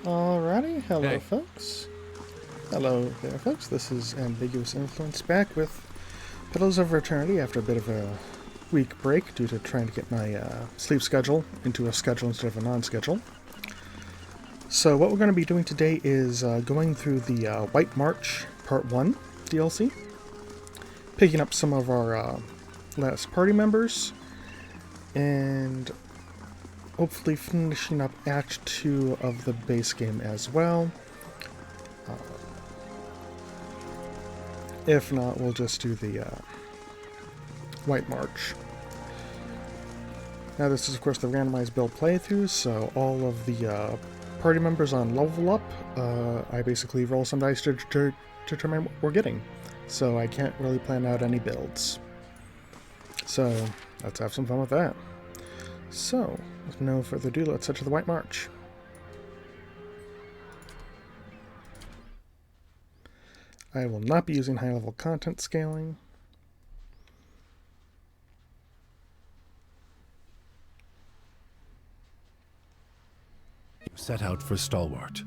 Alrighty, hello Hey. folks. Hello there folks, this is Ambiguous Influence back with Pillars of Eternity after a bit of a week break due to trying to get my sleep schedule into a schedule instead of a non-schedule. So what we're going to be doing today is going through the White March Part 1 DLC, picking up some of our last party members, and hopefully finishing up Act 2 of the base game as well. If not, we'll just do the White March. Now this is of course the randomized build playthrough, so all of the party members on level up, I basically roll some dice to determine what we're getting. So I can't really plan out any builds. So let's have some fun with that. So, with no further ado, let's head to the White March. I will not be using high-level content scaling. You set out for Stalwart.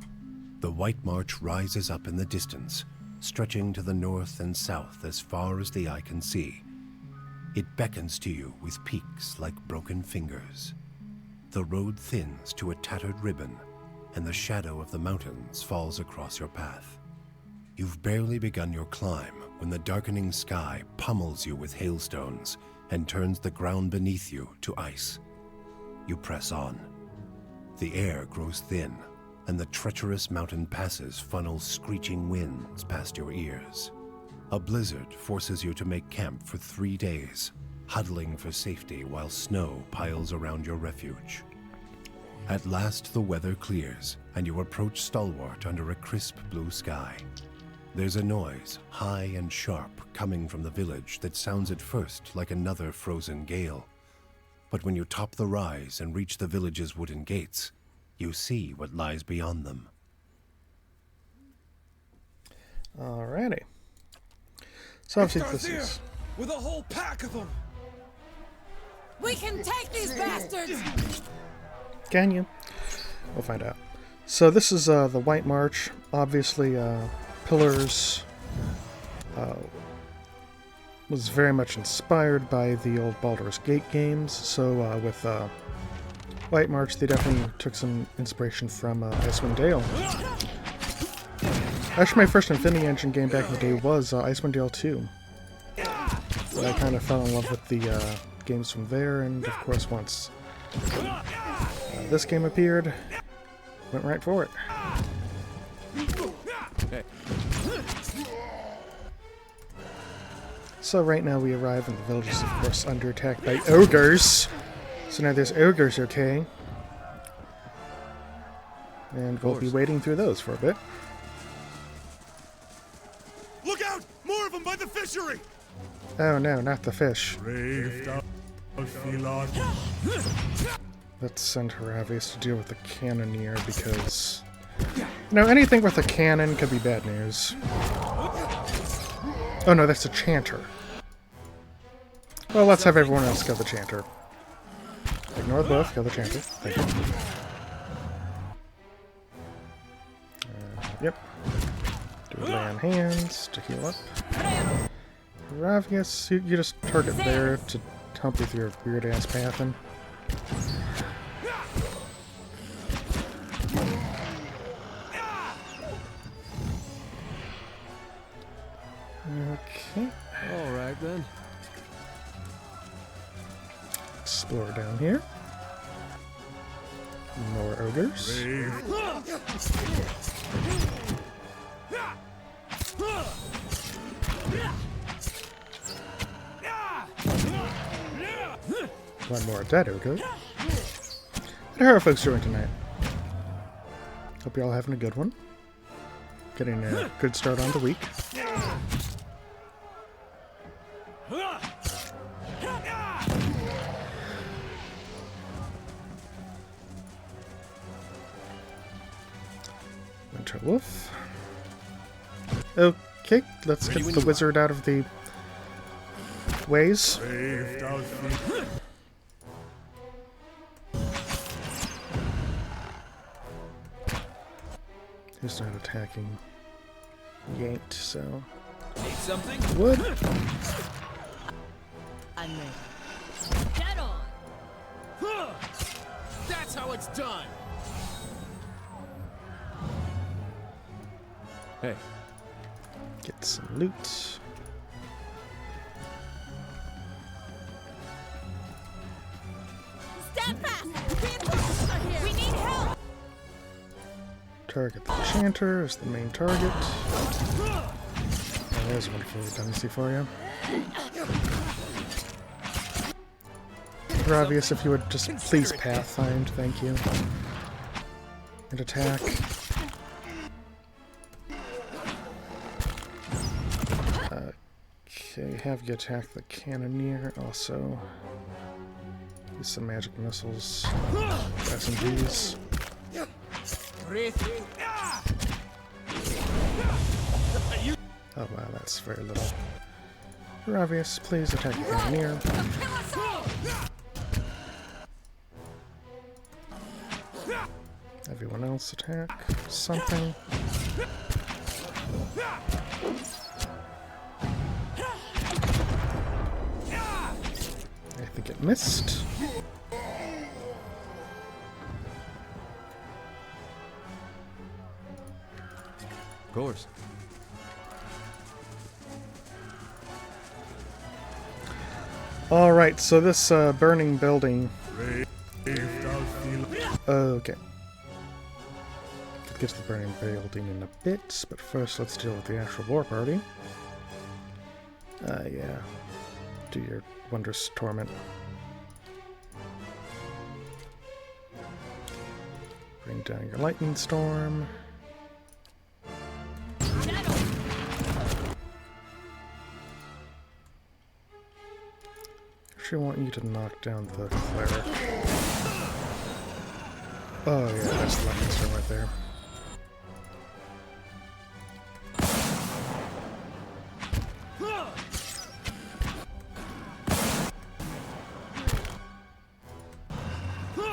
The White March rises up in the distance, stretching to the north and south as far as the eye can see. It beckons to you with peaks like broken fingers. The road thins to a tattered ribbon, and the shadow of the mountains falls across your path. You've barely begun your climb when the darkening sky pummels you with hailstones and turns the ground beneath you to ice. You press on. The air grows thin, and the treacherous mountain passes funnel screeching winds past your ears. A blizzard forces you to make camp for 3 days, huddling for safety while snow piles around your refuge. At last the weather clears, and you approach Stalwart under a crisp blue sky. There's a noise, high and sharp, coming from the village that sounds at first like another frozen gale. But when you top the rise and reach the village's wooden gates, you see what lies beyond them. Alrighty. So obviously this is... With a whole pack of them! We can take these bastards! Can you? We'll find out. So this is the White March. Obviously, Pillars was very much inspired by the old Baldur's Gate games. So with White March, they definitely took some inspiration from Icewind Dale. Actually, my first Infinity Engine game back in the day was Icewind Dale 2. But I kind of fell in love with the games from there, and of course once this game appeared, went right for it. So right now we arrive and the village is of course under attack by ogres. So now there's ogres, okay? And we'll be wading through those for a bit. Look out! More of them by the fishery! Oh no, not the fish. Let's send Haravius to deal with the cannoneer because... anything with a cannon could be bad news. Oh no, that's a chanter. Well, let's have everyone else kill the chanter. Ignore both, kill the chanter. Thank you. Yep. Do a lay on hands to heal up. Haravius, you just target there to help with your weird-ass pathing. Okay. Alright then. Explore down here. More ogres. One more dead ogre. How are folks doing tonight? Hope you're all having a good one. Getting a good start on the week. Winter Wolf. Okay, let's get the wizard out of the ways. He's not attacking yanked, so Need something? wood. I'm ready. Get on! That's how it's done! Hey. Get some loot. Stand back! Reinforcements are here! We need help! Target the enchanter is the main target. Oh, there's a wonderful redundancy for you. Gravius, if you would just please pathfind, thank you. And attack. Okay, have you attack the cannoneer. Also, use some magic missiles. SMGs. Oh wow, that's very little. Gravius, please attack the cannoneer. Everyone else attack something. I think it missed. Of course. Alright, so this burning building. Okay. We'll get to the burning building in a bit, but first let's deal with the actual war party. Yeah. Do your wondrous torment. Bring down your lightning storm. I want you to knock down the cleric. Oh yeah, that's the lightning storm right there.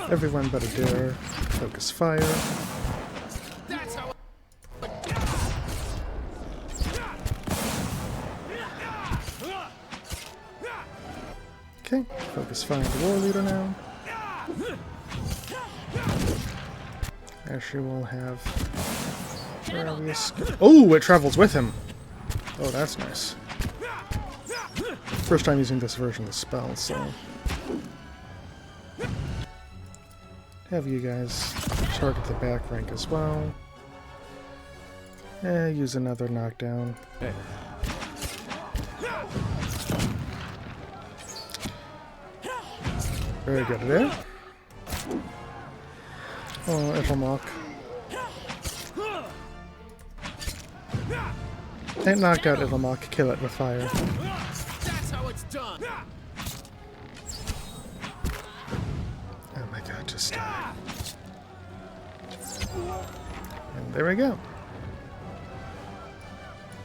Everyone but Adair, focus fire. Okay, focus fire on the war leader now. Ashley will have Gravius. Oh, it travels with him! Oh, that's nice. First time using this version of the spell, so have you guys target the back rank as well. Use another knockdown. Hey. Very good there. Oh, Ethelmock. Ain't knocked out Ethelmock, kill it with fire. That's how it's done. Oh my god, just die. And there we go.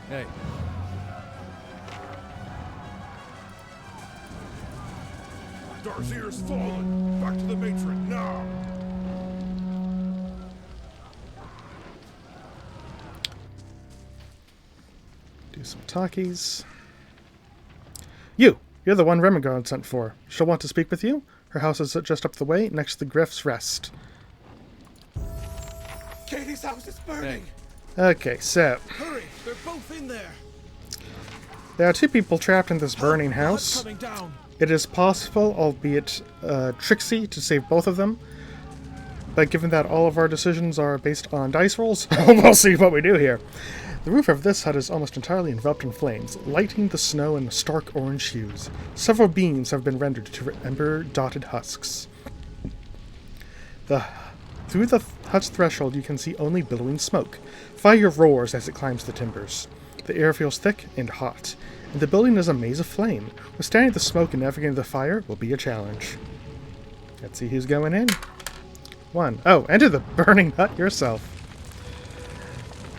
Hey. Darcier's fallen. Back to the matron now. Do some talkies. You're the one Remigard sent for. She'll want to speak with you. Her house is just up the way, next to the Griff's Rest. Katie's house is burning. Okay, so Hurry, they're both in there. there are two people trapped in this burning house. Coming down. It is possible, albeit tricksy, to save both of them. But given that all of our decisions are based on dice rolls, we'll see what we do here. The roof of this hut is almost entirely enveloped in flames, lighting the snow in stark orange hues. Several beams have been rendered to ember-dotted husks. Through the hut's threshold you can see only billowing smoke. Fire roars as it climbs the timbers. The air feels thick and hot, and the building is a maze of flame. Withstanding the smoke and navigating the fire will be a challenge. Let's see who's going in. Enter the burning hut yourself.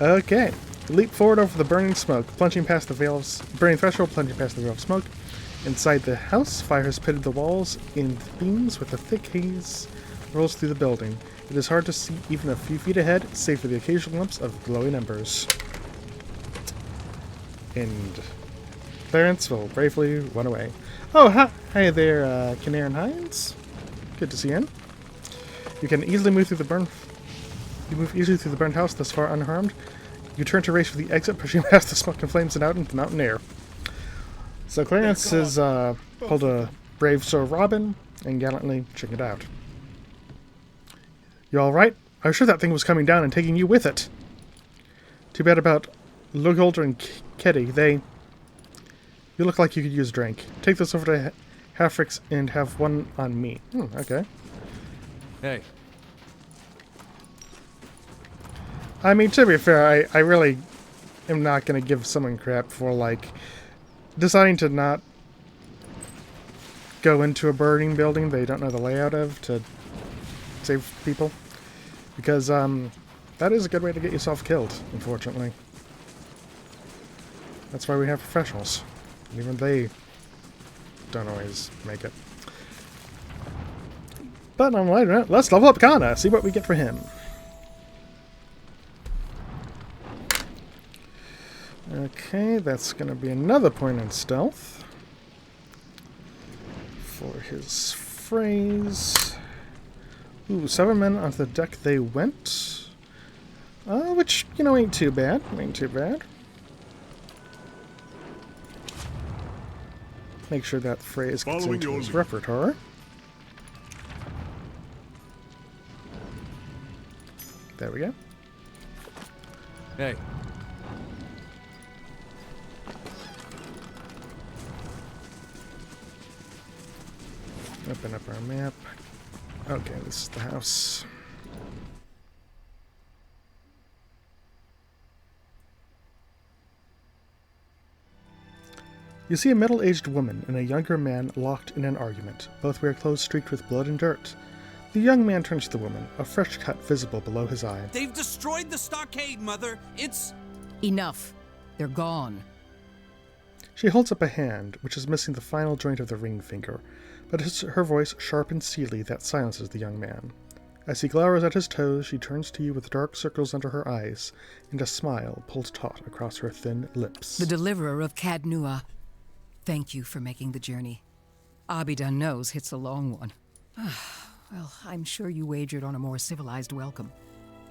Okay. Leap forward over the burning smoke, burning threshold, plunging past the veil of smoke. Inside the house, fire has pitted the walls in beams with a thick haze rolls through the building. It is hard to see even a few feet ahead, save for the occasional glimpse of glowing embers. And Clarence will bravely run away. Oh, hi there, Canary Hines. Good to see you. You can easily move through the burn. You move easily through the burned house, thus far unharmed. You turn to race for the exit, pushing past the smoke and flames and out into the mountain air. So Clarence has pulled a brave Sir Robin and gallantly chickened out. You all right? I was sure that thing was coming down and taking you with it. Too bad about Lugholder and Keddy. You look like you could use a drink. Take this over to Hafrix and have one on me. Okay. Hey. I mean, to be fair, I really am not going to give someone crap for, like, deciding to not go into a burning building they don't know the layout of to save people. Because, that is a good way to get yourself killed, unfortunately. That's why we have professionals. Even they don't always make it. But on a lighter note, let's level up Kana, see what we get for him. Okay, that's going to be another point in stealth. For his phrase. Ooh, 7 men onto the deck they went. Which, you know, ain't too bad. Ain't too bad. Make sure that phrase gets into his repertoire. There we go. Hey. Open up our map. Okay, this is the house. You see a middle-aged woman and a younger man locked in an argument. Both wear clothes streaked with blood and dirt. The young man turns to the woman, a fresh cut visible below his eye. They've destroyed the stockade, Mother. It's... Enough. They're gone. She holds up a hand, which is missing the final joint of the ring finger, but it's her voice, sharp and steely, that silences the young man. As he glowers at his toes, she turns to you with dark circles under her eyes, and a smile pulls taut across her thin lips. The deliverer of Cadnua. Thank you for making the journey. Abidan knows it's a long one. Well, I'm sure you wagered on a more civilized welcome.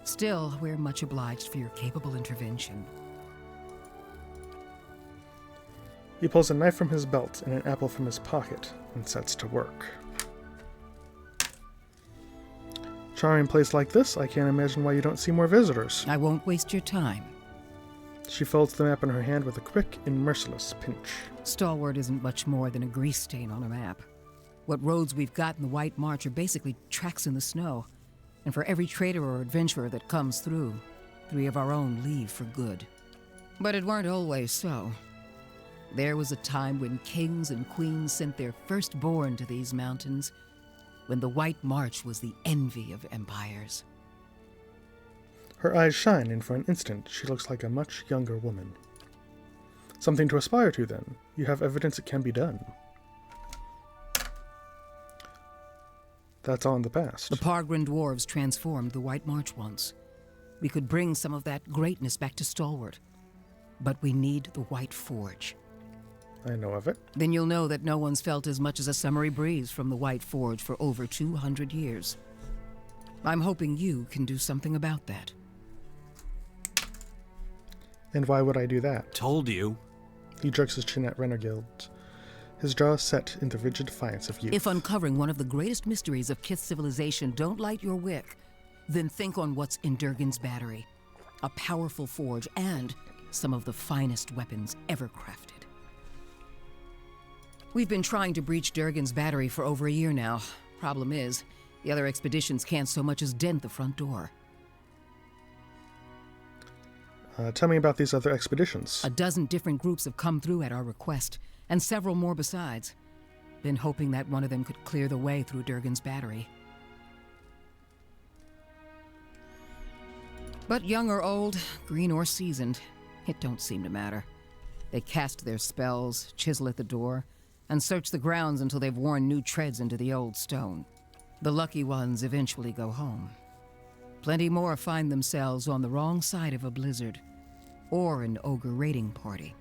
Still, we're much obliged for your capable intervention. He pulls a knife from his belt and an apple from his pocket, and sets to work. Charming place like this, I can't imagine why you don't see more visitors. I won't waste your time. She folds the map in her hand with a quick and merciless pinch. Stalwart isn't much more than a grease stain on a map. What roads we've got in the White March are basically tracks in the snow. And for every trader or adventurer that comes through, 3 of our own leave for good. But it weren't always so. There was a time when kings and queens sent their firstborn to these mountains, when the White March was the envy of empires. Her eyes shine, and for an instant she looks like a much younger woman. Something to aspire to, then. You have evidence it can be done. That's all in the past. The Pargrin dwarves transformed the White March once. We could bring some of that greatness back to Stalwart. But we need the White Forge. I know of it. Then you'll know that no one's felt as much as a summery breeze from the White Forge for over 200 years. I'm hoping you can do something about that. And why would I do that? Told you. He jerks his chin at Rennergild, his jaw set in the rigid defiance of youth. If uncovering one of the greatest mysteries of Kith civilization don't light your wick, then think on what's in Durgan's battery. A powerful forge and some of the finest weapons ever crafted. We've been trying to breach Durgan's battery for over a year now. Problem is, the other expeditions can't so much as dent the front door. Tell me about these other expeditions. A dozen different groups have come through at our request, and several more besides. Been hoping that one of them could clear the way through Durgan's battery. But young or old, green or seasoned, it don't seem to matter. They cast their spells, chisel at the door, and search the grounds until they've worn new treads into the old stone. The lucky ones eventually go home. Plenty more find themselves on the wrong side of a blizzard, or an ogre raiding party.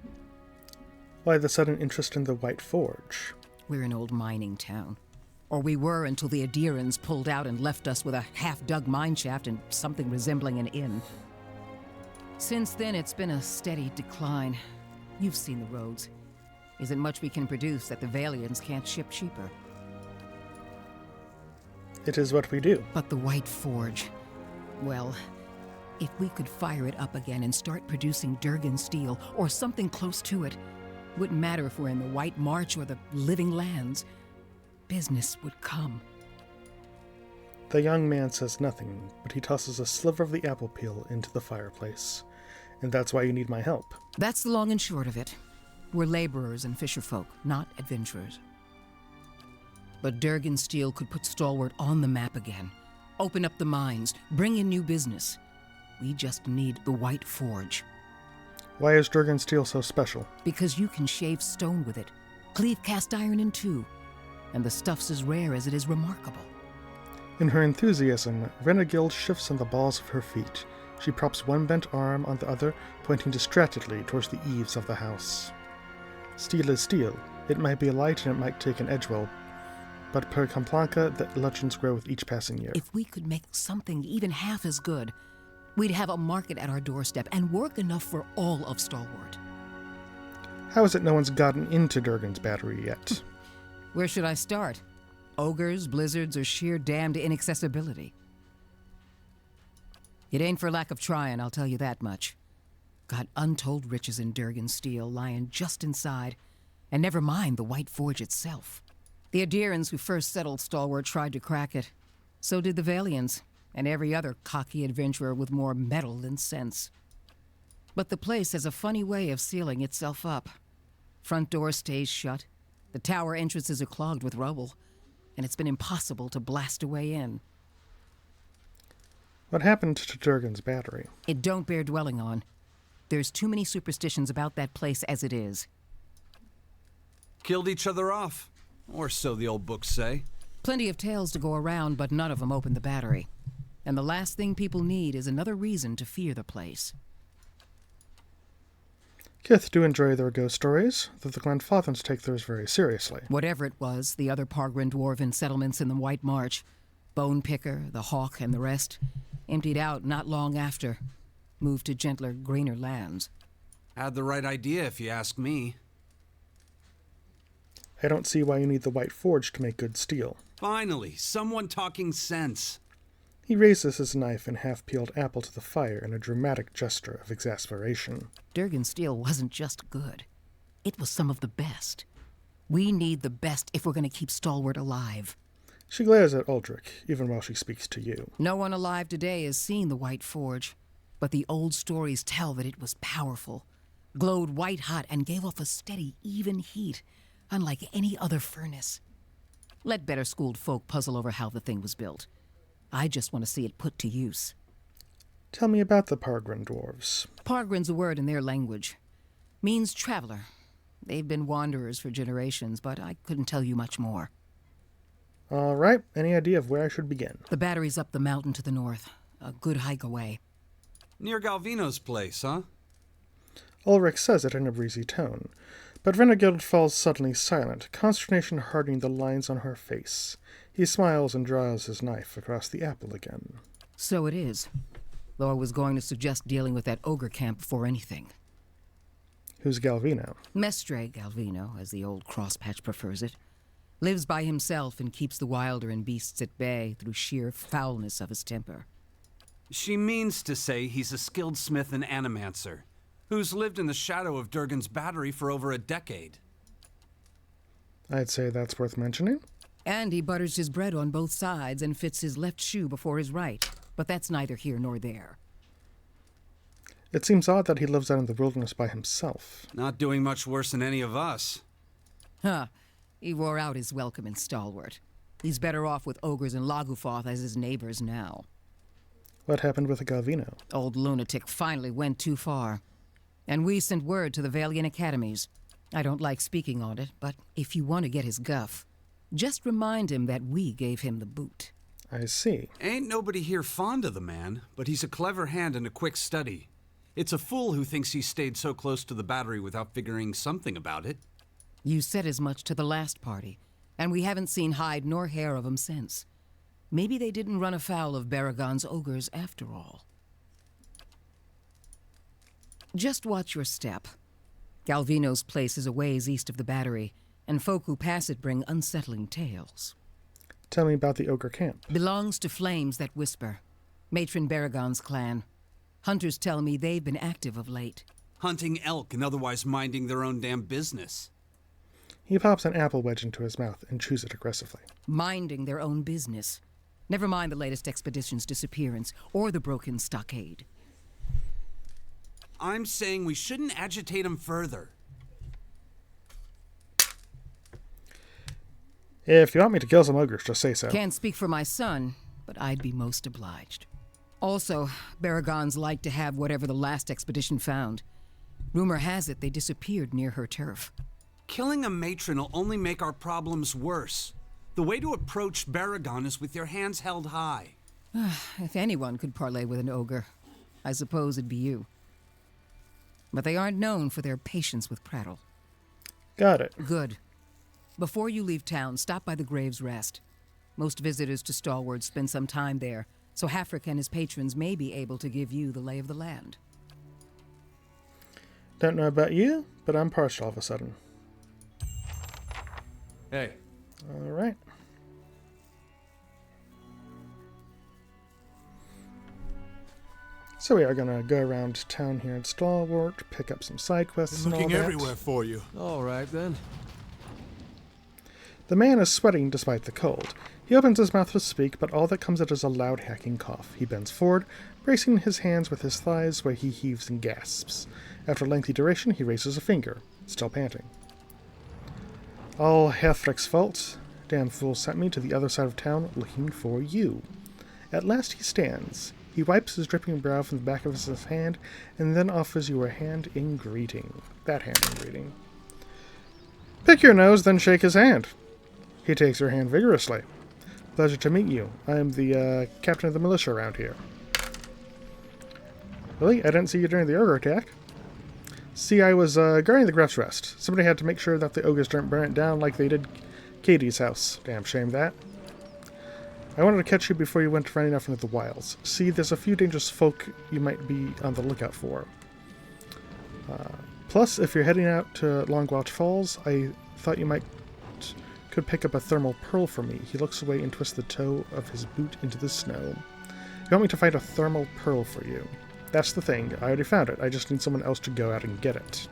Why the sudden interest in the White Forge? We're an old mining town. Or we were until the Adirans pulled out and left us with a half-dug mine shaft and something resembling an inn. Since then, it's been a steady decline. You've seen the roads. Isn't much we can produce that the Valians can't ship cheaper. It is what we do. But the White Forge... well, if we could fire it up again and start producing Durgan steel, or something close to it, wouldn't matter if we're in the White March or the Living Lands, business would come. The young man says nothing, but he tosses a sliver of the apple peel into the fireplace. And that's why you need my help. That's the long and short of it. We're laborers and fisherfolk, not adventurers. But Durgan steel could put Stalwart on the map again. Open up the mines, bring in new business. We just need the White Forge. Why is Durgan steel so special? Because you can shave stone with it, cleave cast iron in two, and the stuff's as rare as it is remarkable. In her enthusiasm, Renegild shifts on the balls of her feet. She props one bent arm on the other, pointing distractedly towards the eaves of the house. Steel is steel. It might be light and it might take an edgewell, but per Complanca, the legends grow with each passing year. If we could make something even half as good, we'd have a market at our doorstep and work enough for all of Stalwart. How is it no one's gotten into Durgan's battery yet? Where should I start? Ogres, blizzards, or sheer damned inaccessibility? It ain't for lack of trying, I'll tell you that much. Got untold riches in Durgan steel lying just inside, and never mind the White Forge itself. The Adirans who first settled Stalwart tried to crack it. So did the Valians, and every other cocky adventurer with more metal than sense. But the place has a funny way of sealing itself up. Front door stays shut, the tower entrances are clogged with rubble, and it's been impossible to blast a way in. What happened to Durgan's battery? It don't bear dwelling on. There's too many superstitions about that place as it is. Killed each other off. Or so the old books say. Plenty of tales to go around, but none of them open the battery. And the last thing people need is another reason to fear the place. Kith do enjoy their ghost stories, though the Glenfathans take theirs very seriously. Whatever it was, the other Pargrin dwarven settlements in the White March, Bone Picker, the Hawk, and the rest, emptied out not long after, moved to gentler, greener lands. Had the right idea, if you ask me. I don't see why you need the White Forge to make good steel. Finally, someone talking sense. He raises his knife and half-peeled apple to the fire in a dramatic gesture of exasperation. Durgan steel wasn't just good. It was some of the best. We need the best if we're going to keep Stalwart alive. She glares at Aldrich, even while she speaks to you. No one alive today has seen the White Forge, but the old stories tell that it was powerful, glowed white-hot, and gave off a steady, even heat, unlike any other furnace. Let better-schooled folk puzzle over how the thing was built. I just want to see it put to use. Tell me about the Pargrin dwarves. Pargrin's a word in their language. Means traveler. They've been wanderers for generations, but I couldn't tell you much more. All right, any idea of where I should begin? The battery's up the mountain to the north. A good hike away. Near Galvino's place, huh? Ulrich says it in a breezy tone, but Renegild falls suddenly silent, consternation hardening the lines on her face. He smiles and draws his knife across the apple again. So it is. Though I was going to suggest dealing with that ogre camp before anything. Who's Galvino? Mestre Galvino, as the old crosspatch prefers it. Lives by himself and keeps the wilder and beasts at bay through sheer foulness of his temper. She means to say he's a skilled smith and animancer, who's lived in the shadow of Durgan's battery for over a decade. I'd say that's worth mentioning. And he butters his bread on both sides and fits his left shoe before his right. But that's neither here nor there. It seems odd that he lives out in the wilderness by himself. Not doing much worse than any of us. Huh. He wore out his welcome in Stalwart. He's better off with ogres and Lagufoth as his neighbors now. What happened with the Galvino? Old lunatic finally went too far. And we sent word to the Valiant Academies. I don't like speaking on it, but if you want to get his guff, Just remind him that we gave him the boot. I see. Ain't nobody here fond of the man, but he's a clever hand and a quick study. It's a fool who thinks he stayed so close to the battery without figuring something about it. You said as much to the last party, and we haven't seen hide nor hair of him since. Maybe they didn't run afoul of Baragon's ogres after all. Just watch your step. Galvino's place is a ways east of the battery, and folk who pass it bring unsettling tales. Tell me about the ogre camp. Belongs to Flames That Whisper, Matron Baragon's clan. Hunters tell me they've been active of late. Hunting elk and otherwise minding their own damn business. He pops an apple wedge into his mouth and chews it aggressively. Minding their own business. Never mind the latest expedition's disappearance, or the broken stockade. I'm saying we shouldn't agitate him further. If you want me to kill some ogres, just say so. Can't speak for my son, but I'd be most obliged. Also, Baragons like to have whatever the last expedition found. Rumor has it they disappeared near her turf. Killing a matron will only make our problems worse. The way to approach Baragon is with your hands held high. If anyone could parley with an ogre, I suppose it'd be you. But they aren't known for their patience with prattle. Got it. Good. Before you leave town, stop by the Grave's Rest. Most visitors to Stalwart spend some time there, so Hafric and his patrons may be able to give you the lay of the land. Don't know about you, but I'm partial all of a sudden. Hey. All right. So we are going to go around town here in Stalwart, pick up some side quests and all Looking that. everywhere for you. All right, then. The man is sweating despite the cold. He opens his mouth to speak, but all that comes out is a loud hacking cough. He bends forward, bracing his hands with his thighs where he heaves and gasps. After a lengthy duration, he raises a finger, still panting. All Hafric's fault. Damn fool sent me to the other side of town looking for you. At last he stands. He wipes his dripping brow from the back of his hand, and then offers you a hand in greeting. That hand in greeting. Pick your nose, then shake his hand. He takes your hand vigorously. Pleasure to meet you. I am the captain of the militia around here. Really? I didn't see you during the ogre attack. See, I was guarding the Gref's Rest. Somebody had to make sure that the ogres didn't burn it down like they did Katie's house. Damn shame that. I wanted to catch you before you went running off into the wilds. See, there's a few dangerous folk you might be on the lookout for. Plus, if you're heading out to Longwatch Falls, I thought you could pick up a thermal pearl for me. He looks away and twists the toe of his boot into the snow. You want me to find a thermal pearl for you? That's the thing. I already found it. I just need someone else to go out and get it.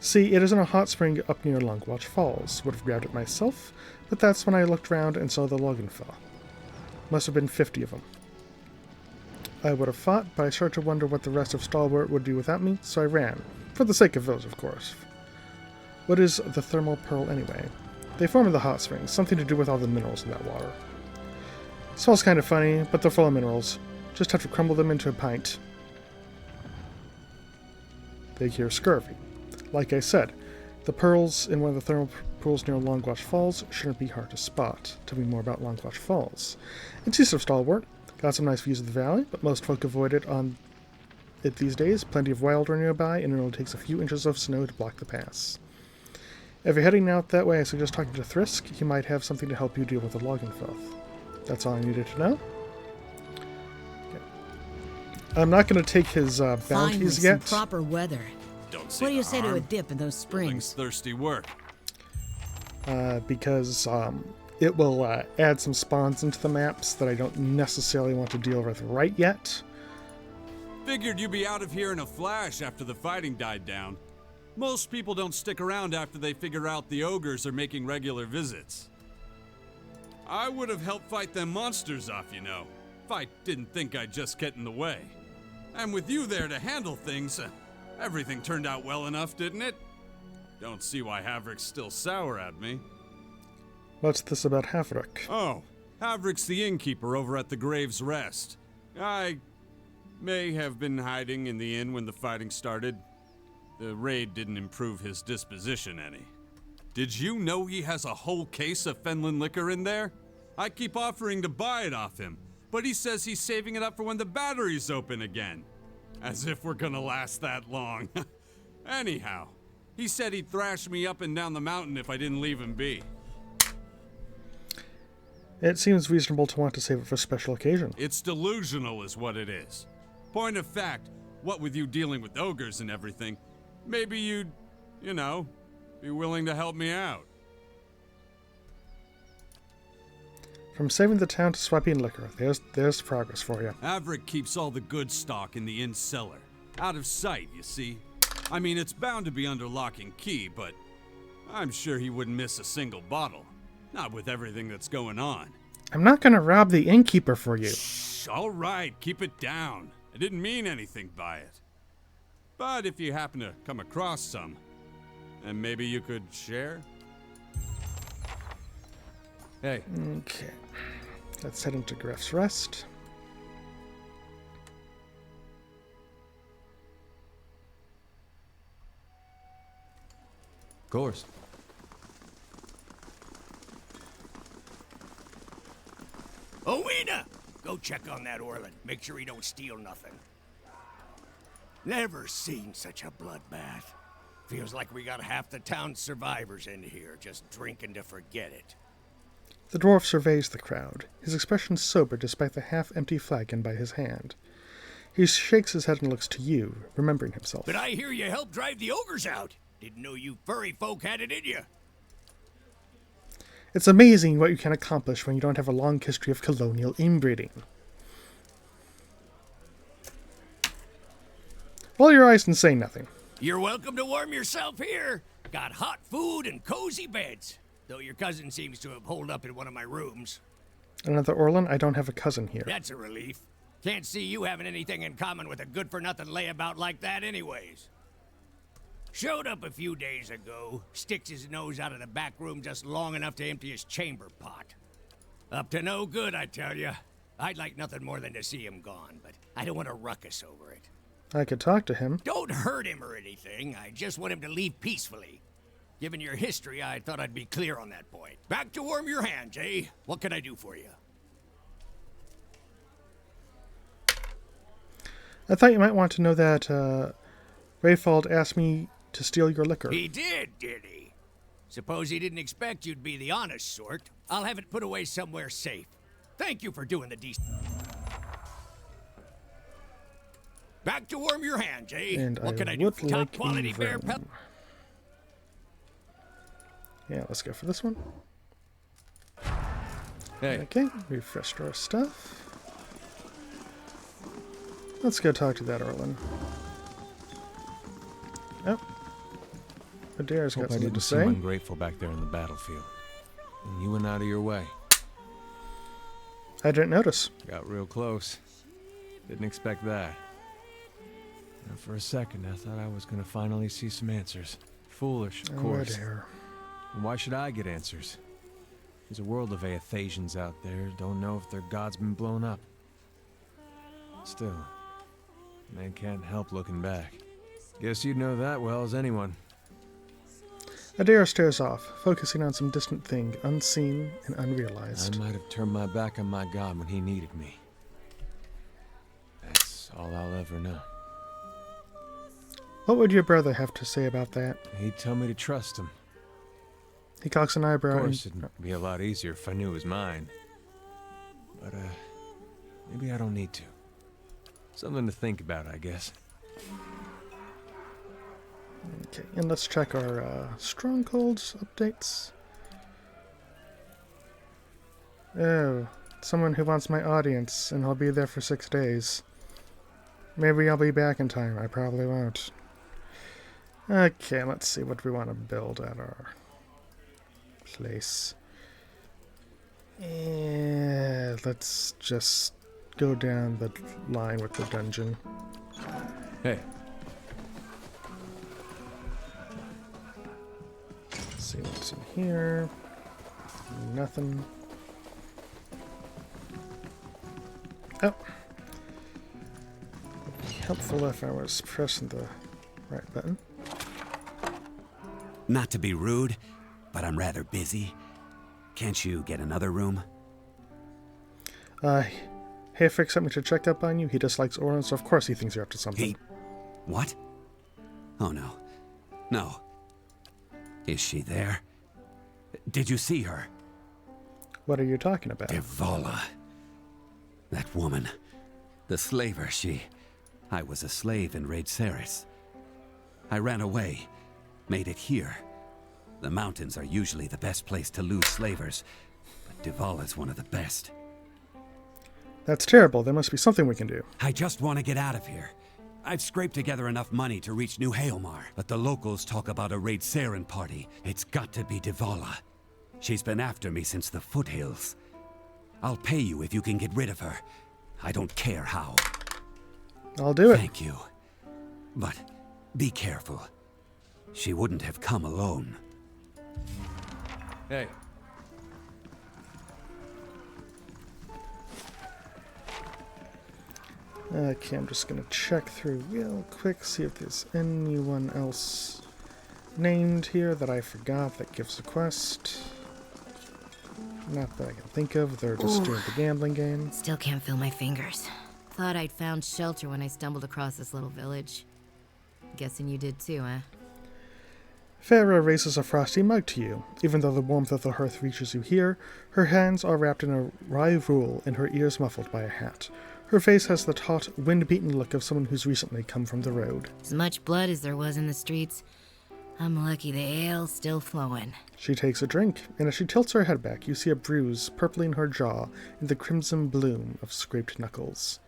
See, it is in a hot spring up near Longwatch Falls. Would have grabbed it myself, but that's when I looked around and saw the Loganfell. Must have been 50 of them. I would have fought, but I started to wonder what the rest of Stalwart would do without me, so I ran. For the sake of those, of course. What is the thermal pearl anyway? They form in the hot springs, something to do with all the minerals in that water. Smells kind of funny, but they're full of minerals. Just have to crumble them into a pint. They cure scurvy. Like I said, the pearls in one of the thermal pools near Longwatch Falls shouldn't be hard to spot. Tell me more about Longwatch Falls. It's east of Stalwart. Got some nice views of the valley, but most folk avoid it these days. Plenty of wildwood nearby, and it only takes a few inches of snow to block the pass. If you're heading out that way, I suggest talking to Thrisk. He might have something to help you deal with the logging filth. That's all I needed to know. Okay. I'm not going to take his bounties Finally, yet. some proper weather. Don't see What do you the say to a harm. dip in those Building's springs? thirsty work. Because it will add some spawns into the maps that I don't necessarily want to deal with right yet. Figured you'd be out of here in a flash after the fighting died down. Most people don't stick around after they figure out the ogres are making regular visits. I would have helped fight them monsters off, you know, if I didn't think I'd just get in the way. And with you there to handle things, everything turned out well enough, didn't it? Don't see why Havric's still sour at me. What's this about Havric? Oh, Havric's the innkeeper over at the Grave's Rest. I may have been hiding in the inn when the fighting started. The raid didn't improve his disposition any. Did you know he has a whole case of Fenlin liquor in there? I keep offering to buy it off him, but he says he's saving it up for when the battery's open again. As if we're gonna last that long. Anyhow, he said he'd thrash me up and down the mountain if I didn't leave him be. It seems reasonable to want to save it for a special occasion. It's delusional is what it is. Point of fact, what with you dealing with ogres and everything, maybe you'd, you know, be willing to help me out. From saving the town to swiping liquor, there's progress for you. Averick keeps all the good stock in the inn cellar. Out of sight, you see. I mean, it's bound to be under lock and key, but I'm sure he wouldn't miss a single bottle. Not with everything that's going on. I'm not going to rob the innkeeper for you. Shh, all right, keep it down. I didn't mean anything by it. But if you happen to come across some, and maybe you could share? Hey, Okay. Let's head into Greff's Rest. of course. Owena! Go check on that Orland. Make sure he don't steal nothing. Never seen such a bloodbath. Feels like we got half the town's survivors in here, just drinking to forget it. The dwarf surveys the crowd, his expression sober despite the half-empty flagon by his hand. He shakes his head and looks to you, remembering himself. But I hear you helped drive the ogres out. Didn't know you furry folk had it in you. It's amazing what you can accomplish when you don't have a long history of colonial inbreeding. Roll your eyes and say nothing. You're welcome to warm yourself here. Got hot food and cozy beds. Though your cousin seems to have holed up in one of my rooms. Another Orlin, I don't have a cousin here. That's a relief. Can't see you having anything in common with a good-for-nothing layabout like that anyways. Showed up a few days ago, sticks his nose out of the back room just long enough to empty his chamber pot. Up to no good, I tell you. I'd like nothing more than to see him gone, but I don't want to ruckus over it. I could talk to him. Don't hurt him or anything. I just want him to leave peacefully. Given your history, I thought I'd be clear on that point. Back to warm your hands, eh? What can I do for you? I thought you might want to know that, Rayfald asked me to steal your liquor. He did he? Suppose he didn't expect you'd be the honest sort. I'll have it put away somewhere safe. Thank you for doing the decent. Back to warm your hands, eh? And what I can I do? would For like top quality bear Evren. pelt. Yeah, let's go for this one. Hey, Okay, refreshed our stuff. Let's go talk to that Orlin. Oh. Adair's got Hope I something didn't to seem say. ungrateful back there in the battlefield. And you went out of your way. I didn't notice. Got real close. Didn't expect that. And for a second, I thought I was going to finally see some answers. Foolish, of Oh, course. Adair. And why should I get answers? There's a world of Aethasians out there. Don't know if their god's been blown up. Still, man can't help looking back. Guess you'd know that well as anyone. Adair stares off, focusing on some distant thing, unseen and unrealized. I might have turned my back on my god when he needed me. That's all I'll ever know. What would your brother have to say about that? He'd tell me to trust him. He cocks an eyebrow. Of course, and, it'd be a lot easier if I knew it was mine. But, maybe I don't need to. Something to think about, I guess. okay, and let's check our strongholds updates. Oh, someone who wants my audience, and I'll be there for 6 days. Maybe I'll be back in time. I probably won't. Okay, let's see what we want to build at our place. Yeah, let's just go down the line with the dungeon. hey, Let's see what's in here. Nothing. Oh. Would be helpful if I was pressing the right button. Not to be rude, but I'm rather busy. Can't you get another room? Hayfix sent me to check up on you. He dislikes Orin, so of course he thinks you're up to something. He... What? Oh, no. No. Is she there? Did you see her? What are you talking about? Devala. That woman. The slaver, I was a slave in Raid Ceres. I ran away. Made it here. The mountains are usually the best place to lose slavers, but Devala's one of the best. That's terrible. There must be something we can do. I just want to get out of here. I've scraped together enough money to reach New Haelmar, but the locals talk about a Raid Saren party. It's got to be Devala. She's been after me since the foothills. I'll pay you if you can get rid of her. I don't care how. I'll do it. Thank you. But be careful. She wouldn't have come alone. Hey. Okay, I'm just gonna check through real quick, see if there's anyone else named here that I forgot that gives a quest. Not that I can think of. They're just doing the gambling game. Still can't feel my fingers. Thought I'd found shelter when I stumbled across this little village. Guessing you did too, huh? Farah raises a frosty mug to you. Even though the warmth of the hearth reaches you here, her hands are wrapped in a wry wool and her ears muffled by a hat. Her face has the taut, wind-beaten look of someone who's recently come from the road. As much blood as there was in the streets, I'm lucky the ale's still flowing. She takes a drink, and as she tilts her head back, you see a bruise purpling her jaw and the crimson bloom of scraped knuckles.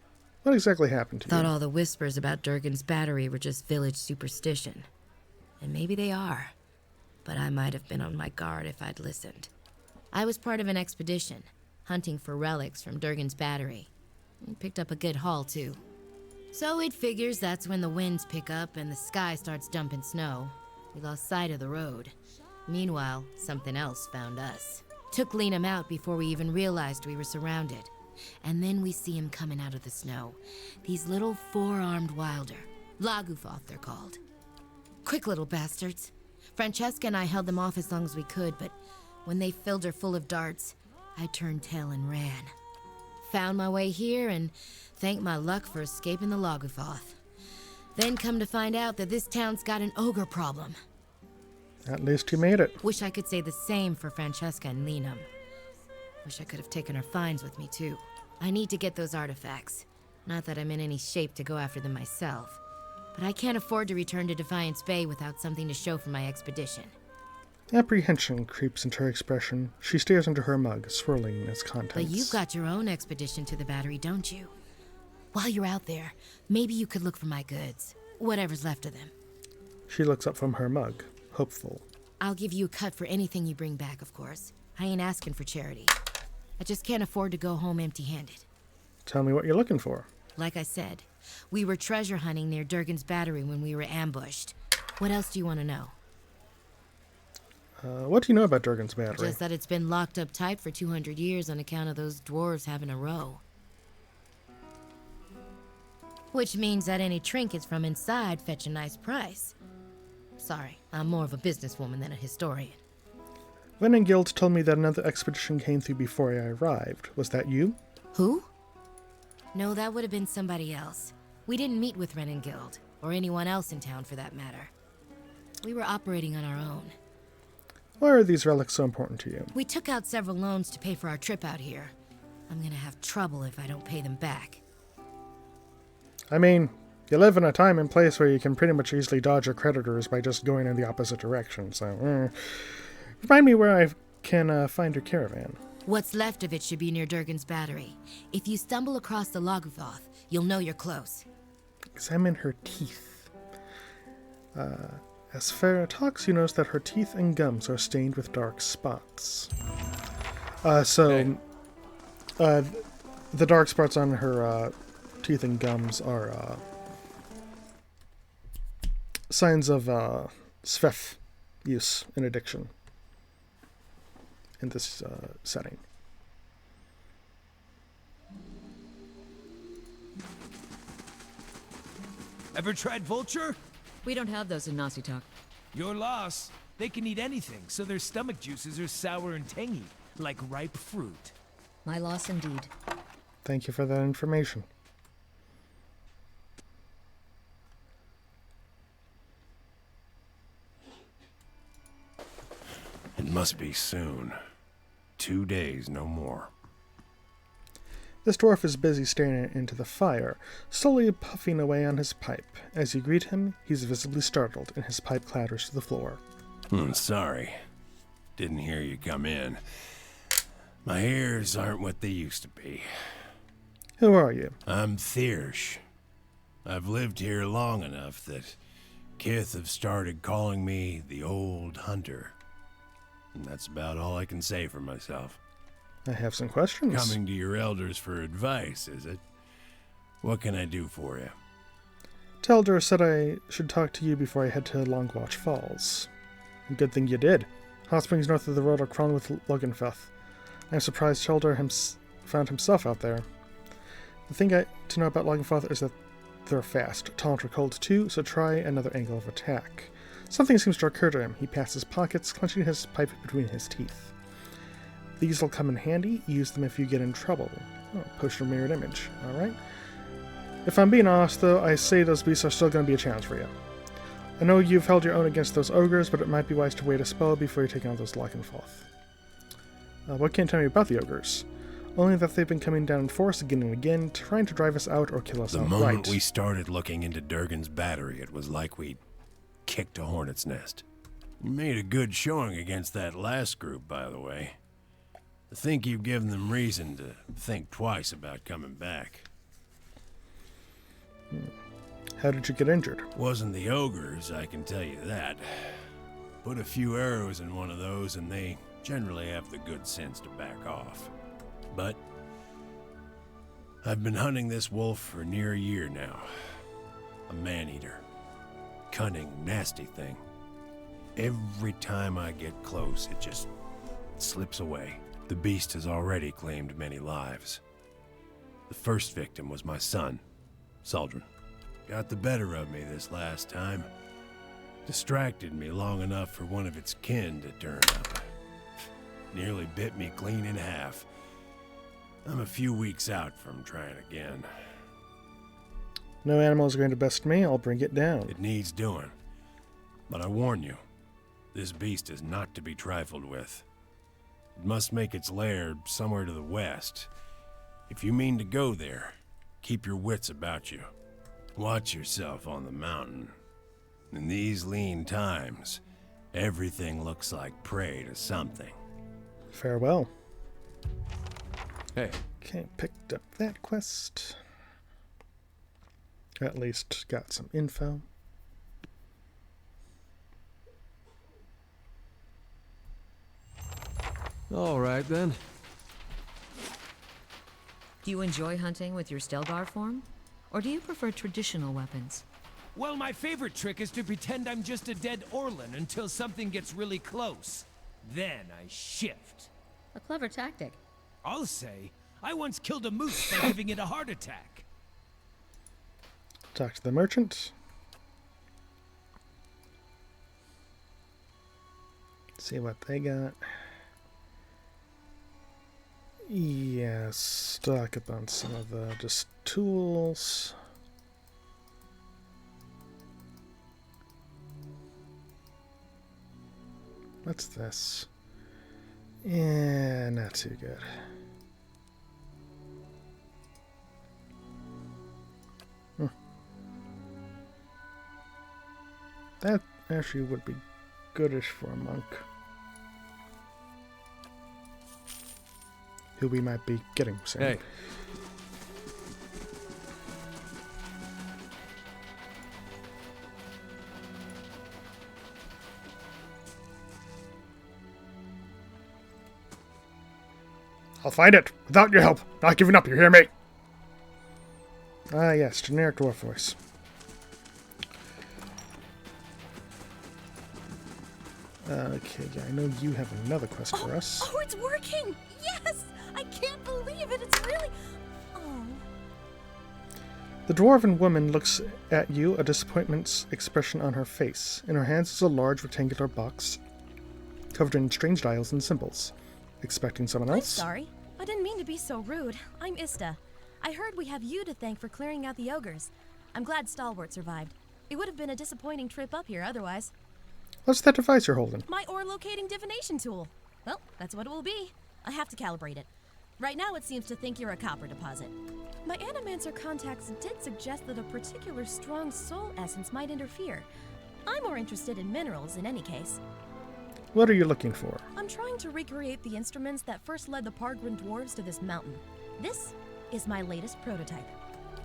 What exactly happened to you? Thought all the whispers about Durgan's battery were just village superstition. And maybe they are. But I might have been on my guard if I'd listened. I was part of an expedition, hunting for relics from Durgan's battery. We picked up a good haul, too. So it figures that's when the winds pick up and the sky starts dumping snow. We lost sight of the road. Meanwhile, something else found us. Took Liam out before we even realized we were surrounded. And then we see him coming out of the snow. These little four-armed wilder. Lagufoth, they're called. Quick little bastards. Francesca and I held them off as long as we could, but when they filled her full of darts, I turned tail and ran. Found my way here and thanked my luck for escaping the Lagufoth. Then come to find out that this town's got an ogre problem. At least you made it. Wish I could say the same for Francesca and Liam. Wish I could have taken her finds with me, too. I need to get those artifacts. Not that I'm in any shape to go after them myself. But I can't afford to return to Defiance Bay without something to show for my expedition. Apprehension creeps into her expression. She stares into her mug, swirling its contents. But you've got your own expedition to the battery, don't you? While you're out there, maybe you could look for my goods. Whatever's left of them. She looks up from her mug, hopeful. I'll give you a cut for anything you bring back, of course. I ain't asking for charity. I just can't afford to go home empty-handed. Tell me what you're looking for. Like I said, we were treasure hunting near Durgan's battery when we were ambushed. What else do you want to know? What do you know about Durgan's battery? Just that it's been locked up tight for 200 years on account of those dwarves having a row. Which means that any trinkets from inside fetch a nice price. Sorry, I'm more of a businesswoman than a historian. Renengild told me that another expedition came through before I arrived. Was that you? Who? No, that would have been somebody else. We didn't meet with Renengild, or anyone else in town for that matter. We were operating on our own. Why are these relics so important to you? We took out several loans to pay for our trip out here. I'm gonna have trouble if I don't pay them back. I mean, you live in a time and place where you can pretty much easily dodge your creditors by just going in the opposite direction, so... Remind me where I can find your caravan. What's left of it should be near Durgan's battery. If you stumble across the Lagufoth, you'll know you're close. Examine her teeth. As Farah talks, you notice that her teeth and gums are stained with dark spots. The dark spots on her teeth and gums are signs of Svef use in addiction in this setting. Ever tried vulture? We don't have those in Nazi talk. Your loss. They can eat anything, so their stomach juices are sour and tangy, like ripe fruit. My loss indeed. Thank you for that information. It must be soon. 2 days, no more. This dwarf is busy staring into the fire, slowly puffing away on his pipe. As you greet him, he's visibly startled, and his pipe clatters to the floor. Sorry. Didn't hear you come in. My ears aren't what they used to be. Who are you? I'm Thiersch. I've lived here long enough that Kith have started calling me the Old Hunter. And that's about all I can say for myself. I have some questions. Coming to your elders for advice, is it? What can I do for you? Telder said I should talk to you before I head to Longwatch Falls. Good thing you did. Hot springs north of the road are crawling with Loganfeth. I'm surprised Telder found himself out there. The thing to know about Loganfeth is that they're fast, tolerant or cold too, so try another angle of attack. Something seems to occur to him. He pats his pockets, clenching his pipe between his teeth. These will come in handy. Use them if you get in trouble. Oh, poster mirrored image. Alright. If I'm being honest, though, I say those beasts are still going to be a challenge for you. I know you've held your own against those ogres, but it might be wise to wait a spell before you take on those Loganfeth. What can you tell me about the ogres? Only that they've been coming down in force again and again, trying to drive us out or kill us outright. The moment we started looking into Durgan's battery, it was like we kicked a hornet's nest. You made a good showing against that last group, by the way. I think you've given them reason to think twice about coming back. How did you get injured? Wasn't the ogres, I can tell you that. Put a few arrows in one of those and they generally have the good sense to back off. But I've been hunting this wolf for near a year now. A man-eater. Cunning, nasty thing. Every time I get close, it just slips away. The beast has already claimed many lives. The first victim was my son, Saldrin. Got the better of me this last time. Distracted me long enough for one of its kin to turn up. Nearly bit me clean in half. I'm a few weeks out from trying again. No animal is going to best me. I'll bring it down. It needs doing. But I warn you, this beast is not to be trifled with. It must make its lair somewhere to the west. If you mean to go there, keep your wits about you. Watch yourself on the mountain. In these lean times, everything looks like prey to something. Farewell. Hey. Okay, picked up that quest. At least got some info. All right, then. Do you enjoy hunting with your Stelgar form? Or do you prefer traditional weapons? Well, my favorite trick is to pretend I'm just a dead Orlan until something gets really close. Then I shift. A clever tactic. I'll say, I once killed a moose by giving it a heart attack. Talk to the merchant. See what they got. Yeah, stock up on some of the just tools. What's this? Yeah, not too good. That actually would be goodish for a monk. Who we might be getting soon. Hey. I'll find it, without your help. Not giving up, you hear me? Ah, yes, generic dwarf voice. Okay, yeah, I know you have another quest for us. Oh, it's working! Yes! I can't believe it! It's really... Oh. The dwarven woman looks at you, a disappointment's expression on her face. In her hands is a large rectangular box covered in strange dials and symbols. Expecting someone else? I'm sorry. I didn't mean to be so rude. I'm Ista. I heard we have you to thank for clearing out the ogres. I'm glad Stalwart survived. It would have been a disappointing trip up here otherwise. What's that device you're holding? My ore-locating divination tool. Well, that's what it will be. I have to calibrate it. Right now it seems to think you're a copper deposit. My Animancer contacts did suggest that a particular strong soul essence might interfere. I'm more interested in minerals in any case. What are you looking for? I'm trying to recreate the instruments that first led the Pargrin dwarves to this mountain. This is my latest prototype.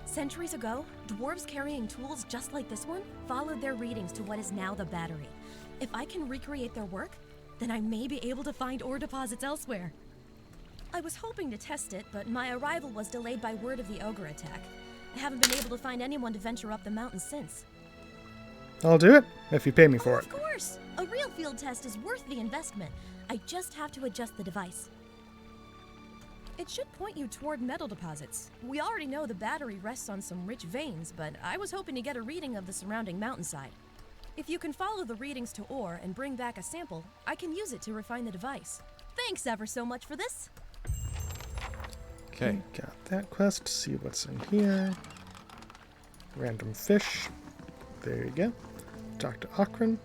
Centuries ago, dwarves carrying tools just like this one followed their readings to what is now the battery. If I can recreate their work, then I may be able to find ore deposits elsewhere. I was hoping to test it, but my arrival was delayed by word of the ogre attack. I haven't been able to find anyone to venture up the mountain since. I'll do it, if you pay me for it. Of course! A real field test is worth the investment. I just have to adjust the device. It should point you toward metal deposits. We already know the battery rests on some rich veins, but I was hoping to get a reading of the surrounding mountainside. If you can follow the readings to ore and bring back a sample, I can use it to refine the device. Thanks ever so much for this. Okay. Got that quest. See what's in here. Random fish. There you go. Talk to Akron.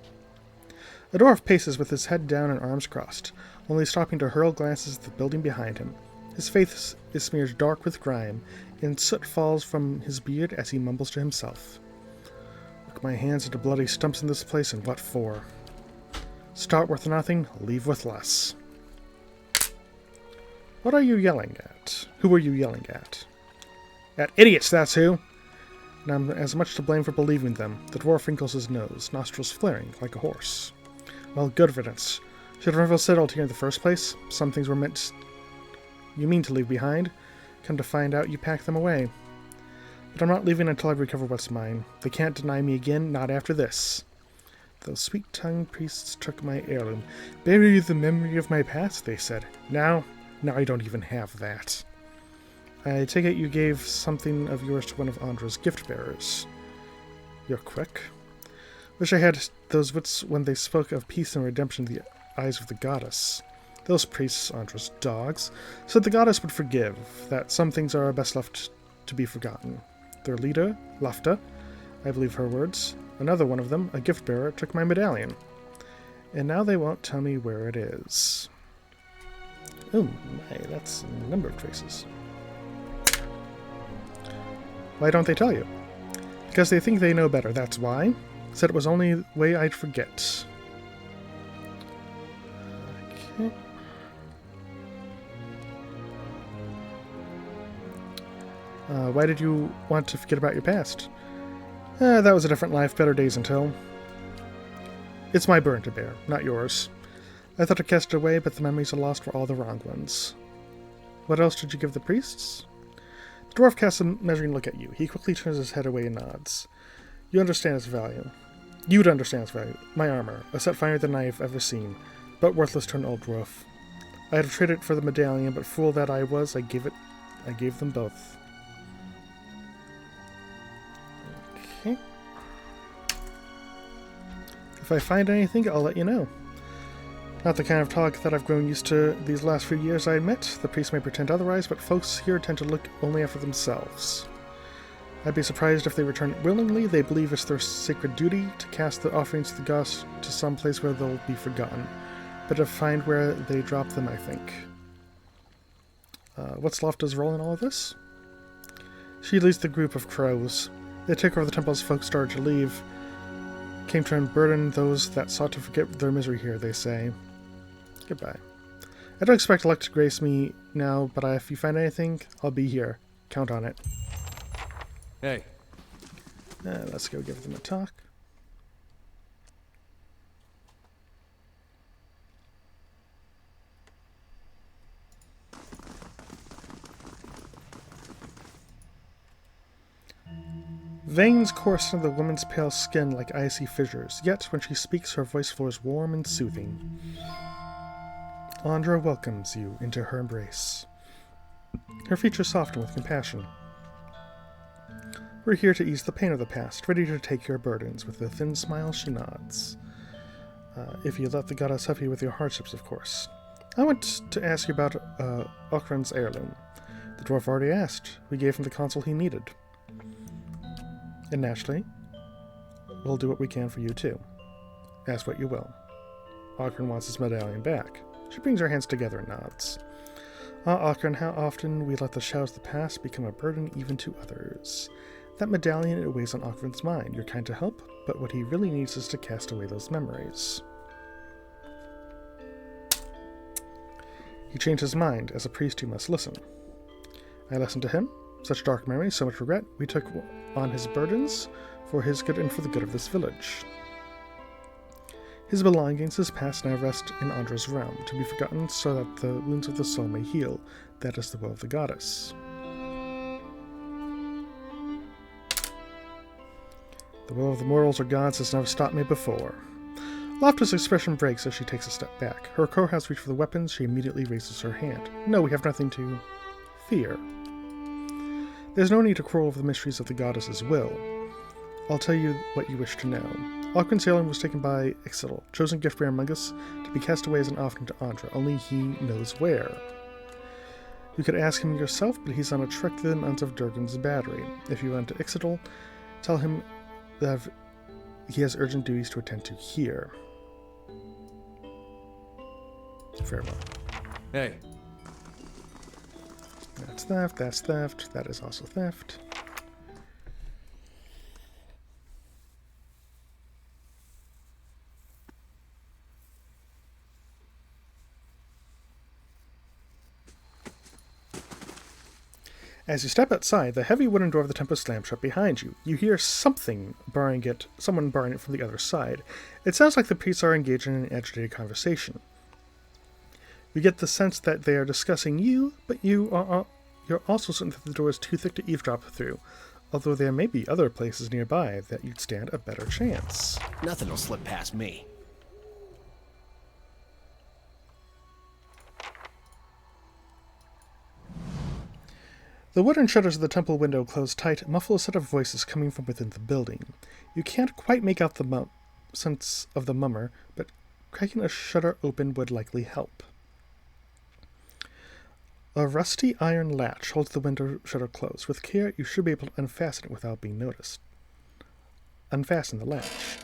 A dwarf paces with his head down and arms crossed, only stopping to hurl glances at the building behind him. His face is smeared dark with grime, and soot falls from his beard as he mumbles to himself. Look my hands into bloody stumps in this place, and what for? Start with nothing, leave with less. What are you yelling at? Who are you yelling at? At idiots, that's who! And I'm as much to blame for believing them. The dwarf wrinkles his nose, nostrils flaring like a horse. Well, good riddance. Should have never settled here in the first place. Some things were you mean to leave behind. Come to find out, you pack them away. But I'm not leaving until I recover what's mine. They can't deny me again, not after this. Those sweet-tongued priests took my heirloom. Bury the memory of my past, they said. Now I don't even have that. I take it you gave something of yours to one of Andra's gift-bearers. You're quick. Wish I had those wits when they spoke of peace and redemption in the eyes of the goddess. Those priests, Andra's dogs, said the goddess would forgive, that some things are best left to be forgotten. Their leader, Lafta, I believe her words, another one of them, a gift-bearer, took my medallion. And now they won't tell me where it is. Oh my, that's a number of traces. Why don't they tell you? Because they think they know better, that's why. Said it was only way I'd forget. Okay. Why did you want to forget about your past? That was a different life, better days until. It's my burden to bear, not yours. I thought I cast it away, but the memories I lost were all the wrong ones. What else did you give the priests? The dwarf casts a measuring look at you. He quickly turns his head away and nods. You understand its value. You'd understand its value. My armor, a set finer than I've ever seen, but worthless to an old dwarf. I'd have traded it for the medallion, but fool that I was, I gave them both. Okay. If I find anything, I'll let you know. Not the kind of talk that I've grown used to these last few years I admit. The priests may pretend otherwise, but folks here tend to look only after themselves. I'd be surprised if they return willingly. They believe it's their sacred duty to cast the offerings to the gods to some place where they'll be forgotten. But to find where they drop them, I think. What's Lofta's role in all of this? She leads the group of crows. They take over the temple as folks started to leave. Came to unburden those that sought to forget their misery here, they say. Goodbye. I don't expect luck to grace me now, but if you find anything, I'll be here. Count on it. Hey. Let's go give them a talk. Veins course into the woman's pale skin like icy fissures, yet when she speaks, her voice flows warm and soothing. Andra welcomes you into her embrace. Her features soften with compassion. We're here to ease the pain of the past, ready to take your burdens. With a thin smile, she nods. If you let the goddess help you with your hardships, of course. I want to ask you about Okran's heirloom. The dwarf already asked. We gave him the console he needed. And naturally, we'll do what we can for you, too. Ask what you will. Okran wants his medallion back. She brings her hands together and nods. Okran, how often we let the shadows of the past become a burden even to others. That medallion, it weighs on Okran's mind. You're kind to help, but what he really needs is to cast away those memories. He changed his mind. As a priest, you must listen. I listened to him. Such dark memories, so much regret. We took on his burdens for his good and for the good of this village. His belongings, his past, now rest in Andra's realm, to be forgotten so that the wounds of the soul may heal. That is the will of the goddess. The will of the mortals or gods has never stopped me before. Loftus' expression breaks as she takes a step back. Her core has reached for the weapons. She immediately raises her hand. No, we have nothing to fear. There's no need to quarrel over the mysteries of the goddess's will. I'll tell you what you wish to know. Okran's heirloom was taken by Ixidel, chosen gift-bearer among us, to be cast away as an offering to Andra. Only he knows where. You could ask him yourself, but he's on a trek through the mountains of Durgan's battery. If you went to Ixidel, tell him that he has urgent duties to attend to here. Farewell. Hey. That's theft, that's theft, that is also theft. As you step outside, the heavy wooden door of the temple slams shut behind you. You hear someone barring it from the other side. It sounds like the priests are engaged in an agitated conversation. You get the sense that they are discussing you, but you're also certain that the door is too thick to eavesdrop through, although there may be other places nearby that you'd stand a better chance. Nothing will slip past me. The wooden shutters of the temple window close tight, muffle a set of voices coming from within the building. You can't quite make out the sense of the mummer, but cracking a shutter open would likely help. A rusty iron latch holds the window shutter closed. With care, you should be able to unfasten it without being noticed. Unfasten the latch.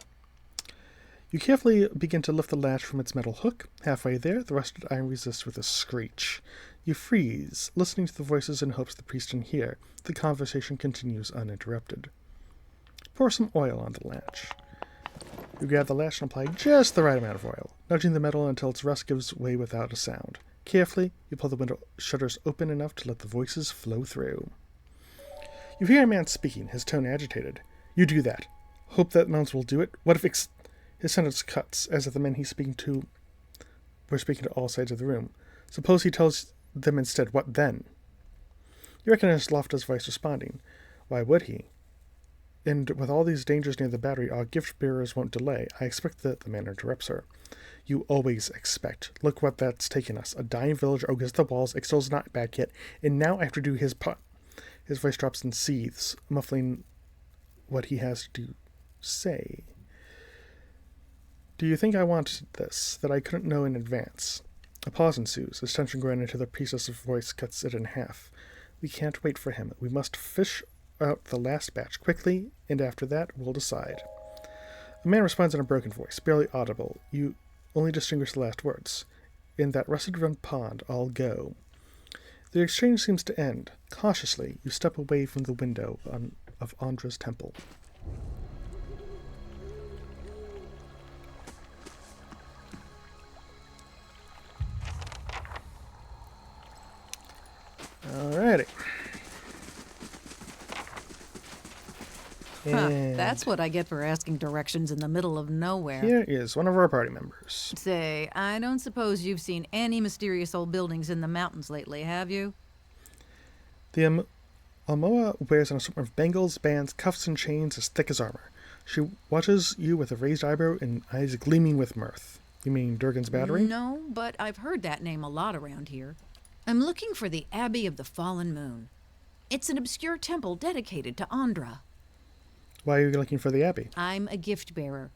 You carefully begin to lift the latch from its metal hook. Halfway there, the rusted iron resists with a screech. You freeze, listening to the voices in hopes the priest can hear. The conversation continues uninterrupted. Pour some oil on the latch. You grab the latch and apply just the right amount of oil, nudging the metal until its rust gives way without a sound. Carefully, you pull the window shutters open enough to let the voices flow through. You hear a man speaking, his tone agitated. You do that. Hope that mounts will do it. What if his sentence cuts, as if the men he's speaking to were speaking to all sides of the room. Suppose he tells them instead, what then? You recognize Loftus' voice responding. Why would he? And with all these dangers near the battery, our gift-bearers won't delay. I expect that the man interrupts her. You always expect. Look what that's taken us. A dying village against the walls. Ixtel's not back yet. And now I have to do his part. His voice drops and seethes, muffling what he has to say. Do you think I wanted this, that I couldn't know in advance? A pause ensues, as tension growing until the priestess's voice cuts it in half. We can't wait for him. We must fish out the last batch quickly, and after that, we'll decide. A man responds in a broken voice, barely audible. You only distinguish the last words. In that rusted-run pond, I'll go. The exchange seems to end. Cautiously, you step away from the window of Andra's temple. Alrighty. That's what I get for asking directions in the middle of nowhere. Here is one of our party members. Say, I don't suppose you've seen any mysterious old buildings in the mountains lately, have you? The Almoa wears an assortment of bangles, bands, cuffs, and chains as thick as armor. She watches you with a raised eyebrow and eyes gleaming with mirth. You mean Durgan's battery? No, but I've heard that name a lot around here. I'm looking for the Abbey of the Fallen Moon. It's an obscure temple dedicated to Andra. Why are you looking for the Abbey? I'm a gift bearer.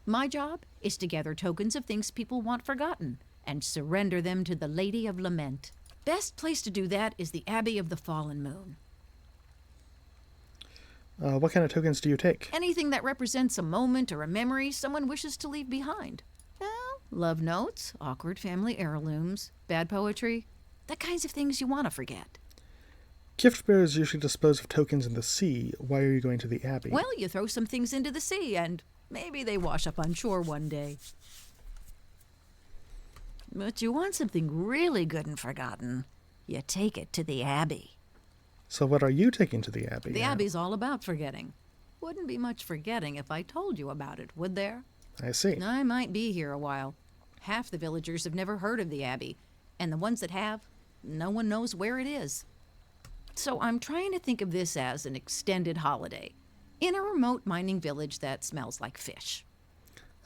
My job is to gather tokens of things people want forgotten and surrender them to the Lady of Lament. Best place to do that is the Abbey of the Fallen Moon. What kind of tokens do you take? Anything that represents a moment or a memory someone wishes to leave behind. Well, love notes, awkward family heirlooms, bad poetry, the kinds of things you want to forget. Gift bearers usually dispose of tokens in the sea. Why are you going to the Abbey? Well, you throw some things into the sea, and maybe they wash up on shore one day. But you want something really good and forgotten, you take it to the Abbey. So what are you taking to the Abbey? The Abbey's all about forgetting. Wouldn't be much forgetting if I told you about it, would there? I see. I might be here a while. Half the villagers have never heard of the Abbey, and the ones that have, no one knows where it is. So I'm trying to think of this as an extended holiday in a remote mining village that smells like fish.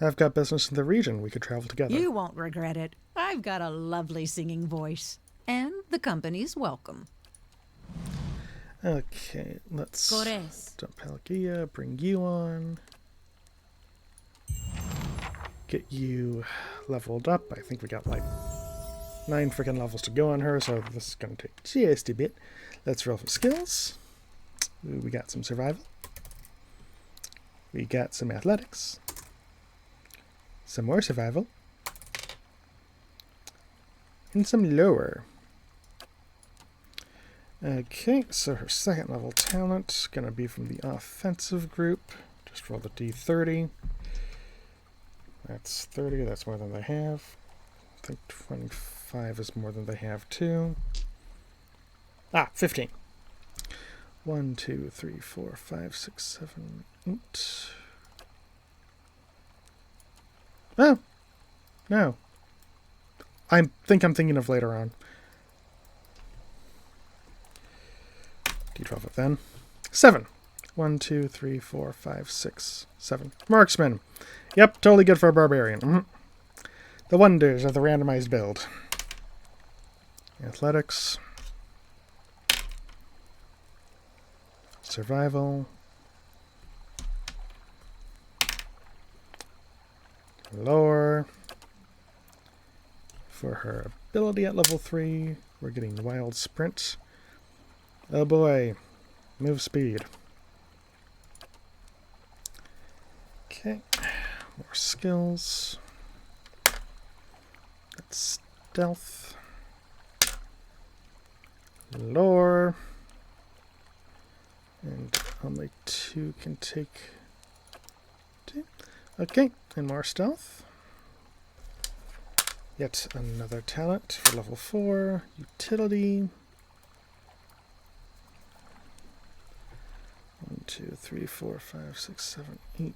I've got business in the region. We could travel together. You won't regret it. I've got a lovely singing voice. And the company's welcome. Okay, let's Cores. dump Pelagia, bring you on. Get you leveled up. I think we got like 9 freaking levels to go on her, so this is going to take just a bit. Let's roll for skills. Ooh, we got some survival. We got some athletics. Some more survival. And some lower. Okay, so her second level talent is going to be from the offensive group. Just roll the d30. That's 30, that's more than they have. I think 25 is more than they have too. 15. 1, 2, 3, 4, 5, 6, 7, 8. Oh! No. I think I'm thinking of later on. D12 it then. 7. 1, 2, 3, 4, 5, 6, 7. Marksman. Yep, totally good for a barbarian. The wonders of the randomized build. Athletics. Survival. Lore. For her ability at level 3, we're getting Wild Sprint. Oh boy. Move speed. Okay. More skills. That's stealth. Lore. And only 2 can take 2. Okay, and more stealth. Yet another talent for level 4. Utility. 1, 2, 3, 4, 5, 6, 7, 8,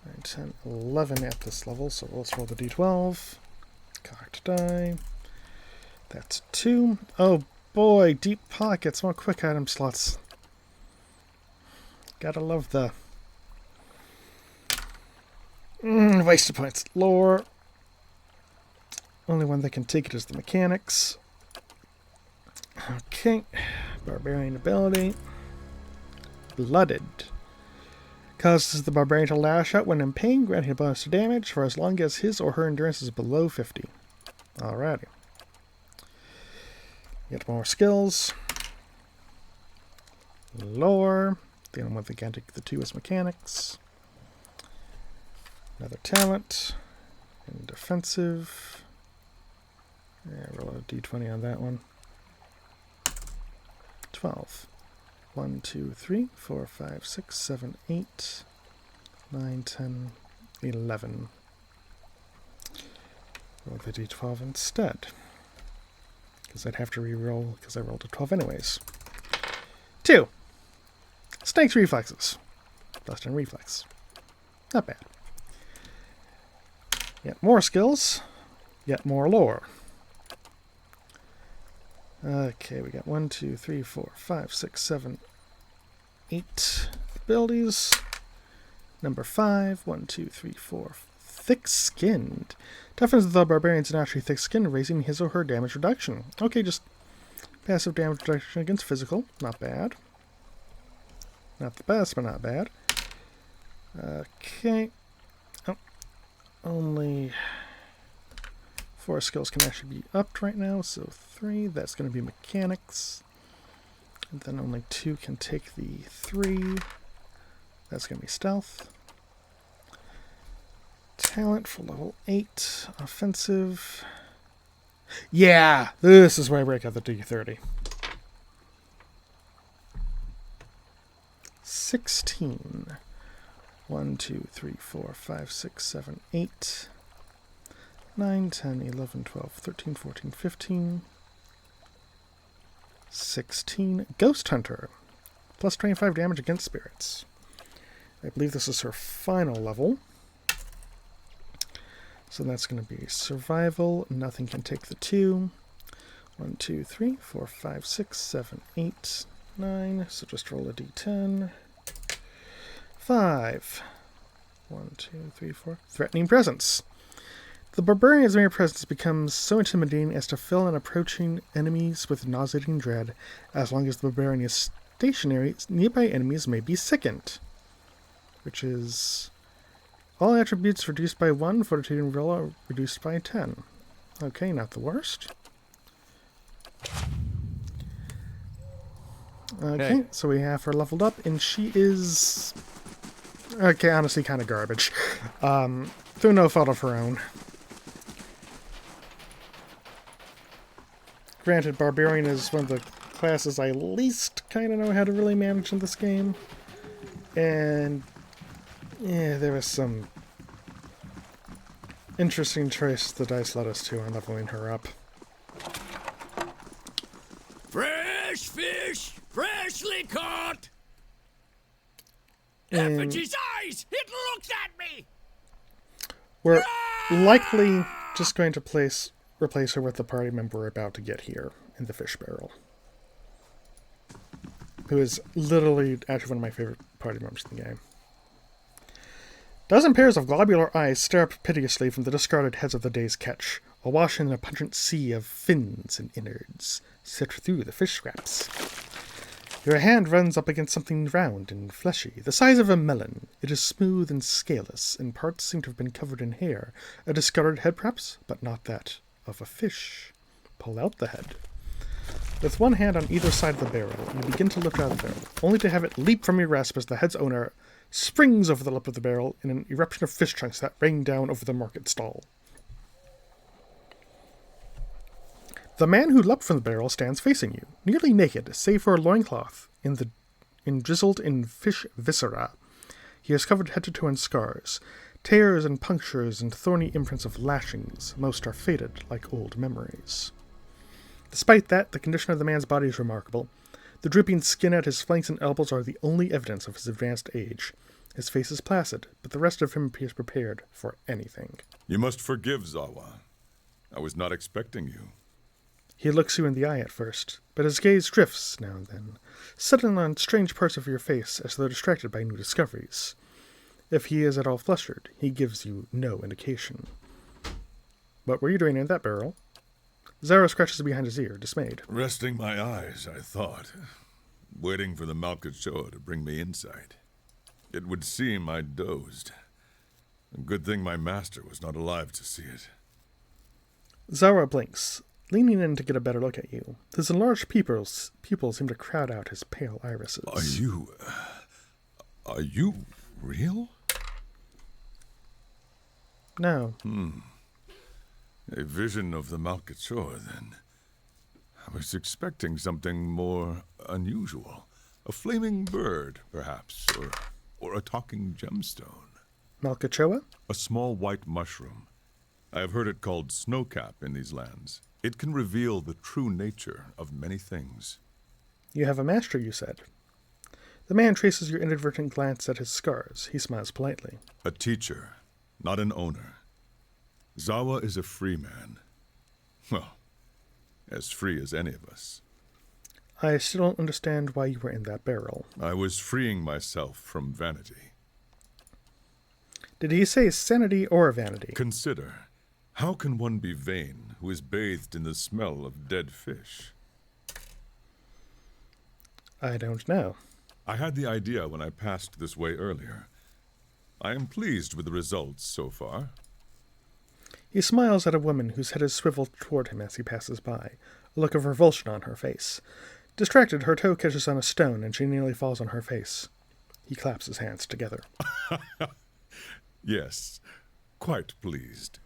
9, 10, 11 at this level. So let's roll the d12. Cocked die. That's 2. Oh boy, deep pockets. More quick item slots. Gotta love the wasted points. Lore. Only one that can take it is the mechanics. Okay. Barbarian ability. Blooded. Causes the barbarian to lash out when in pain, granting a bonus to damage for as long as his or her endurance is below 50. Alrighty. Get more skills. Lore. The only one that can take the 2 is mechanics. Another talent. And defensive. Yeah, roll a d20 on that one. 12. 1, 2, 3, 4, 5, 6, 7, 8, 9, 10, 11. Roll the d12 instead. Because I'd have to re-roll because I rolled a 12 anyways. 2. Snake's reflexes. Plus 10 reflex. Not bad. Yet more skills. Yet more lore. Okay, we got 1, 2, 3, 4, 5, 6, 7, 8 abilities. Number 5, 1, 2, 3, 4. Thick-skinned. Toughens the barbarian's naturally thick-skinned, raising his or her damage reduction. Okay, just passive damage reduction against physical. Not bad. Not the best, but not bad. Okay. Oh, only 4 skills can actually be upped right now, so 3. That's going to be mechanics. And then only 2 can take the 3. That's going to be stealth. Talent for level 8. Offensive. Yeah! This is where I break out the D30. 16. 1, 2, 3, 4, 5, 6, 7, 8. 9, 10, 11, 12, 13, 14, 15. 16. Ghost Hunter. Plus 25 damage against spirits. I believe this is her final level. So that's going to be survival. Nothing can take the 2. 1, 2, 3, 4, 5, 6, 7, 8, 9. So just roll a d10. 5. 1, 2, 3, 4. Threatening presence. The barbarian's mere presence becomes so intimidating as to fill in approaching enemies with nauseating dread. As long as the barbarian is stationary, nearby enemies may be sickened. Which is all attributes reduced by 1, fortitude and will are reduced by 10. Okay, not the worst. Okay, Hey. so we have her leveled up, and she is... Okay, honestly, kind of garbage. Through no fault of her own. Granted, Barbarian is one of the classes I least kind of know how to really manage in this game. And yeah, there was some interesting choice the dice led us to on leveling her up. Fresh fish, freshly caught. And Effigy's eyes! It looks at me! we're likely just going to replace her with the party member we're about to get here in the fish barrel. Who is literally actually one of my favorite party members in the game. Dozen pairs of globular eyes stare up piteously from the discarded heads of the day's catch, awash in a pungent sea of fins and innards, sift through the fish scraps. Your hand runs up against something round and fleshy, the size of a melon. It is smooth and scaleless, and parts seem to have been covered in hair. A discarded head perhaps, but not that of a fish. Pull out the head. With one hand on either side of the barrel, you begin to lift out the barrel, only to have it leap from your grasp as the head's owner springs over the lip of the barrel in an eruption of fish chunks that rain down over the market stall. The man who leapt from the barrel stands facing you, nearly naked, save for a loincloth drizzled in fish viscera. He is covered head to toe in scars, tears and punctures and thorny imprints of lashings. Most are faded, like old memories. Despite that, the condition of the man's body is remarkable. The drooping skin at his flanks and elbows are the only evidence of his advanced age. His face is placid, but the rest of him appears prepared for anything. You must forgive, Zawa. I was not expecting you. He looks you in the eye at first, but his gaze drifts now and then, settling on strange parts of your face as though distracted by new discoveries. If he is at all flustered, he gives you no indication. What were you doing in that barrel? Zara scratches behind his ear, dismayed. Resting my eyes, I thought. Waiting for the Malkachoa to bring me insight. It would seem I dozed. A good thing my master was not alive to see it. Zara blinks, leaning in to get a better look at you. His enlarged pupils seem to crowd out his pale irises. Are you real? No. A vision of the Malkachoa, then. I was expecting something more unusual. A flaming bird, perhaps, or a talking gemstone. Malkachoa? A small white mushroom. I have heard it called snowcap in these lands. It can reveal the true nature of many things. You have a master, you said. The man traces your inadvertent glance at his scars. He smiles politely. A teacher, not an owner. Zawa is a free man. Well, as free as any of us. I still don't understand why you were in that barrel. I was freeing myself from vanity. Did he say sanity or vanity? Consider, how can one be vain who is bathed in the smell of dead fish? I don't know. I had the idea when I passed this way earlier. I am pleased with the results so far. He smiles at a woman whose head is swiveled toward him as he passes by, a look of revulsion on her face. Distracted, her toe catches on a stone and she nearly falls on her face. He claps his hands together. Yes, quite pleased.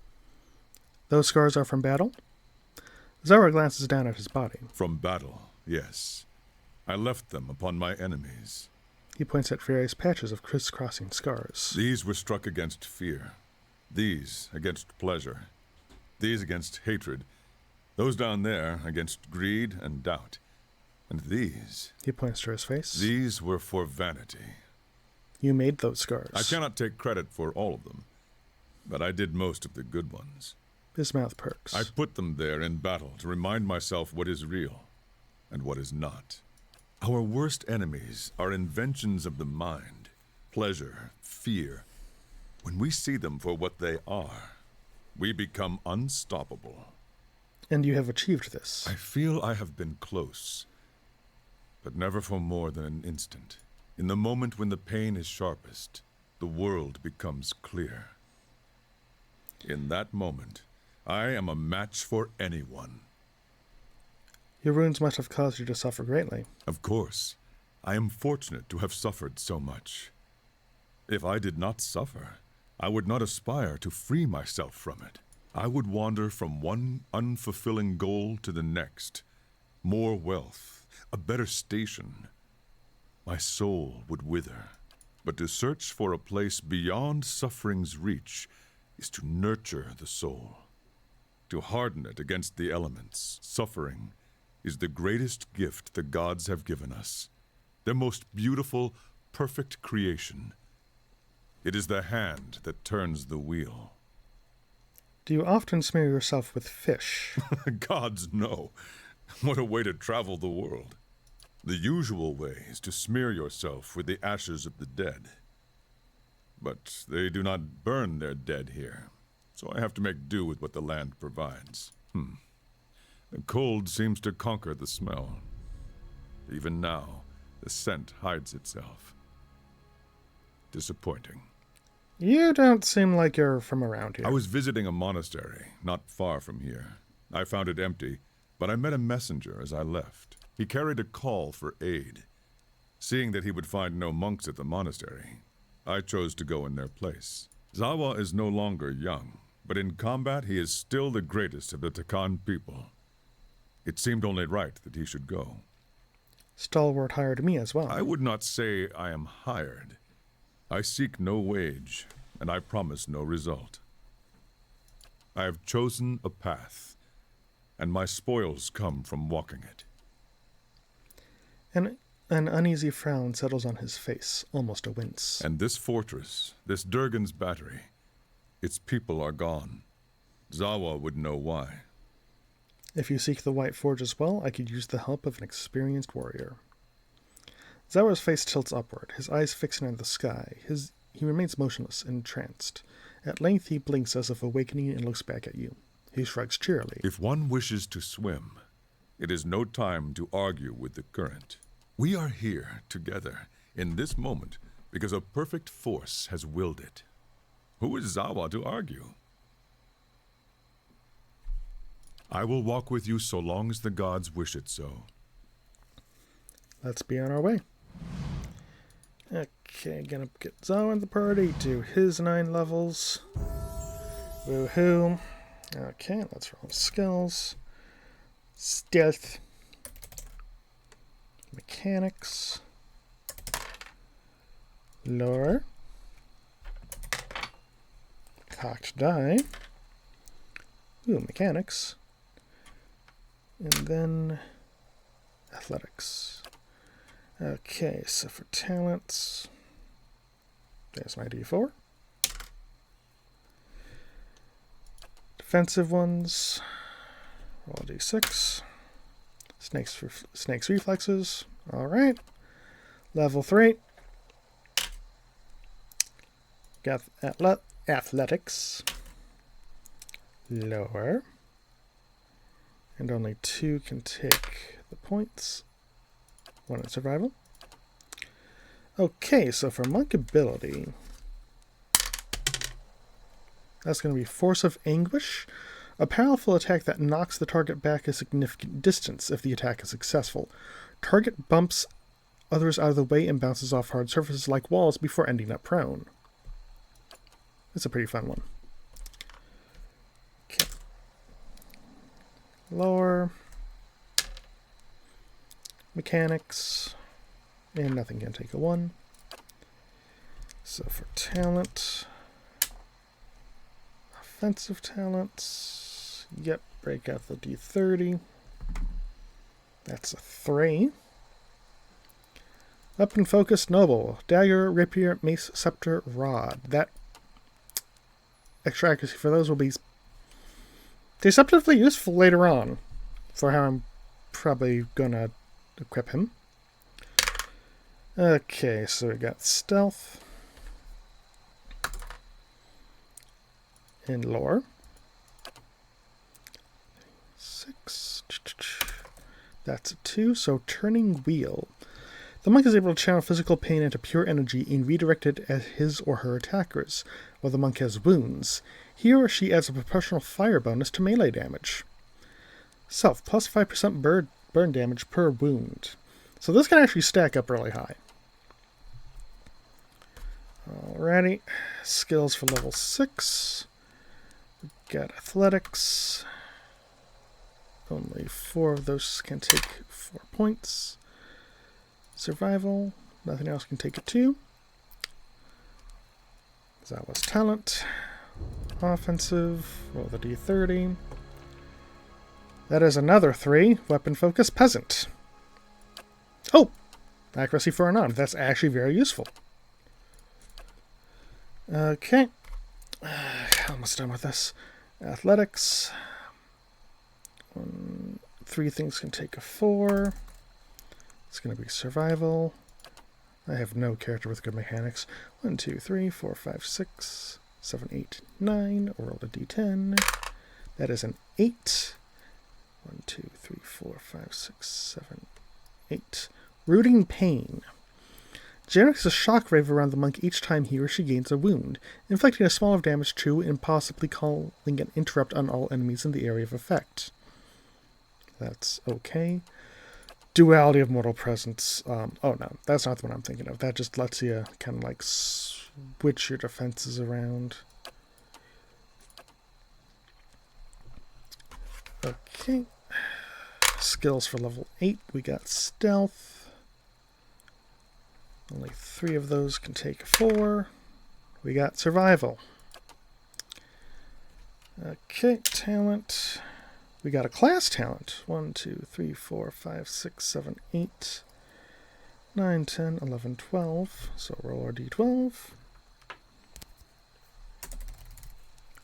Those scars are from battle? Zara glances down at his body. From battle, yes. I left them upon my enemies. He points at various patches of crisscrossing scars. These were struck against fear. These against pleasure. These against hatred. Those down there against greed and doubt. And these... He points to his face. These were for vanity. You made those scars. I cannot take credit for all of them, but I did most of the good ones. His mouth perks. I put them there in battle to remind myself what is real and what is not. Our worst enemies are inventions of the mind, pleasure, fear. When we see them for what they are, we become unstoppable. And you have achieved this. I feel I have been close, but never for more than an instant. In the moment when the pain is sharpest, the world becomes clear. In that moment, I am a match for anyone. Your wounds must have caused you to suffer greatly. Of course. I am fortunate to have suffered so much. If I did not suffer, I would not aspire to free myself from it. I would wander from one unfulfilling goal to the next. More wealth, a better station. My soul would wither. But to search for a place beyond suffering's reach is to nurture the soul. To harden it against the elements, suffering, is the greatest gift the gods have given us. Their most beautiful, perfect creation. It is the hand that turns the wheel. Do you often smear yourself with fish? Gods, no. What a way to travel the world. The usual way is to smear yourself with the ashes of the dead. But they do not burn their dead here, so I have to make do with what the land provides. The cold seems to conquer the smell. Even now, the scent hides itself. Disappointing. You don't seem like you're from around here. I was visiting a monastery, not far from here. I found it empty, but I met a messenger as I left. He carried a call for aid. Seeing that he would find no monks at the monastery, I chose to go in their place. Zawa is no longer young, but in combat he is still the greatest of the Takan people. It seemed only right that he should go. Stalwart hired me as well. I would not say I am hired. I seek no wage, and I promise no result. I have chosen a path, and my spoils come from walking it. An uneasy frown settles on his face, almost a wince. And this fortress, this Durgan's battery, its people are gone. Zawa would know why. If you seek the White Forge as well, I could use the help of an experienced warrior. Zawa's face tilts upward, his eyes fixing on the sky. He remains motionless, entranced. At length he blinks as if awakening and looks back at you. He shrugs cheerily. If one wishes to swim, it is no time to argue with the current. We are here together in this moment because a perfect force has willed it. Who is Zawa to argue? I will walk with you so long as the gods wish it so. Let's be on our way. Okay, gonna get Zawa in the party to his 9 levels. Woohoo. Okay, let's roll skills. Stealth. Mechanics. Lore. Cocked die. Ooh, mechanics. And then athletics. Okay, so for talents, there's my D4. Defensive ones, roll a D6. Snake's reflexes. All right. Level 3. Got athletics. Lower. And only 2 can take the points. 1 in survival. Okay, so for monk ability, that's going to be Force of Anguish, a powerful attack that knocks the target back a significant distance if the attack is successful. Target bumps others out of the way and bounces off hard surfaces like walls before ending up prone. It's a pretty fun one. Okay. Lore. Mechanics. And nothing can take a 1. So for talent. Offensive talents. Yep, break out the D30. That's a 3. Weapon focus noble. Dagger, rapier, mace, scepter, rod. That extra accuracy for those will be deceptively useful later on for how I'm probably gonna equip him. Okay, so we got stealth and lore. 6. That's a 2. So turning wheel. The monk is able to channel physical pain into pure energy and redirect it at his or her attackers. While the monk has wounds, he or she adds a proportional fire bonus to melee damage. Self, plus 5% burn damage per wound. So this can actually stack up really high. Alrighty, skills for level 6. We've got athletics. Only 4 of those can take 4 points. Survival, nothing else can take a 2. That was talent. Offensive, roll the D30. That is another 3. Weapon focus, peasant. Oh! Accuracy for an arm. That's actually very useful. Okay. Almost done with this. Athletics. 3 things can take a 4. It's going to be survival. I have no character with good mechanics. 1, 2, 3, 4, 5, 6, 7, 8, 9. Roll a d10. That is an 8. 1, 2, 3, 4, 5, 6, 7, 8. Rooting pain. Generates a shockwave around the monk each time he or she gains a wound, inflicting a small of damage to and possibly calling an interrupt on all enemies in the area of effect. That's okay. Duality of Mortal Presence. Oh no, that's not the one I'm thinking of. That just lets you kind of like switch your defenses around. Okay. Skills for level 8. We got Stealth. Only 3 of those can take 4. We got Survival. Okay, Talent. We got a class talent. 1, 2, 3, 4, 5, 6, 7, 8, 9, 10, 11, 12. So roll our d12.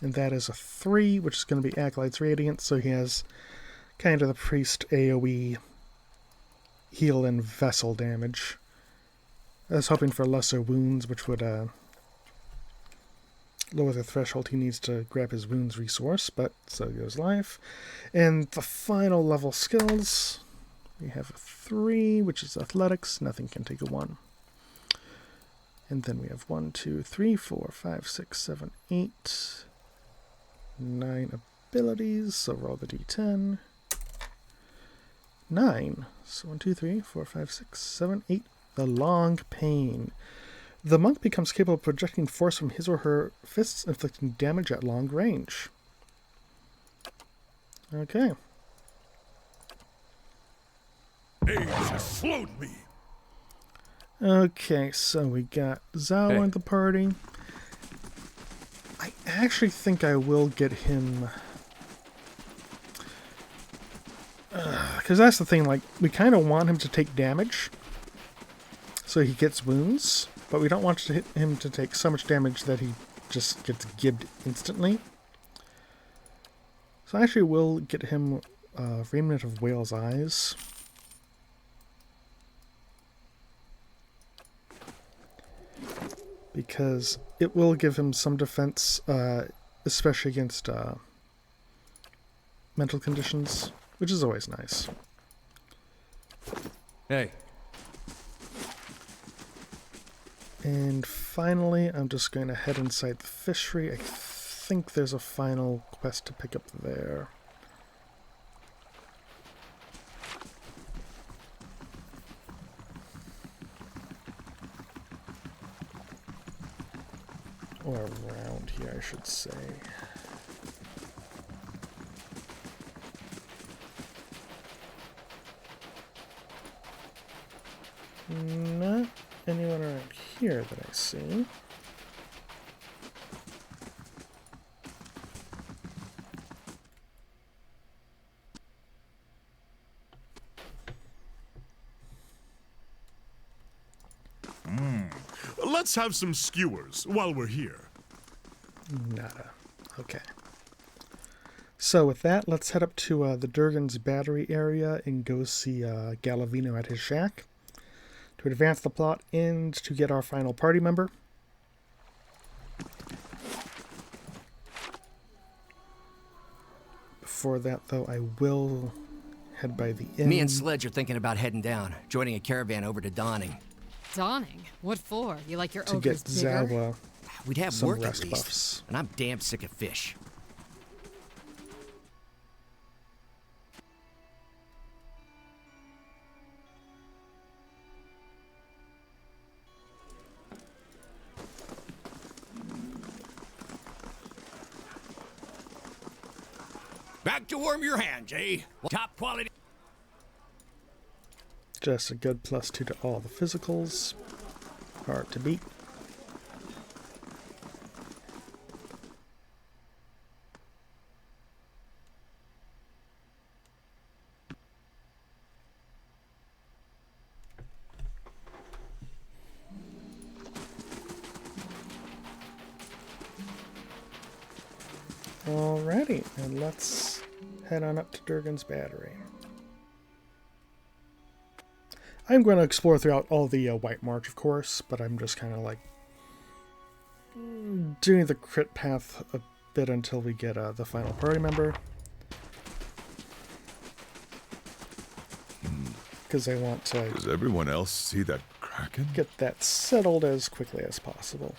And that is a 3, which is going to be Acolyte's Radiance. So he has kind of the priest AoE heal and vessel damage. I was hoping for lesser wounds, which would lower the threshold he needs to grab his wounds resource, but so goes life. And the final level skills, we have a 3, which is athletics. Nothing can take a 1. And then we have 1, 2, 3, 4, 5, 6, 7, 8, 9 abilities. So roll the d10. 9. So 1, 2, 3, 4, 5, 6, 7, 8. The long pain. The monk becomes capable of projecting force from his or her fists, inflicting damage at long range. Okay. Age has slowed me. Okay, so we got Zhao in the party. I actually think I will get him... Because that's the thing, like, we kind of want him to take damage, so he gets wounds, but we don't want him to take so much damage that he just gets gibbed instantly. So I actually will get him Remnant of Whale's Eyes. Because it will give him some defense, especially against mental conditions, which is always nice. Hey. And finally, I'm just going to head inside the fishery. I think there's a final quest to pick up there. Or around here, I should say. Not anyone around here that I see. Let's have some skewers while we're here. Nada. Okay. So with that, let's head up to the Durgan's Battery area and go see Galavino at his shack to advance the plot and to get our final party member. Before that, though, I will head by the inn. Me and Sledge are thinking about heading down, joining a caravan over to Dawning. Dawning? What for? You like your to ogres get bigger? Zawa We'd have some work at rest least, buffs. and I'm damn sick of fish. Back to warm your hands, eh? Top quality. Just a good +2 to all the physicals. Hard to beat. Alrighty, and let's head on up to Durgan's Battery. I'm going to explore throughout all the White March, of course, but I'm just kind of like doing the crit path a bit until we get the final party member. Because I want to... Does everyone else see that kraken? Get that settled as quickly as possible.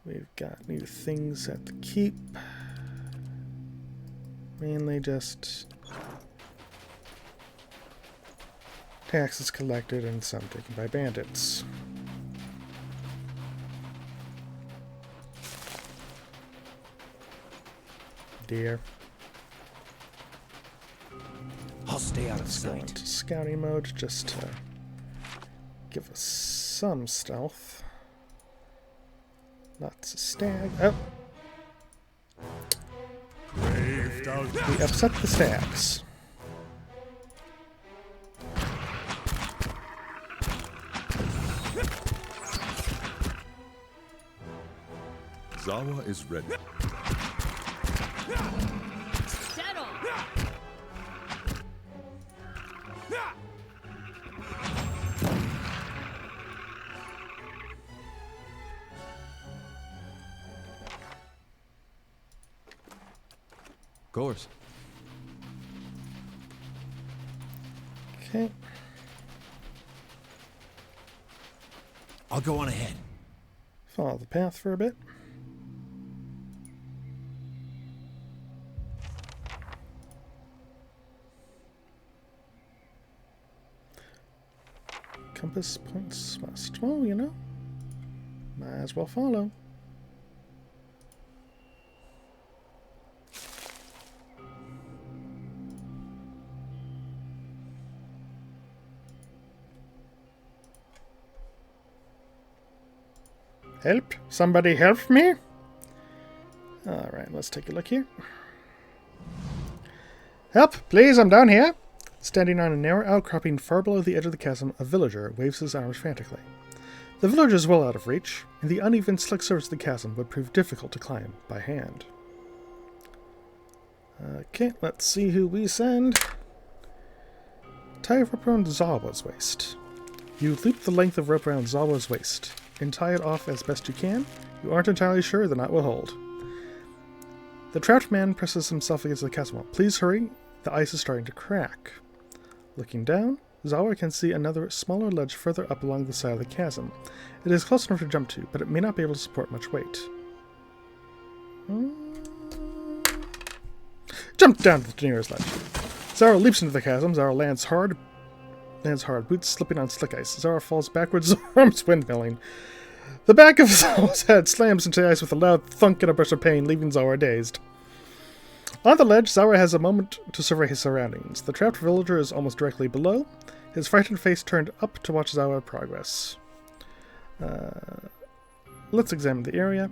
We've got new things at the keep. Mainly just taxes collected and some taken by bandits. Deer. I'll stay out of Let's go sight. into scouting mode just to give us some stealth. Lots of stag. Oh! We upset the stags. Zawa is ready. Settle! Course. Okay. I'll go on ahead. Follow the path for a bit. Compass points west. Well, you know, might as well follow. Help? Somebody help me? Alright, let's take a look here. Help, please, I'm down here. Standing on a narrow outcropping far below the edge of the chasm, a villager waves his arms frantically. The village is well out of reach, and the uneven, slick surface of the chasm would prove difficult to climb by hand. Okay, let's see who we send. Tie a rope around Zawa's waist. You leap the length of rope around Zawa's waist and tie it off as best you can. You aren't entirely sure the knot will hold. The trapped man presses himself against the chasm wall. Please hurry, the ice is starting to crack. Looking down, Zawa can see another smaller ledge further up along the side of the chasm. It is close enough to jump to, but it may not be able to support much weight. Jump down to the nearest ledge. Zara leaps into the chasm. Zara lands hard, boots slipping on slick ice. Zara falls backwards, arms windmilling. The back of Zara's head slams into the ice with a loud thunk and a burst of pain, leaving Zara dazed. On the ledge, Zara has a moment to survey his surroundings. The trapped villager is almost directly below, his frightened face turned up to watch Zara progress. Let's examine the area.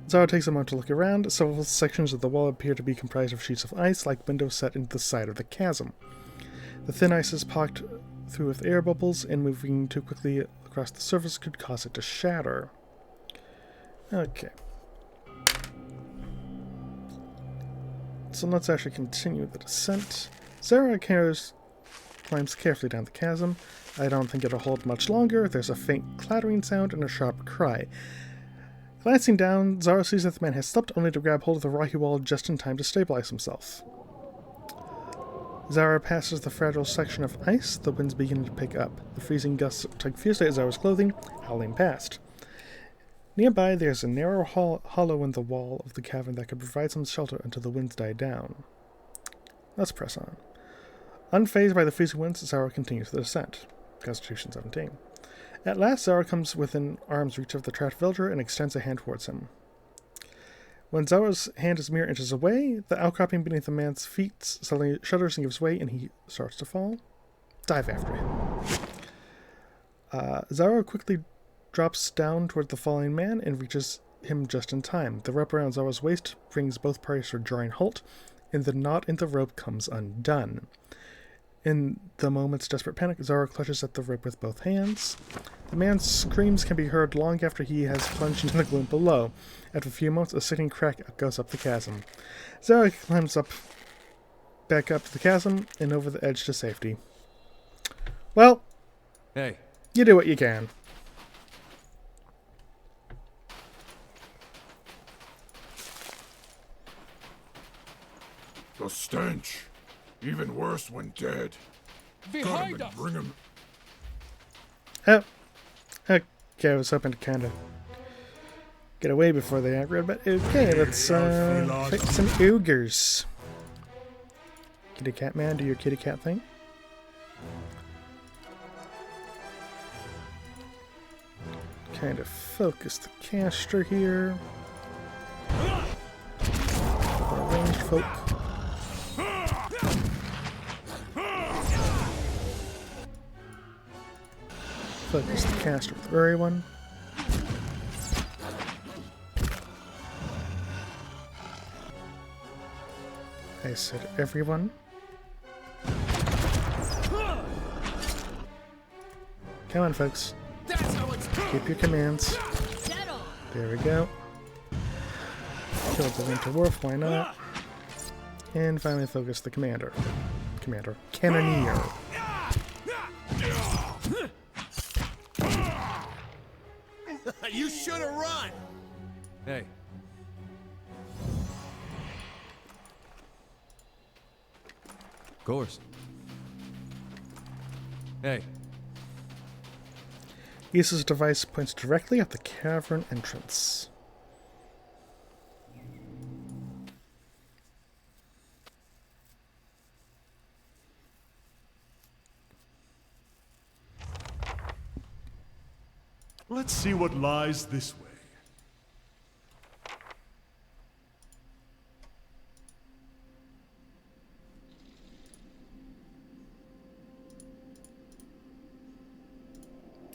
Zara takes a moment to look around. Several sections of the wall appear to be comprised of sheets of ice, like windows set into the side of the chasm. The thin ice is pocked through with air bubbles, and moving too quickly across the surface could cause it to shatter. Okay. So let's actually continue the descent. Zara climbs carefully down the chasm. I don't think it'll hold much longer. There's a faint clattering sound and a sharp cry. Glancing down, Zara sees that the man has slipped, only to grab hold of the rocky wall just in time to stabilize himself. Zara passes the fragile section of ice. The wind's beginning to pick up. The freezing gusts tug fiercely at Zara's clothing, howling past. Nearby, there's a narrow hollow in the wall of the cavern that could provide some shelter until the winds die down. Let's press on. Unfazed by the freezing winds, Zara continues the descent. Constitution 17. At last, Zara comes within arm's reach of the trapped villager and extends a hand towards him. When Zara's hand is mere inches away, the outcropping beneath the man's feet suddenly shudders and gives way, and he starts to fall. Dive after him. Zara quickly drops down toward the falling man and reaches him just in time. The rope around Zara's waist brings both parties to a jarring halt, and the knot in the rope comes undone. In the moment's desperate panic, Zara clutches at the rope with both hands. The man's screams can be heard long after he has plunged into the gloom below. After a few moments, a sickening crack goes up the chasm. Zara climbs back up the chasm and over the edge to safety. Well, hey, you do what you can. The stench. Even worse when dead. Behind us! Bring him. Oh. Okay, I was hoping to kind of get away before they aggro, but okay, let's fight some ogres. Kitty cat man, do your kitty cat thing. Kind of focus the caster here. Ranged folk. Focus the caster with everyone. I said everyone. Come on, folks. Keep your commands. There we go. Killed the Winter Wolf, why not? And finally focus the commander. Cannoneer. You should have run! Hey. Of course. Hey. Isa's device points directly at the cavern entrance. Let's see what lies this way.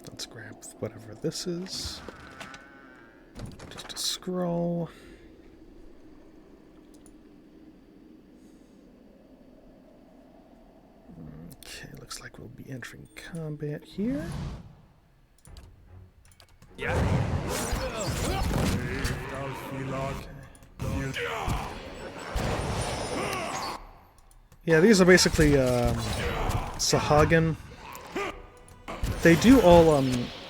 Let's grab whatever this is. Just a scroll. Okay, looks like we'll be entering combat here. Yeah, these are basically Sahagin. They do all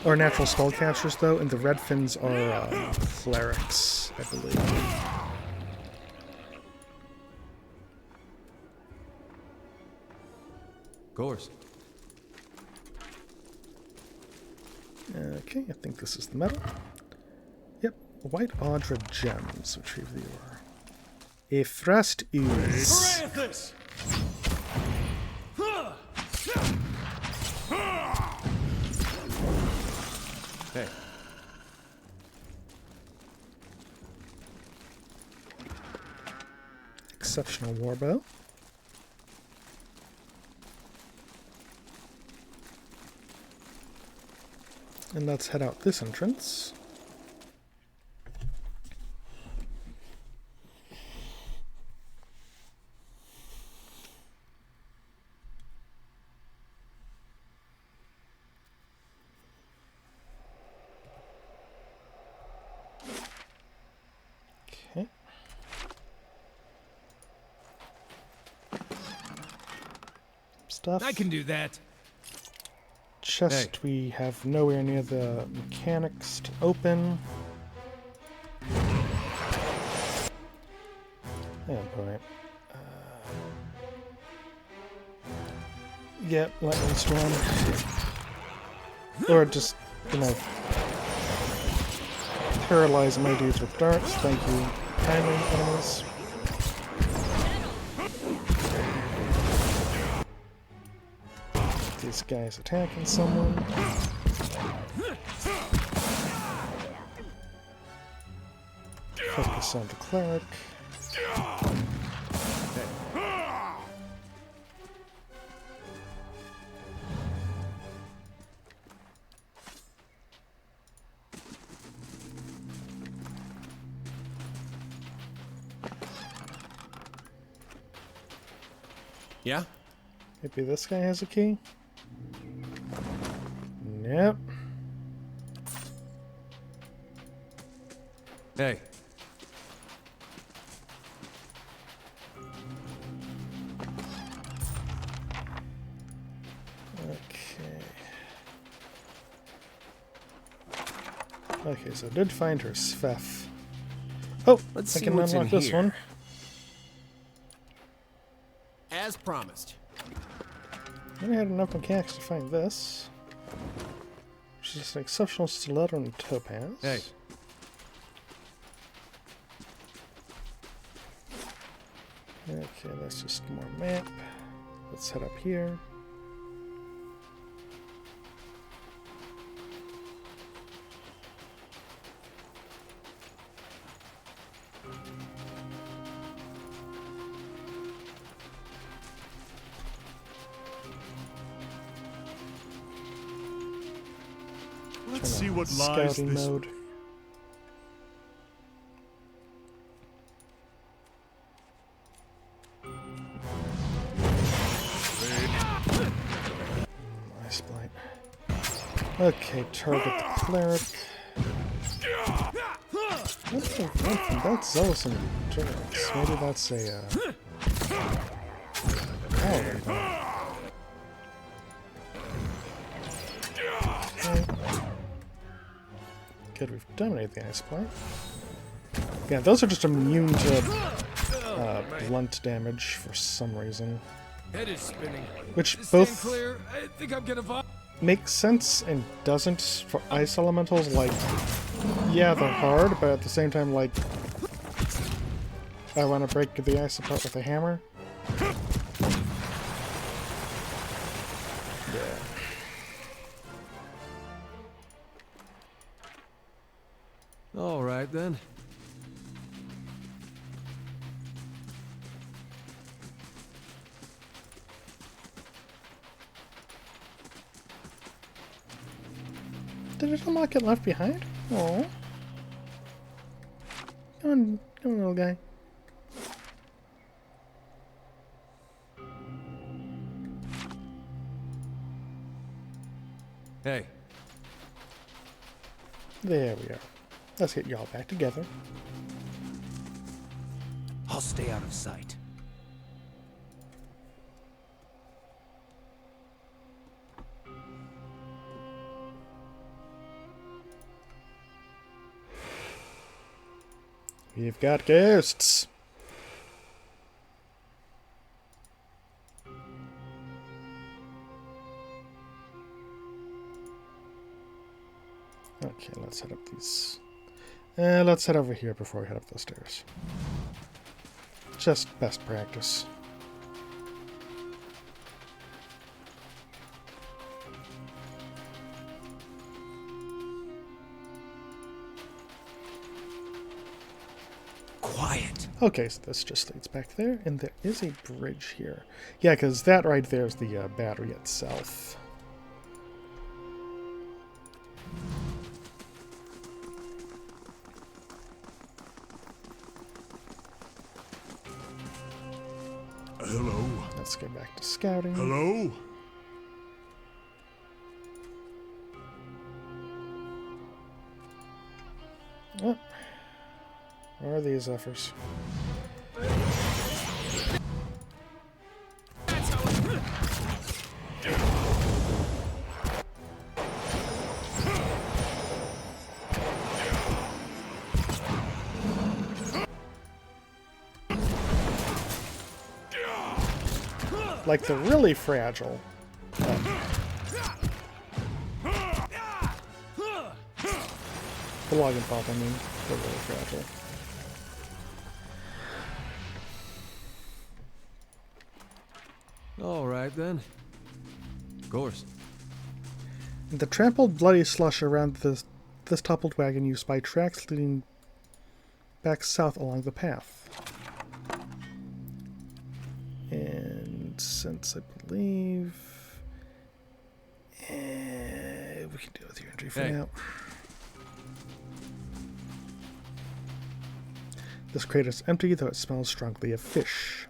are natural spellcasters though, and the red fins are clerics, I believe. course. Okay, I think this is the metal. Yep, white Audra gems. Retrieve the ore. A thrust ooze. Francis! Hey. Exceptional warbow. And let's head out this entrance. Okay. Stuff. I can do that. Chest we have nowhere near the mechanics to open. Oh boy. Yep, lightning storm. Or just, you know, paralyze my dudes with darts. Thank you kindly, enemies. This guy's attacking someone. Focus on the cleric. Yeah? Maybe this guy has a key? Nope. Hey. Okay, so I did find her Sfef. Oh, Let's I see can what's unlock in this here. one. As promised. I had enough mechanics to find this. Which is an exceptional stiletto and topaz. Hey. Okay, that's just more map. Let's head up here. Let's see what lies Scouting this mode. way. Ice blight. Okay, target the cleric. What the fuck? That's zealous and endurance. Maybe that's a paladin. Okay. Good, we've dominated the ice blight. Yeah, those are just immune to blunt damage for some reason. Head is spinning. Which Stand both clear. I think I'm gonna vomit. makes sense and doesn't for ice elementals. Like, yeah, they're hard, but at the same time, like, I want to break the ice apart with a hammer. Yeah. All right then. Did it unlock get left behind? Oh. Come on, little guy. Hey. There we are. Let's get y'all back together. I'll stay out of sight. We've got ghosts. Okay, let's head up these. Let's head over here before we head up those stairs. Just best practice. Quiet. Okay, so this just leads back there, and there is a bridge here. Yeah, because that right there is the battery itself. Hello? Let's get back to scouting. Hello? Oh. Where are these Zephyrs? Like the really fragile. The log and pop, I mean, they're really fragile. All right, then. Of course. The trampled bloody slush around this toppled wagon used by tracks leading back south along the path. And since I believe we can deal with your injury for now. This crate is empty, though it smells strongly of fish.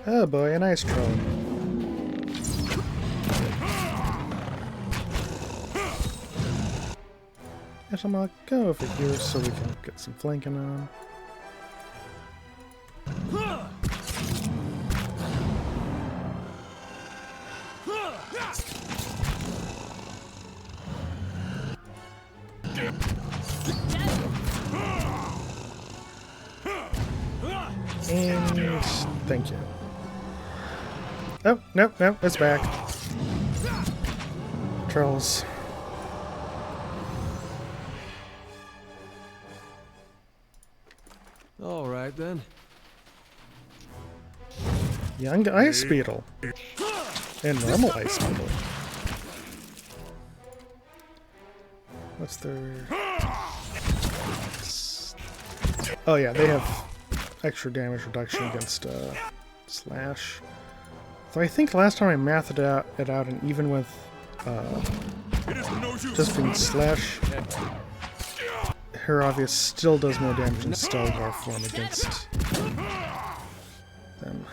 Oh boy, an ice troll. Guess I'm gonna go over here so we can get some flanking on. And thank you. Oh, no, it's back. Trolls. All right, then. Young ice beetle. And normal ice beetle. What's their... Oh yeah, they have extra damage reduction against Slash. So I think last time I mathed it out and even with just being Slash, Heravius still does more damage in Stelgar form against them.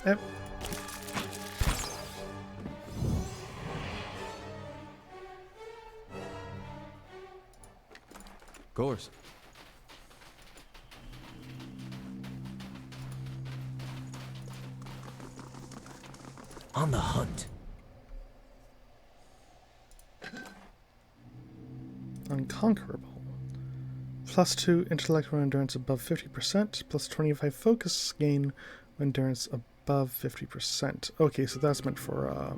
Yep. Of course. On the hunt. Unconquerable. +2 intellectual endurance above 50%, +25 focus gain when endurance above 50%. Okay, so that's meant for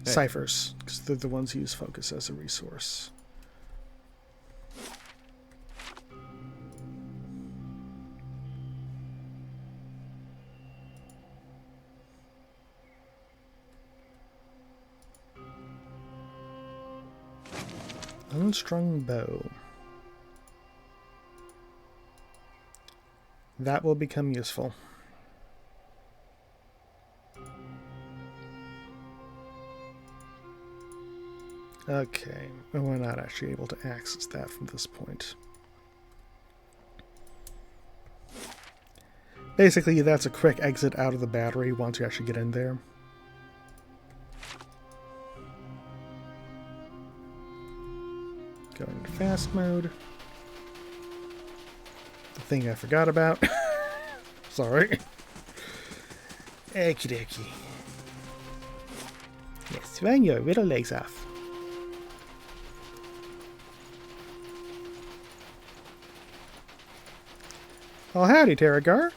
ciphers, because they're the ones who use focus as a resource. Unstrung bow. That will become useful. Okay, we're not actually able to access that from this point. Basically, that's a quick exit out of the battery once you actually get in there. Go into fast mode. The thing I forgot about. Sorry. Okie dokie. Yes, swing your little legs off. Oh, howdy, Terragar.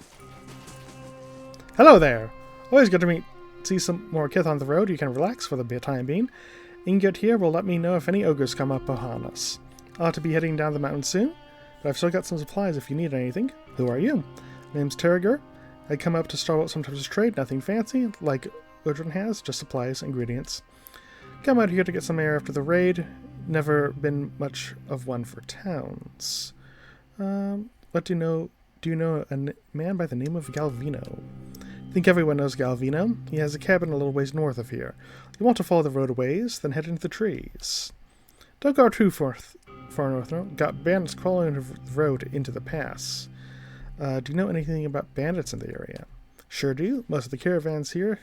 Hello there. Always good to see some more kith on the road. You can relax for the time being. Ingot here will let me know if any ogres come up upon us. I'll have to be heading down the mountain soon, but I've still got some supplies if you need anything. Who are you? Name's Terragar. I come up to Starbolt sometimes to trade, nothing fancy, like Udrin has, just supplies, ingredients. Come out here to get some air after the raid. Never been much of one for towns. What do you know? Do you know a man by the name of Galvino? I think everyone knows Galvino. He has a cabin a little ways north of here. You want to follow the road a ways, then head into the trees. Don't go too far north. No. Got bandits crawling over the road into the pass. Do you know anything about bandits in the area? Sure do. Most of the caravans here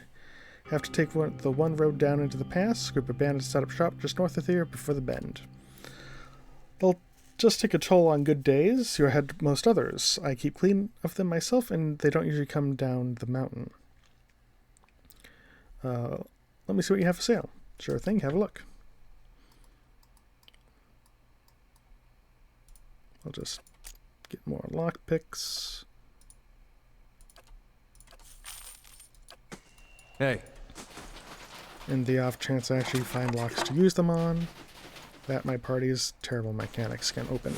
have to take the one road down into the pass. A group of bandits set up shop just north of here before the bend. They'll just take a toll on good days. You're ahead of most others. I keep clean of them myself, and they don't usually come down the mountain. Let me see what you have for sale. Sure thing, have a look. I'll just get more lockpicks. Hey. In the off chance I actually find locks to use them on, that my party's terrible mechanics can open.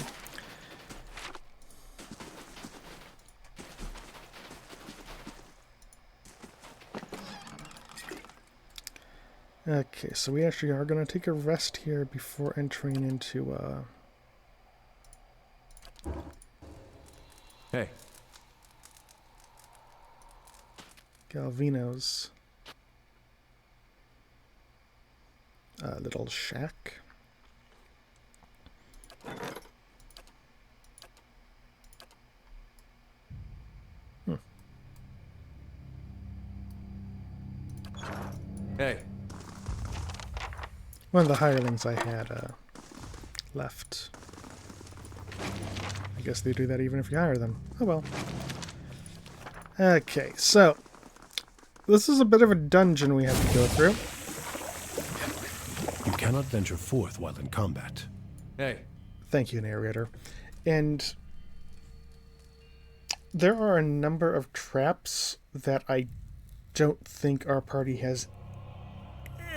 Okay, so we actually are going to take a rest here before entering into, Hey. Galvino's little shack. Hey. One of the hirelings I had left. I guess they do that even if you hire them. Oh well. Okay, so this is a bit of a dungeon we have to go through. You cannot venture forth while in combat. Hey. Thank you, narrator. And there are a number of traps that I don't think our party has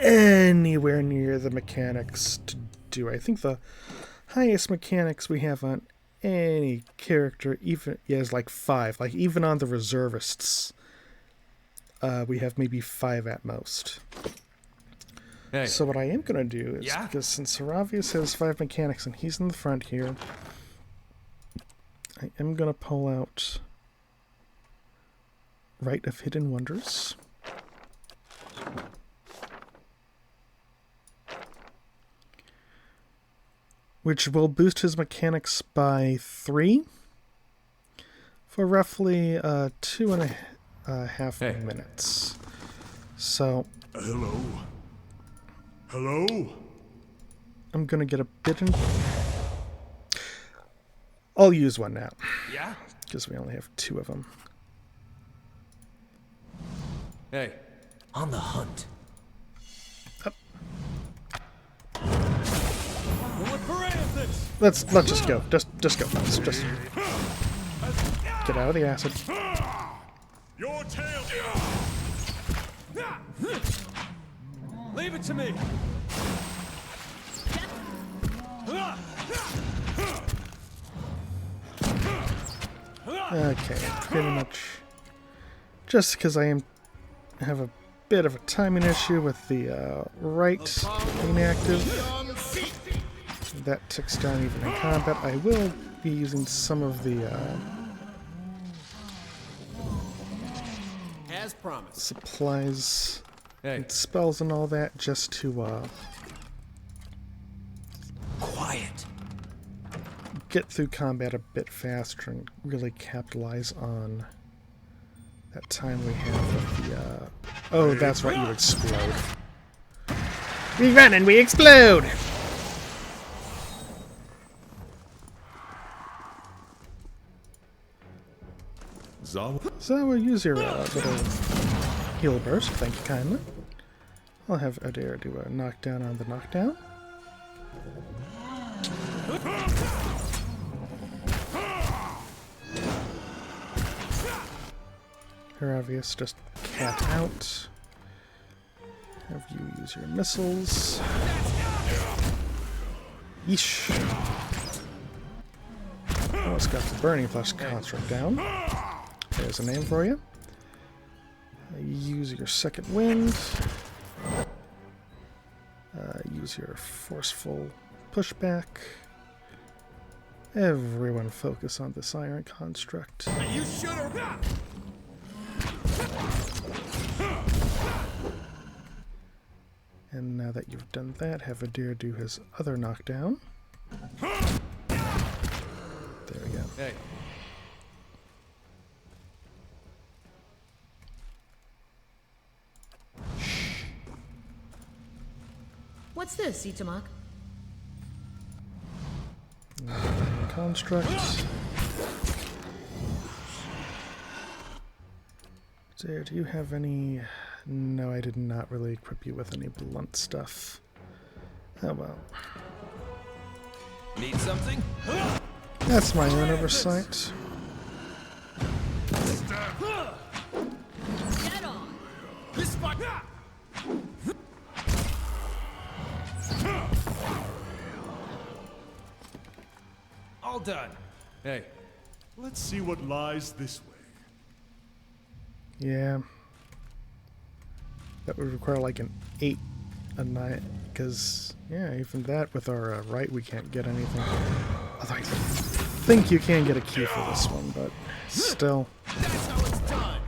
anywhere near the mechanics to do. I think the highest mechanics we have on any character even is like 5. Like even on the reservists, we have maybe 5 at most. Hey. So what I am going to do is, because since Saravius has 5 mechanics and he's in the front here, I am going to pull out Rite of Hidden Wonders. Which will boost his mechanics by 3 for roughly 2.5 minutes. So Hello? Hello? I'm gonna get a bit in. I'll use one now. Yeah? Because we only have 2 of them. Hey. On the hunt. Let's just go. Just go. Let's just get out of the acid. Your tail. Leave it to me. Okay, pretty much. Just because I have a bit of a timing issue with the right inactive. That ticks down even in combat. I will be using some of the As promised. supplies and spells and all that just to Quiet. get through combat a bit faster and really capitalize on that time we have with the, oh, that's right, you explode. We run and we explode! Zawa, use your little heal burst, thank you kindly. I'll have Adair do a knockdown on the knockdown. Heravius, just cat out. Have you use your missiles. Yeesh. Almost got the Burning Flesh construct down. There's a name for you. Use your second wind. Use your forceful pushback. Everyone focus on this iron construct. You should have. And now that you've done that, have Adair do his other knockdown. There we go. Hey. What's this, Itamak? Construct. Adair, do you have any... No, I did not really equip you with any blunt stuff. Oh well. Need something? That's my own oversight. Get on. This All done. Hey. Let's see what lies this way. Yeah. That would require like an 8 a night, because, yeah, even that with our right, we can't get anything. Although I think you can get a key for this one, but still. That's how it's done.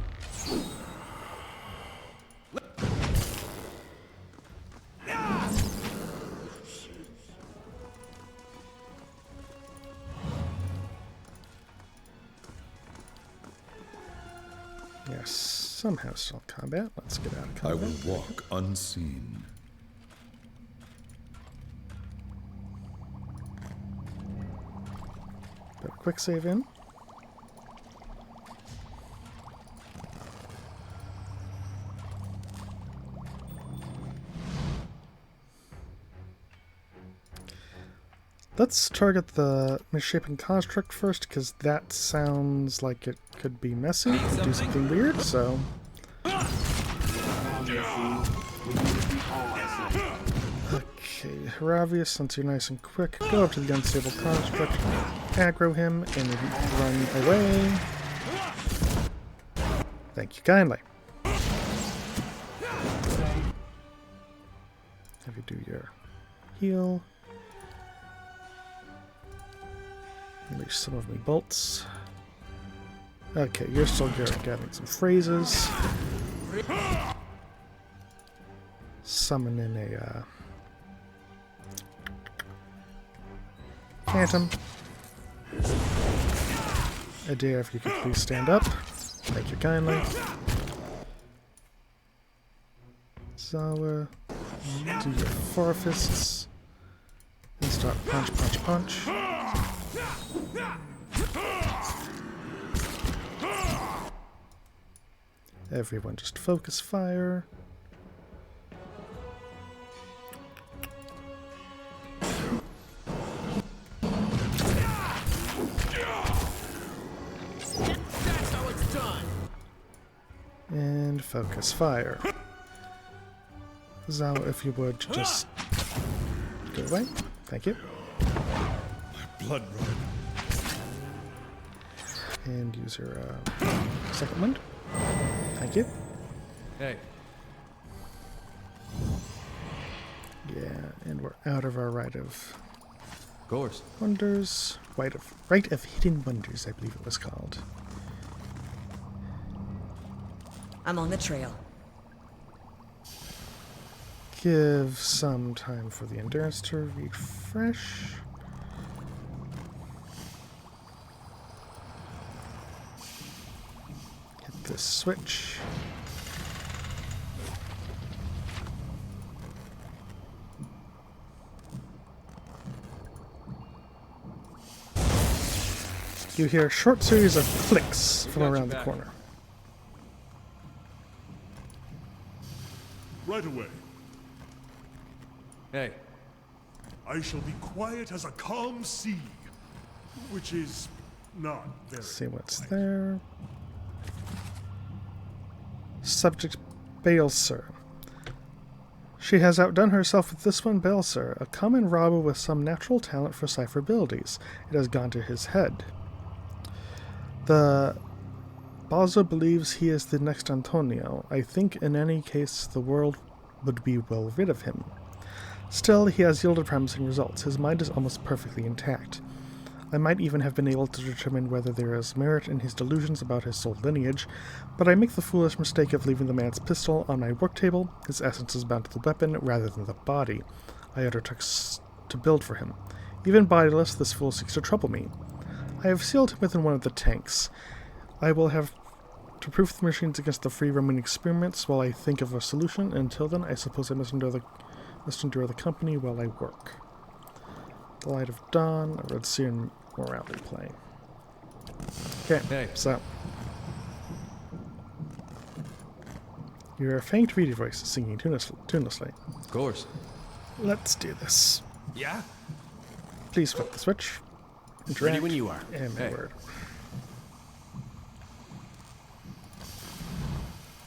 Yes, somehow still combat. Let's get out of combat. I will walk unseen. Put a quick save in. Let's target the misshapen construct first, because that sounds like it could be messy. Do something weird, so... Okay, Heravius, since you're nice and quick, go up to the unstable construct, aggro him, and run away. Thank you kindly. Have you do your heal. Unleash some of me bolts. Okay, you're still getting some phrases. Summon in a phantom. Adair, if you could please stand up. Thank you kindly. Zawa, do your four fists. And start punch, punch, punch. Everyone just focus fire. That's how it's done. And focus fire. Zawa, if you would, just go away. Thank you. Blood run. And use your second wind. Thank you. Hey. Yeah, and we're out of our Rite of Course. Wonders. Rite of Hidden Wonders, I believe it was called. I'm on the trail. Give some time for the endurance to refresh. Hit this switch. You hear a short series of clicks from around the corner. Right away. Hey. I shall be quiet as a calm sea, which is not very. Let's see what's there. Subject Balesir. She has outdone herself with this one, Balesir, a common robber with some natural talent for cipher abilities. It has gone to his head. The Bazo believes he is the next Antonio. I think in any case the world would be well rid of him. Still, he has yielded promising results. His mind is almost perfectly intact. I might even have been able to determine whether there is merit in his delusions about his soul lineage, but I make the foolish mistake of leaving the man's pistol on my work table. His essence is bound to the weapon rather than the body I undertook to build for him. Even bodiless, this fool seeks to trouble me. I have sealed him within one of the tanks. I will have to proof the machines against the free-roaming experiments while I think of a solution. Until then, I suppose I must endure the company while I work. The Light of Dawn, a Red Sea and morality play. Okay, so you're a faint reedy voice singing tunelessly. Of course. Let's do this. Yeah? Please flip the switch. Interact, Ready when you are. And Hey. word.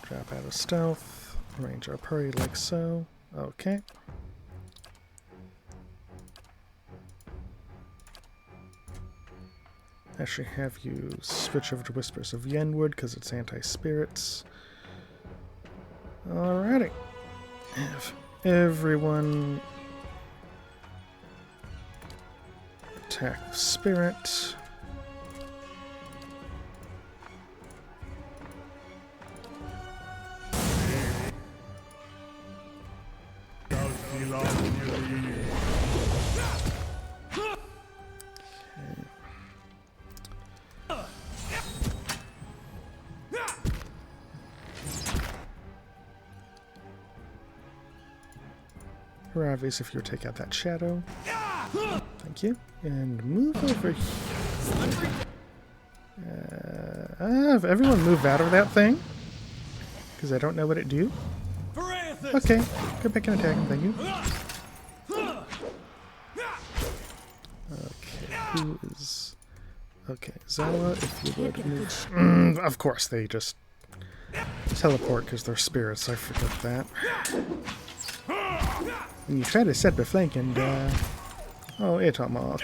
Drop out of stealth. Arrange our party like so. Okay. Actually have you switch over to Whispers of Yenwood because it's anti-spirits. Alrighty. Have everyone attack the spirit. Obvious if you take out that shadow. Thank you. And move over here. Have everyone move out of that thing? Because I don't know what it do. Okay, go back and attack him, thank you. Okay, who is... Okay, Zala, if you would move... of course, they just teleport because they're spirits, I forgot that. And you try to set the flank and, oh, Itamok.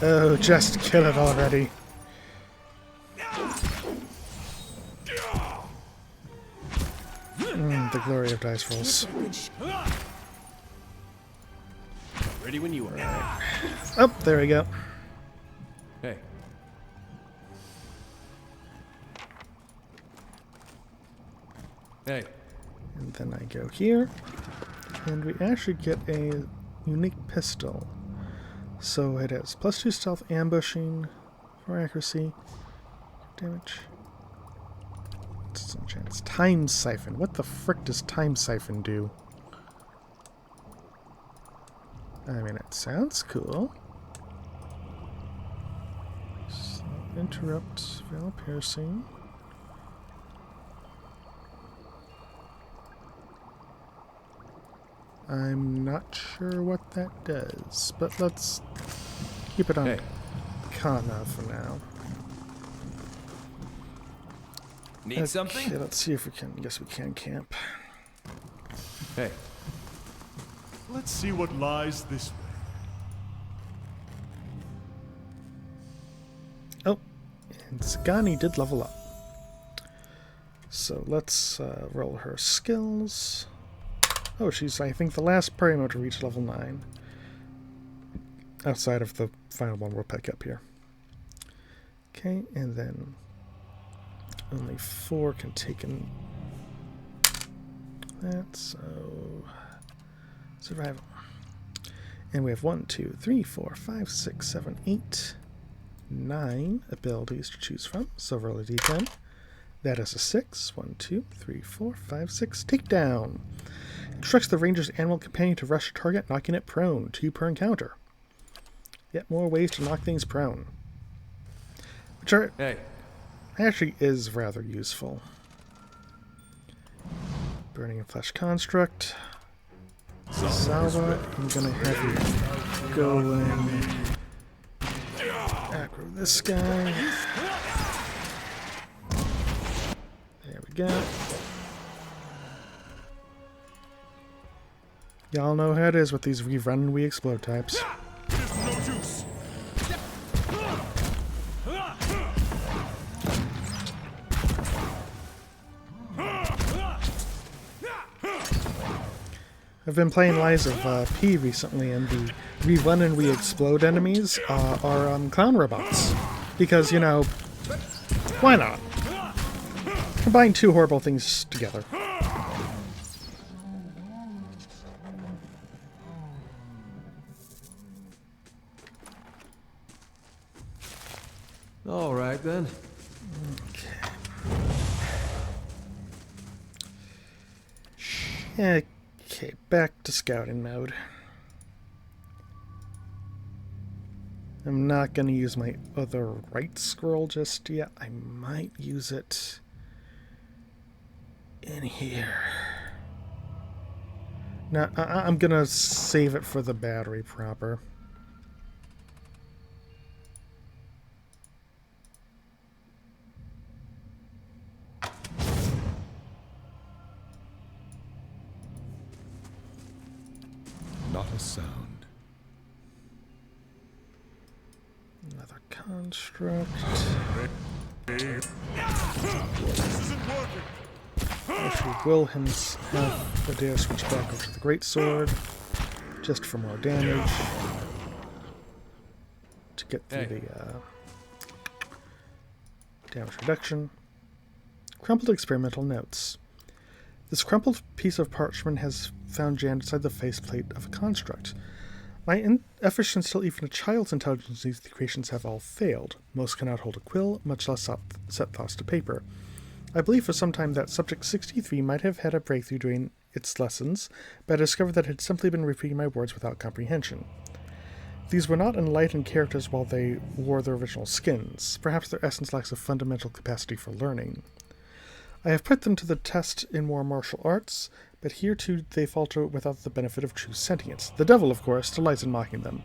Oh, just kill it already. The glory of dice rolls. Ready when you are. Right. Oh, there we go. Hey. Hey. And then I go here, and we actually get a unique pistol. So it has +2 stealth, ambushing, 4 accuracy, damage. It's some chance. Time siphon. What the frick does time siphon do? I mean, it sounds cool. So, interrupt, veil piercing. I'm not sure what that does, but let's keep it on Kana for now. Need something? Okay, let's see if we can. Yes, we can camp. Hey. Let's see what lies this way. Oh, and Sagani did level up. So let's roll her skills. Oh, she's, I think, the last Primo to reach level 9. Outside of the final one we'll pick up here. Okay, and then only 4 can take in that, so survival. And we have 1, 2, 3, 4, 5, 6, 7, 8, 9 abilities to choose from. So roll a d10. That is a 6. 1, 2, 3, 4, 5, 6. Takedown. Instructs the ranger's animal companion to rush a target, knocking it prone. 2 per encounter. Yet more ways to knock things prone. Which are actually is rather useful. Burning and Flesh Construct. Salva, I'm gonna have you go and aggro this guy. There we go. Y'all know how it is with these rerun and we explode types. I've been playing Lies of P recently, and the rerun and re-explode enemies are clown robots. Because, you know, why not? Combine 2 horrible things together. All right, then. Okay. Okay, back to scouting mode. I'm not going to use my other right scroll just yet. I might use it in here. Now, I'm going to save it for the battery proper. Not a sound. Another construct. This isn't working. Actually, will have the dare switch back over to the greatsword, just for more damage. To get through the damage reduction. Crumpled experimental notes. This crumpled piece of parchment has found jammed inside the faceplate of a construct. My efforts until even a child's intelligence these creations have all failed. Most cannot hold a quill, much less set thoughts to paper. I believe for some time that Subject 63 might have had a breakthrough during its lessons, but I discovered that it had simply been repeating my words without comprehension. These were not enlightened characters while they wore their original skins. Perhaps their essence lacks a fundamental capacity for learning. I have put them to the test in more martial arts, but here too they falter without the benefit of true sentience. The devil, of course, delights in mocking them.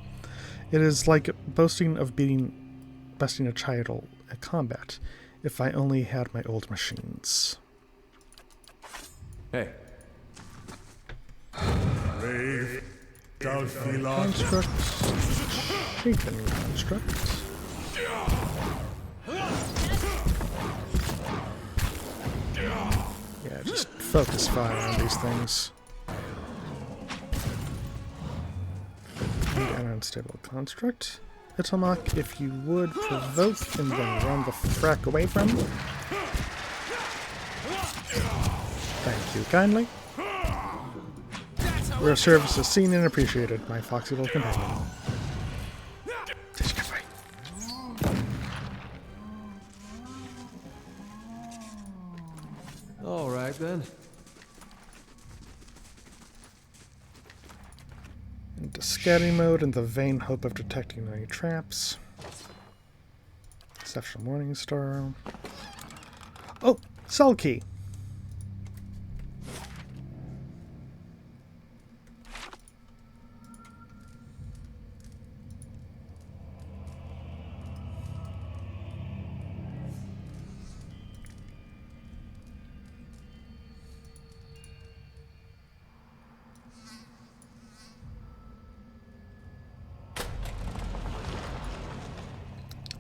It is like boasting of besting a child at combat. If I only had my old machines. Hey. Brave. Construct. Shaken construct. Yeah, just focus fire on these things. And an unstable construct. Italmach, if you would, provoke and then run the frack away from me. Thank you kindly. Your service is seen and appreciated, my foxy little companion. Just get right. All right, then. Into scouting mode in the vain hope of detecting any traps. Exceptional Morning Star. Oh! Cell key!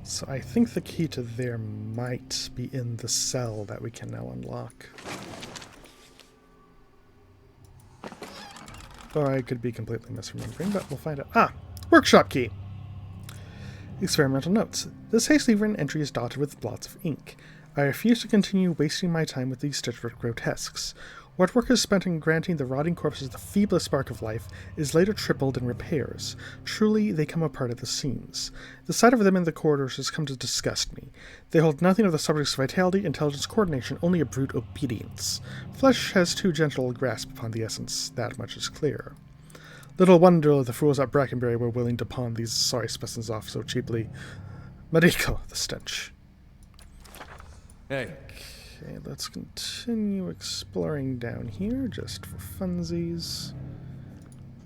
So I think the key to there might be in the cell that we can now unlock. Or I could be completely misremembering, but we'll find out. Ah! Workshop key! Experimental notes. This hastily written entry is dotted with blots of ink. I refuse to continue wasting my time with these stitchwork grotesques. What work is spent in granting the rotting corpses the feeblest spark of life is later tripled in repairs. Truly, they come apart at the seams. The sight of them in the corridors has come to disgust me. They hold nothing of the subject's vitality, intelligence, coordination, only a brute obedience. Flesh has too gentle a grasp upon the essence, that much is clear. Little wonder the fools at Brackenbury were willing to pawn these sorry specimens off so cheaply. Mariko, the stench. Hey. Okay, let's continue exploring down here, just for funsies.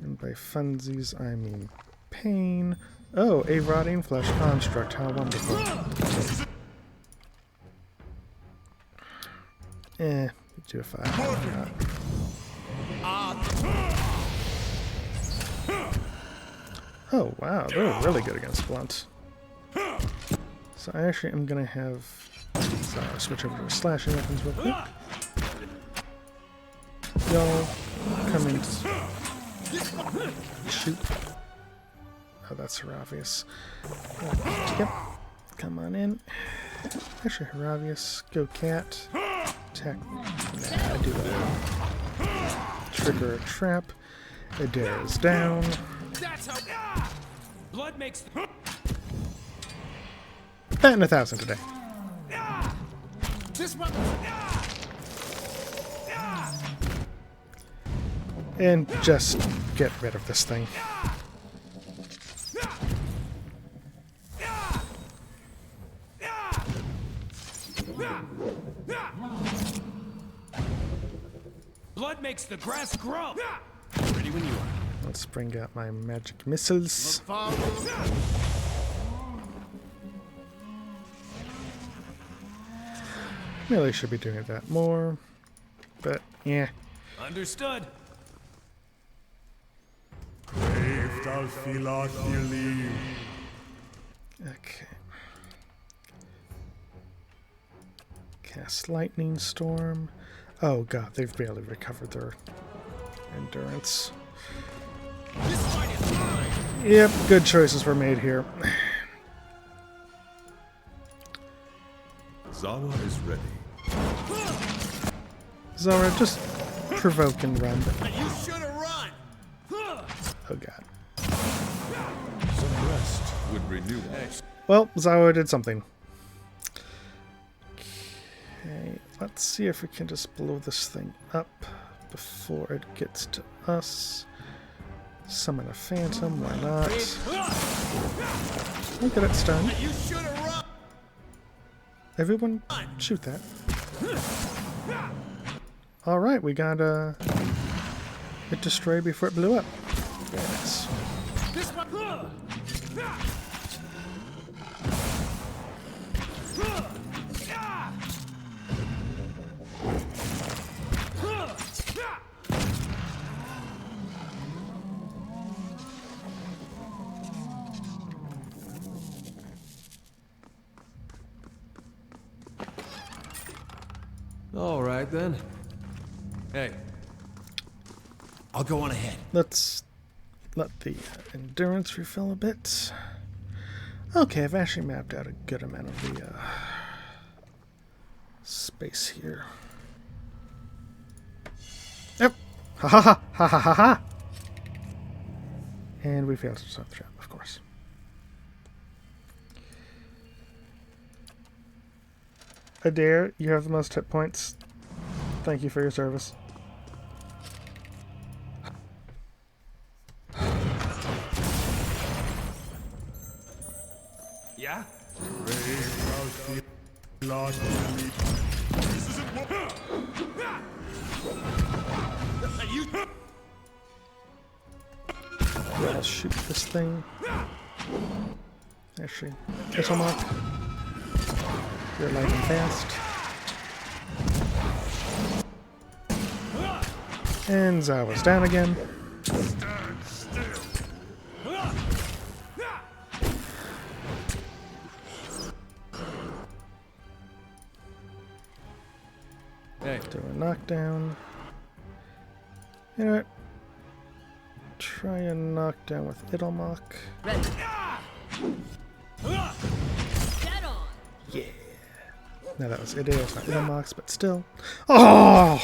And by funsies, I mean pain. Oh, a rotting flesh construct, how wonderful. Do a 5. Oh, wow, they're really good against blunt. So I actually am going to have switch over to slashing weapons real quick. Y'all come in. Shoot. Oh, that's Haravius. Yep. Come on in. Actually, Haravius, go cat. Attack. Nah, I do that. Trigger a trap. Adair is down. That's how blood makes. Batting 1,000 today. This one. And just get rid of this thing. Blood makes the grass grow. Ready when you are. Let's bring out my magic missiles. Really should be doing that more, but yeah. Understood. Okay. Cast lightning storm. Oh god, they've barely recovered their endurance. Yep, good choices were made here. Zawa is ready. Zara, just provoke and run. You should have run. Oh god. Some rest would renew us. Well, Zawa did something. Okay, let's see if we can just blow this thing up before it gets to us. Summon a phantom, why not? Look at it stunned. You should have run. Everyone shoot that. Alright, we got it destroyed before it blew up. Yes. This one. All right, then. Hey. I'll go on ahead. Let's let the endurance refill a bit. Okay, I've actually mapped out a good amount of the space here. Yep. Ha ha ha ha ha ha ha. And we failed to stop the trap, of course. Adair, you have the most hit points. Thank you for your service. Yeah? I'll shoot this thing. Actually, missile mark. You're light and fast. And Zawa's down again. Hey. Do a knockdown. You know what? Try a knockdown with Idelmok. Dead on. Yeah. No, that was it is not Ilmox, but still. Oh!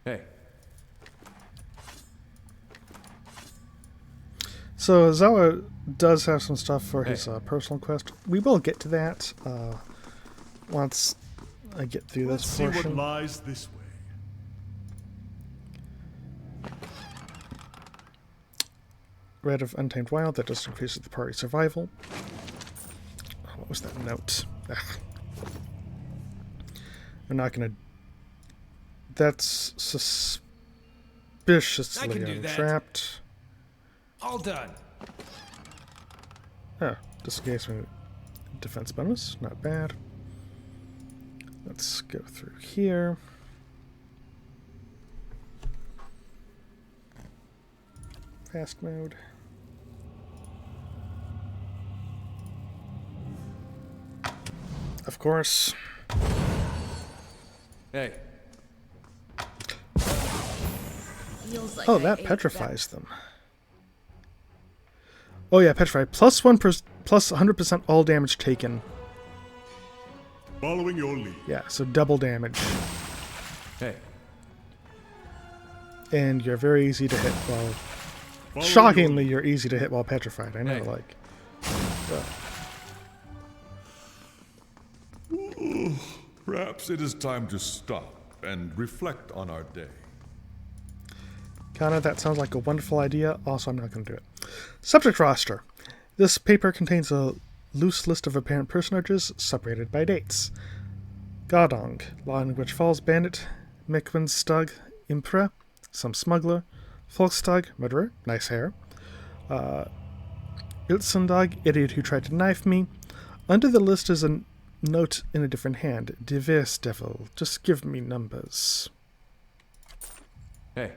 Hey. So Zawa does have some stuff for his personal quest. We will get to that once I get through Let's this see portion. what lies this way. Red of Untamed Wild, that just increases the party's survival. What was that note? Ugh. I'm not gonna... That's suspiciously untrapped. All done. Oh, disengagement defense bonus, not bad. Let's go through here. Fast mode. Of course. Hey. Feels like Oh, I that ate petrifies them. Oh yeah, petrify. Plus 100% all damage taken. Following your lead. Yeah, so double damage. Hey. And you're very easy to hit while... Follow shockingly, you're easy to hit while petrified. I know, Hey. like... Perhaps it is time to stop and reflect on our day. Connor, that sounds like a wonderful idea. Also, I'm not going to do it. Subject roster. This paper contains a loose list of apparent personages separated by dates. Godong, Language Falls Bandit, Mikwenstug, Impra, some smuggler, Folkstug, murderer, nice hair, Iltsundog, idiot who tried to knife me. Under the list is a note in a different hand. Diverse devil, just give me numbers. Hey.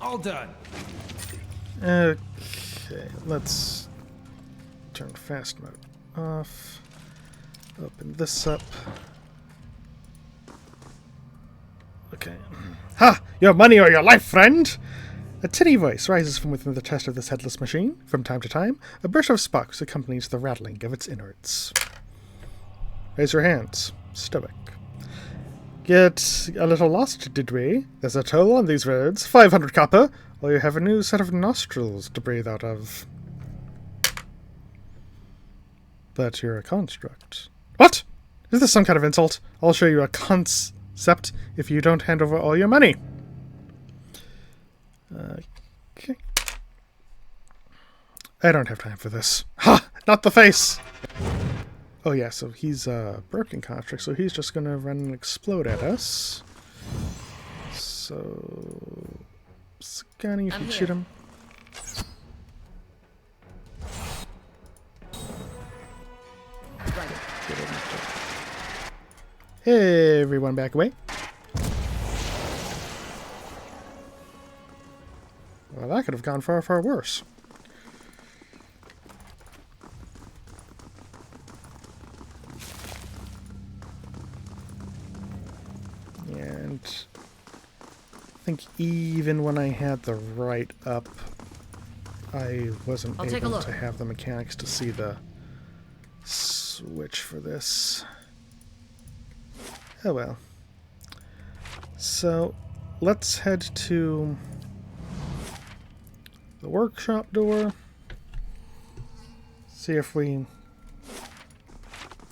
All done. Okay, let's turn fast mode off. Open this up. Okay. Ha! Your money or your life, friend! A tinny voice rises from within the chest of this headless machine. From time to time, a burst of sparks accompanies the rattling of its innards. Raise your hands. Stoic. Get a little lost, did we? There's a toll on these roads. 500 copper, or you have a new set of nostrils to breathe out of. But you're a construct. What? Is this some kind of insult? I'll show you a concept if you don't hand over all your money. Okay. I don't have time for this. Ha! Not the face! Oh yeah, so he's a broken construct, so he's just gonna run and explode at us. So... Scanning if you shoot him. Hey everyone, back away. Well, that could have gone far, far worse. And I think even when I had the right up, I wasn't able to have the mechanics to see the switch for this. Oh well. So, let's head to the workshop door. See if we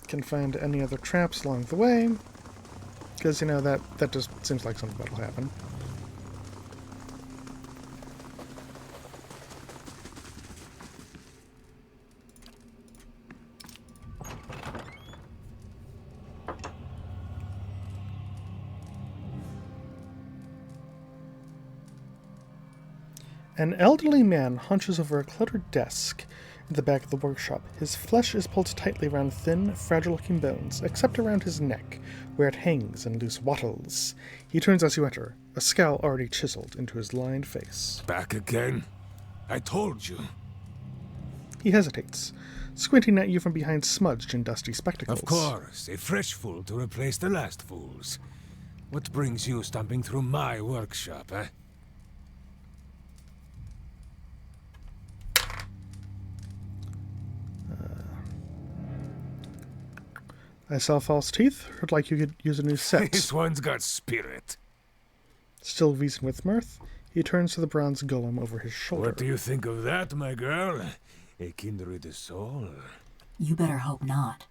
can find any other traps along the way. Because, you know, that just seems like something that'll happen. An elderly man hunches over a cluttered desk in the back of the workshop. His flesh is pulled tightly around thin, fragile-looking bones, except around his neck, where it hangs and loose wattles. He turns as you enter. a scowl already chiseled into his lined face. Back again? I told you. He hesitates, squinting at you from behind smudged and dusty spectacles. Of course, a fresh fool to replace the last fools. What brings you stomping through my workshop, eh? I sell false teeth. Heard like you could use a new set. This one's got spirit. Still wheezing with mirth, he turns to the bronze golem over his shoulder. What do you think of that, my girl? A kindred soul? You better hope not.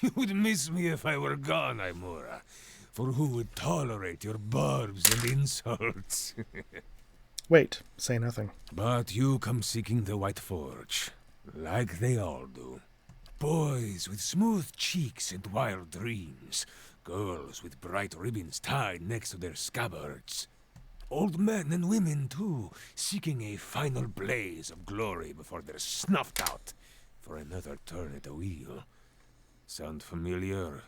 You would miss me if I were gone, Aimura. For who would tolerate your barbs and insults? Wait, say nothing. But you come seeking the White Forge, like they all do. Boys with smooth cheeks and wild dreams. Girls with bright ribbons tied next to their scabbards. Old men and women, too, seeking a final blaze of glory before they're snuffed out for another turn at the wheel. Sound familiar?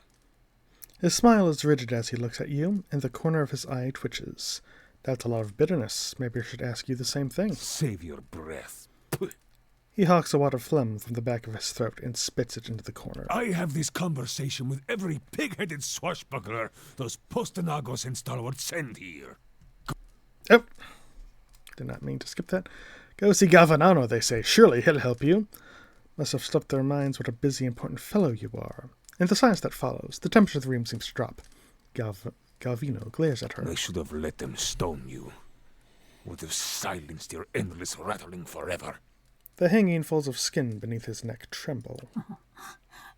His smile is rigid as he looks at you, and the corner of his eye twitches. That's a lot of bitterness. Maybe I should ask you the same thing. Save your breath. He hawks a wad of phlegm from the back of his throat and spits it into the corner. I have this conversation with every pig-headed swashbuckler those Postonagos and stalwarts send here. Oh, did not mean to skip that. Go see Gavanano, they say. Surely he'll help you. Must have slipped their minds what a busy, important fellow you are. In the silence that follows, the temperature of the room seems to drop. Galvino glares at her. I should have let them stone you. Would have silenced your endless rattling forever. The hanging folds of skin beneath his neck tremble.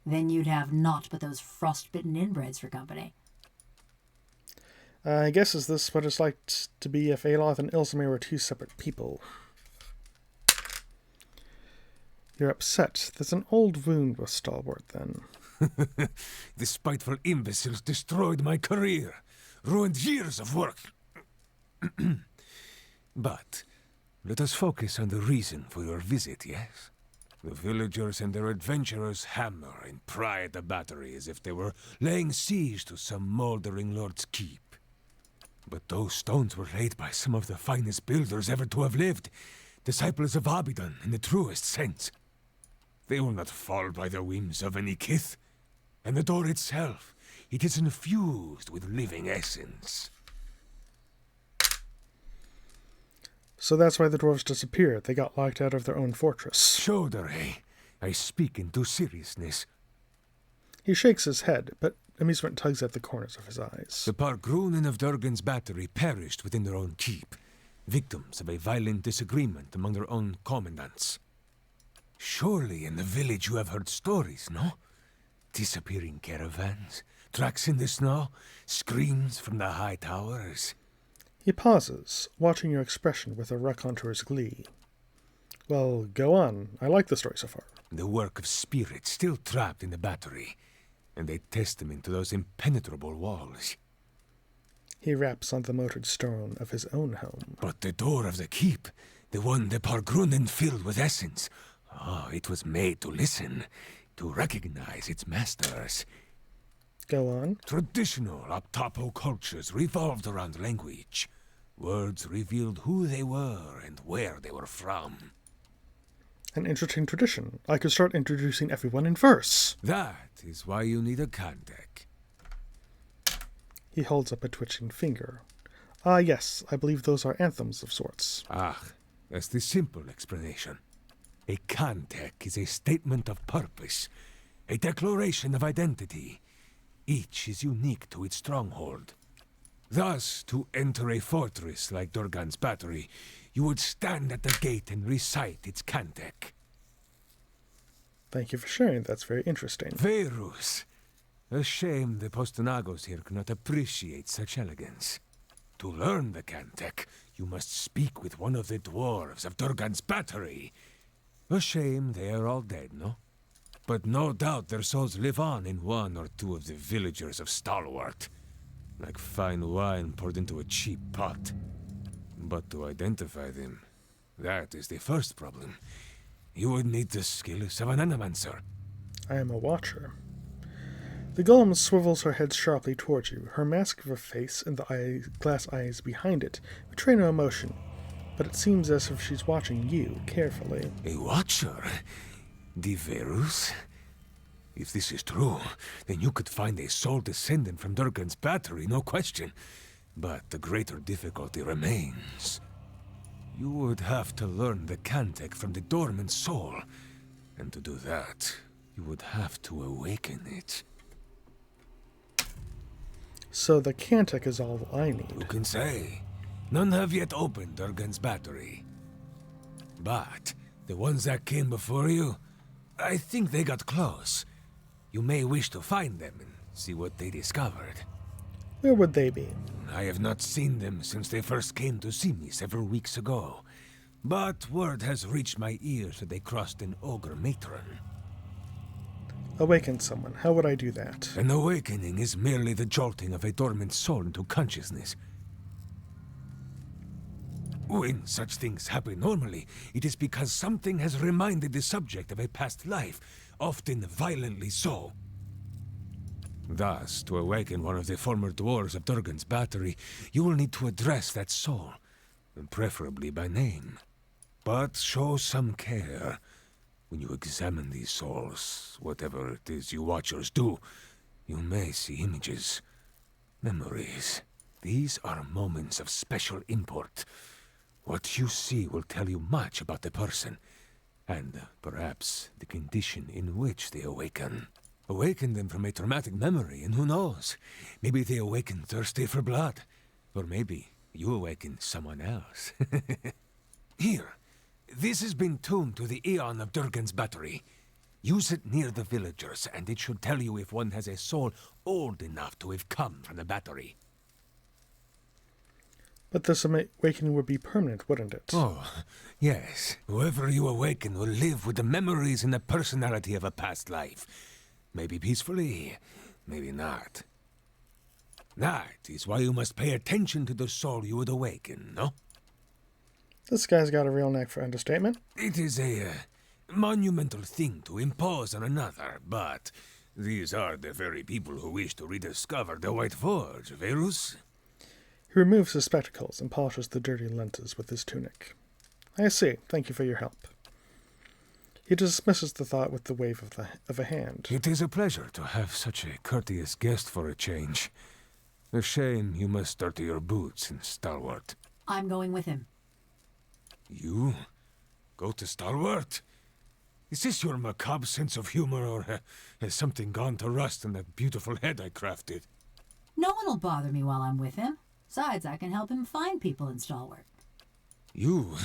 Then you'd have naught but those frostbitten inbreds for company. I guess is this what it's like to be if Aloth and Ilsamir were two separate people? You're upset. There's an old wound with Stalwart, then. The spiteful imbeciles destroyed my career, ruined years of work. But let us focus on the reason for your visit, yes? The villagers and their adventurers hammer and pry at the battery as if they were laying siege to some moldering lord's keep. But those stones were laid by some of the finest builders ever to have lived, disciples of Abidan in the truest sense. They will not fall by the whims of any kith. And the door itself, it is infused with living essence. So that's why the dwarves disappeared. They got locked out of their own fortress. Shoulder, eh? I speak into seriousness. He shakes his head, but amusement tugs at the corners of his eyes. The Pargrunen of Durgan's battery perished within their own keep, victims of a violent disagreement among their own commandants. Surely in the village you have heard stories, no? Disappearing caravans, tracks in the snow, screams from the high towers. He pauses, watching your expression with a raconteur's glee. Well, go on. I like the story so far. The work of spirits still trapped in the battery, and a testament to those impenetrable walls. He raps on the motored stone of his own home. But the door of the keep, the one the Pargrunen filled with essence, it was made to listen, to recognize its masters. Go on. Traditional Aptapo cultures revolved around language. Words revealed who they were and where they were from. An interesting tradition. I could start introducing everyone in verse. That is why you need a Kantek. He holds up a twitching finger. Ah, yes, I believe those are anthems of sorts. That's the simple explanation. A Kantek is a statement of purpose, a declaration of identity. Each is unique to its stronghold. Thus, to enter a fortress like Durgan's battery, you would stand at the gate and recite its Kantek. Thank you for sharing. That's very interesting. Verus. A shame the Postonagos here cannot appreciate such elegance. To learn the Kantek, you must speak with one of the dwarves of Durgan's battery. A shame they are all dead, no? But no doubt their souls live on in one or two of the villagers of Stalwart. Like fine wine poured into a cheap pot. But to identify them, that is the first problem. You would need the skills of an animancer. I am a watcher. The golem swivels her head sharply towards you. Her mask of a face and the glass eyes behind it betray no emotion, but it seems as if she's watching you carefully. A watcher? Diverus? If this is true, then you could find a sole descendant from Durgan's battery, no question. But the greater difficulty remains. You would have to learn the Cantic from the dormant soul. And to do that, you would have to awaken it. So the Cantic is all I need. Who can say? None have yet opened Durgan's battery. But the ones that came before you, I think they got close. You may wish to find them and see what they discovered. Where would they be? I have not seen them since they first came to see me several weeks ago. But word has reached my ears that they crossed an ogre matron. Awaken someone. How would I do that? An awakening is merely the jolting of a dormant soul into consciousness. When such things happen normally, it is because something has reminded the subject of a past life, often violently so. Thus, to awaken one of the former dwarves of Durgan's battery, you will need to address that soul, preferably by name. But show some care. When you examine these souls, whatever it is you watchers do, you may see images, memories. These are moments of special import. What you see will tell you much about the person, and perhaps the condition in which they awaken. Awaken them from a traumatic memory, and who knows? Maybe they awaken thirsty for blood. Or maybe you awaken someone else. Here, this has been tuned to the Aeon of Durgan's battery. Use it near the villagers, and it should tell you if one has a soul old enough to have come from the battery. But this awakening would be permanent, wouldn't it? Oh, yes. Whoever you awaken will live with the memories and the personality of a past life. Maybe peacefully, maybe not. That is why you must pay attention to the soul you would awaken, no? This guy's got a real knack for understatement. It is a monumental thing to impose on another, but these are the very people who wish to rediscover the White Forge, Verus. He removes his spectacles and polishes the dirty lenses with his tunic. I see. Thank you for your help. He dismisses the thought with the wave of a hand. It is a pleasure to have such a courteous guest for a change. A shame you must dirty your boots in Stalwart. I'm going with him. You? Go to Stalwart? Is this your macabre sense of humor, or has something gone to rust in that beautiful head I crafted? No one will bother me while I'm with him. Besides, I can help him find people in Stalwart. You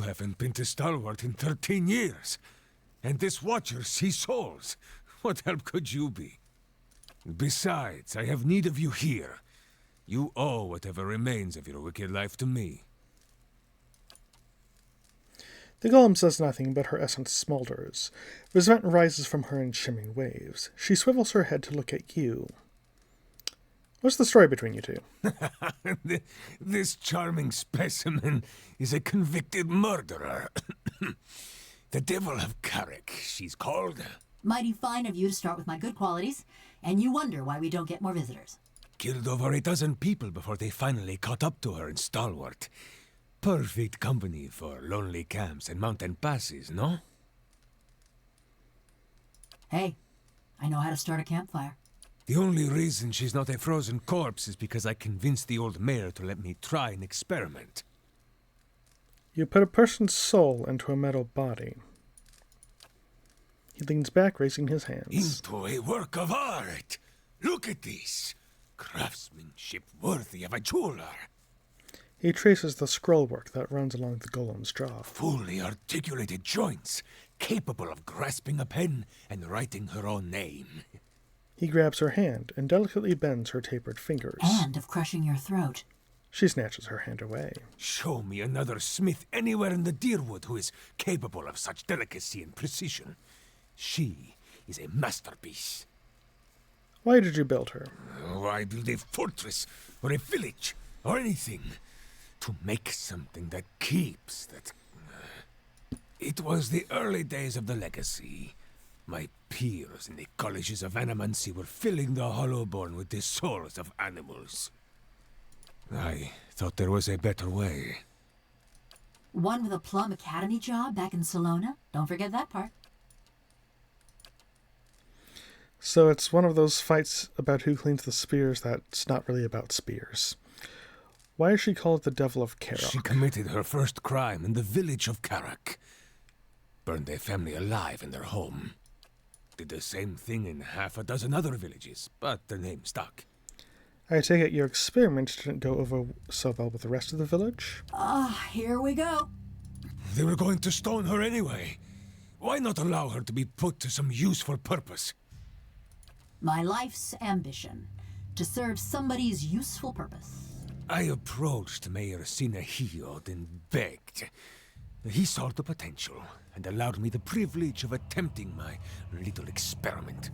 haven't been to Stalwart in 13 years. And this watcher sees souls. What help could you be? Besides, I have need of you here. You owe whatever remains of your wicked life to me. The golem says nothing, but her essence smolders. Resentment rises from her in shimmering waves. She swivels her head to look at you. What's the story between you two? This charming specimen is a convicted murderer. The Devil of Carrick, she's called. Mighty fine of you to start with my good qualities, and you wonder why we don't get more visitors. Killed over 12 people before they finally caught up to her in Stalwart. Perfect company for lonely camps and mountain passes, no? Hey, I know how to start a campfire. The only reason she's not a frozen corpse is because I convinced the old mayor to let me try an experiment. You put a person's soul into a metal body. He leans back, raising his hands. Into a work of art! Look at this! Craftsmanship worthy of a jeweler. He traces the scrollwork that runs along the golem's jaw. Fully articulated joints, capable of grasping a pen and writing her own name. He grabs her hand and delicately bends her tapered fingers. And of crushing your throat. She snatches her hand away. Show me another smith anywhere in the Deerwood who is capable of such delicacy and precision. She is a masterpiece. Why did you build her? Why build a fortress or a village or anything? To make something that keeps, It was the early days of the legacy. My peers in the colleges of Animancy were filling the Hollowborn with the souls of animals. I thought there was a better way. One with a plum academy job back in Salona? Don't forget that part. So it's one of those fights about who cleans the spears that's not really about spears. Why is she called the Devil of Karak? She committed her first crime in the village of Karak. Burned a family alive in their home. Did the same thing in half a dozen other villages, but the name stuck. I take it your experiment didn't go over so well with the rest of the village? Here we go. They were going to stone her anyway. Why not allow her to be put to some useful purpose? My life's ambition. To serve somebody's useful purpose. I approached Mayor Sinahiod and begged. He saw the potential and allowed me the privilege of attempting my little experiment.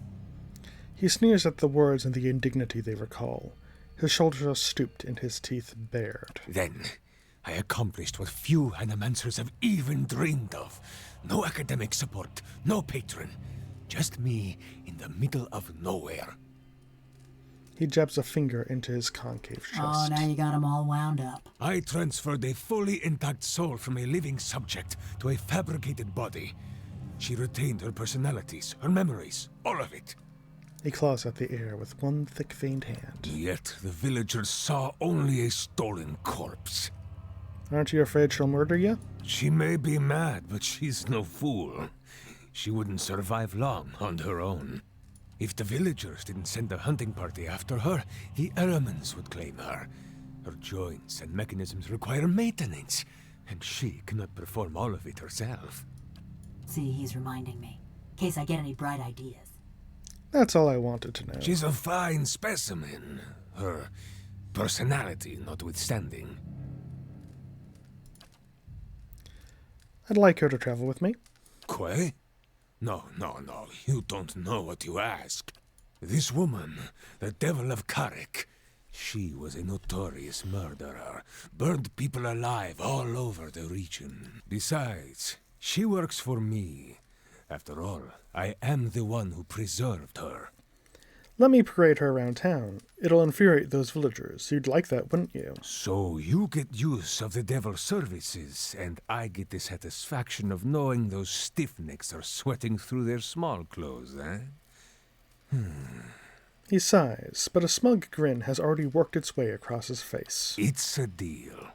He sneers at the words and the indignity they recall. His shoulders are stooped and his teeth bared. Then, I accomplished what few animancers have even dreamed of. No academic support, no patron. Just me in the middle of nowhere. He jabs a finger into his concave chest. Oh, now you got him all wound up. I transferred a fully intact soul from a living subject to a fabricated body. She retained her personalities, her memories, all of it. He claws at the air with one thick-veined hand. Yet the villagers saw only a stolen corpse. Aren't you afraid she'll murder you? She may be mad, but she's no fool. She wouldn't survive long on her own. If the villagers didn't send a hunting party after her, the elements would claim her. Her joints and mechanisms require maintenance, and she cannot perform all of it herself. See, he's reminding me. In case I get any bright ideas. That's all I wanted to know. She's a fine specimen, her personality notwithstanding. I'd like her to travel with me. Quay? No, you don't know what you ask. This woman, the Devil of Karak, she was a notorious murderer, burned people alive all over the region. Besides, she works for me. After all, I am the one who preserved her. Let me parade her around town. It'll infuriate those villagers. You'd like that, wouldn't you? So you get use of the Devil's services, and I get the satisfaction of knowing those stiffnecks are sweating through their small clothes, eh? He sighs, but a smug grin has already worked its way across his face. It's a deal.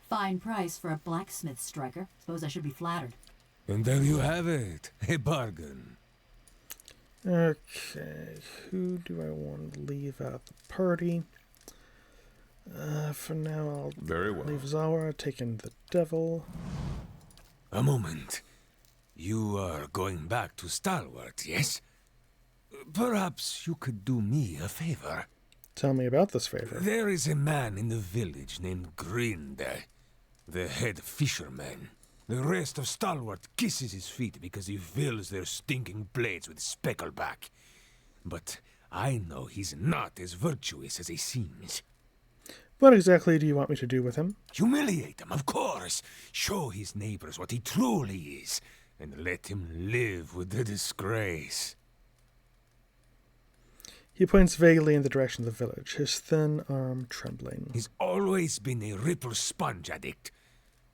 Fine price for a blacksmith striker. Suppose I should be flattered. And there you have it, a bargain. Okay, who do I want to leave out the party? For now, I'll leave Zawara, taking the devil. A moment. You are going back to Stalwart, yes? Perhaps you could do me a favor. Tell me about this favor. There is a man in the village named Grinde, the head fisherman. The rest of Stalwart kisses his feet because he fills their stinking blades with speckleback. But I know he's not as virtuous as he seems. What exactly do you want me to do with him? Humiliate him, of course. Show his neighbors what he truly is, and let him live with the disgrace. He points vaguely in the direction of the village, his thin arm trembling. He's always been a ripple sponge addict.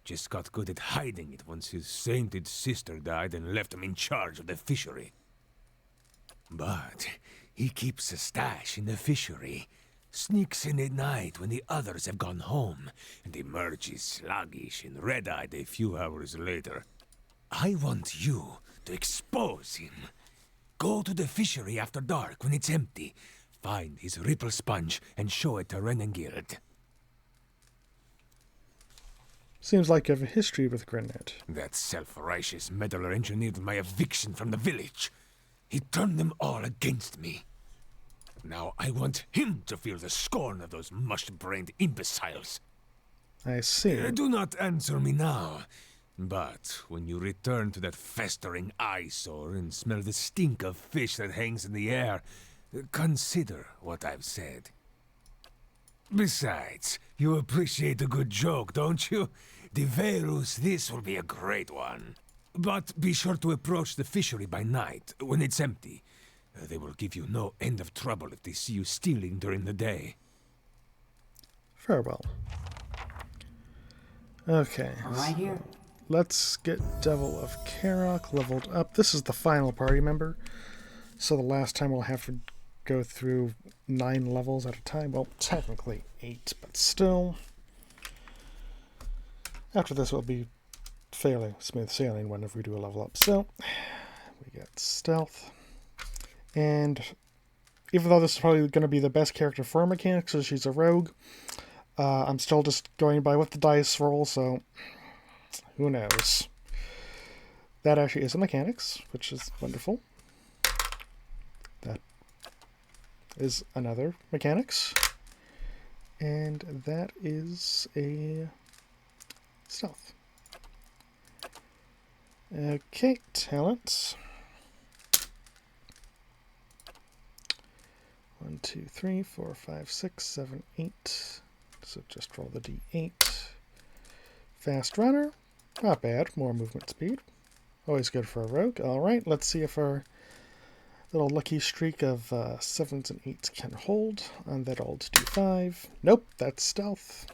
Just got good at hiding it once his sainted sister died and left him in charge of the fishery. But he keeps a stash in the fishery, sneaks in at night when the others have gone home, and emerges sluggish and red-eyed a few hours later. I want you to expose him. Go to the fishery after dark when it's empty, find his ripple sponge, and show it to Renengild. Seems like you have a history with Grinnet. That self-righteous meddler engineered my eviction from the village. He turned them all against me. Now I want him to feel the scorn of those mush-brained imbeciles. I see. Do not answer me now. But when you return to that festering eyesore and smell the stink of fish that hangs in the air, consider what I've said. Besides, you appreciate a good joke, don't you? De Verus, this will be a great one. But be sure to approach the fishery by night, when it's empty. They will give you no end of trouble if they see you stealing during the day. Farewell. Okay. Right here. Let's get Devil of Karok leveled up. This is the final party member. So the last time we'll have to go through 9 levels at a time. Well, technically 8, but still. After this will be fairly smooth sailing whenever we do a level up. So, we got Stealth. And even though this is probably going to be the best character for mechanics, so she's a rogue, I'm still just going by what the dice roll, so who knows. That actually is a mechanics, which is wonderful. That is another mechanics. And that is a stealth. Okay, talents. 1, 2, 3, 4, 5, 6, 7, 8. So just roll the d8. Fast runner. Not bad. More movement speed. Always good for a rogue. Alright, let's see if our little lucky streak of 7s and 8s can hold on that old d5. Nope, that's stealth.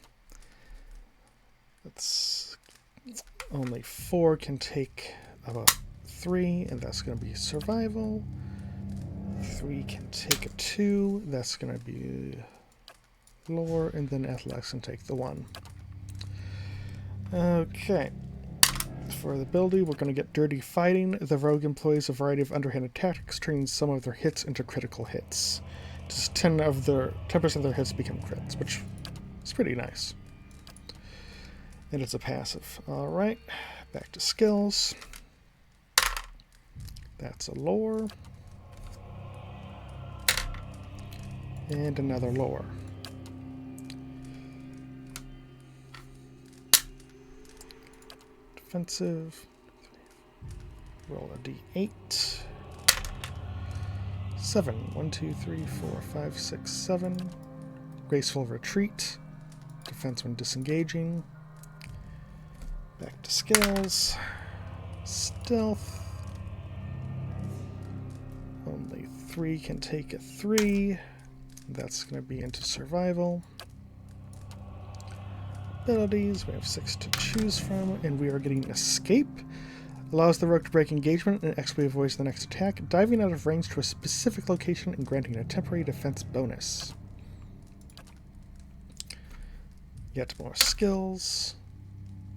That's only 4 can take about 3, and that's going to be survival. 3 can take a 2, that's going to be lore, and then athletics can take the 1. Okay. For the ability, we're going to get Dirty Fighting. The rogue employs a variety of underhanded tactics, turning some of their hits into critical hits. Just 10% of their hits become crits, which is pretty nice. And it's a passive. Alright, back to skills. That's a lore. And another lore. Defensive. Roll a d8. 7. 1, 2, 3, 4, 5, 6, 7. Graceful retreat. Defense when disengaging. Back to skills. Stealth. Only 3 can take a 3. That's going to be into survival. Abilities, we have 6 to choose from, and we are getting Escape. Allows the rogue to break engagement and expedite avoids the next attack, diving out of range to a specific location and granting a temporary defense bonus. Yet more skills.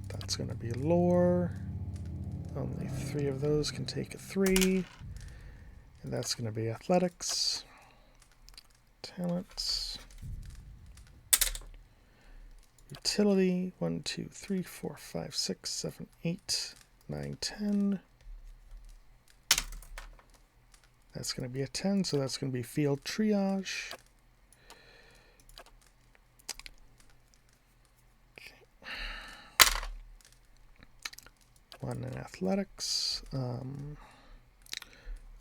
That's going to be lore. Only 3 of those can take a 3. And that's going to be athletics. Talents. Utility. 1, 2, 3, 4, 5, 6, 7, 8, 9, 10. That's going to be a 10, so that's going to be field triage. Okay. 1 in athletics.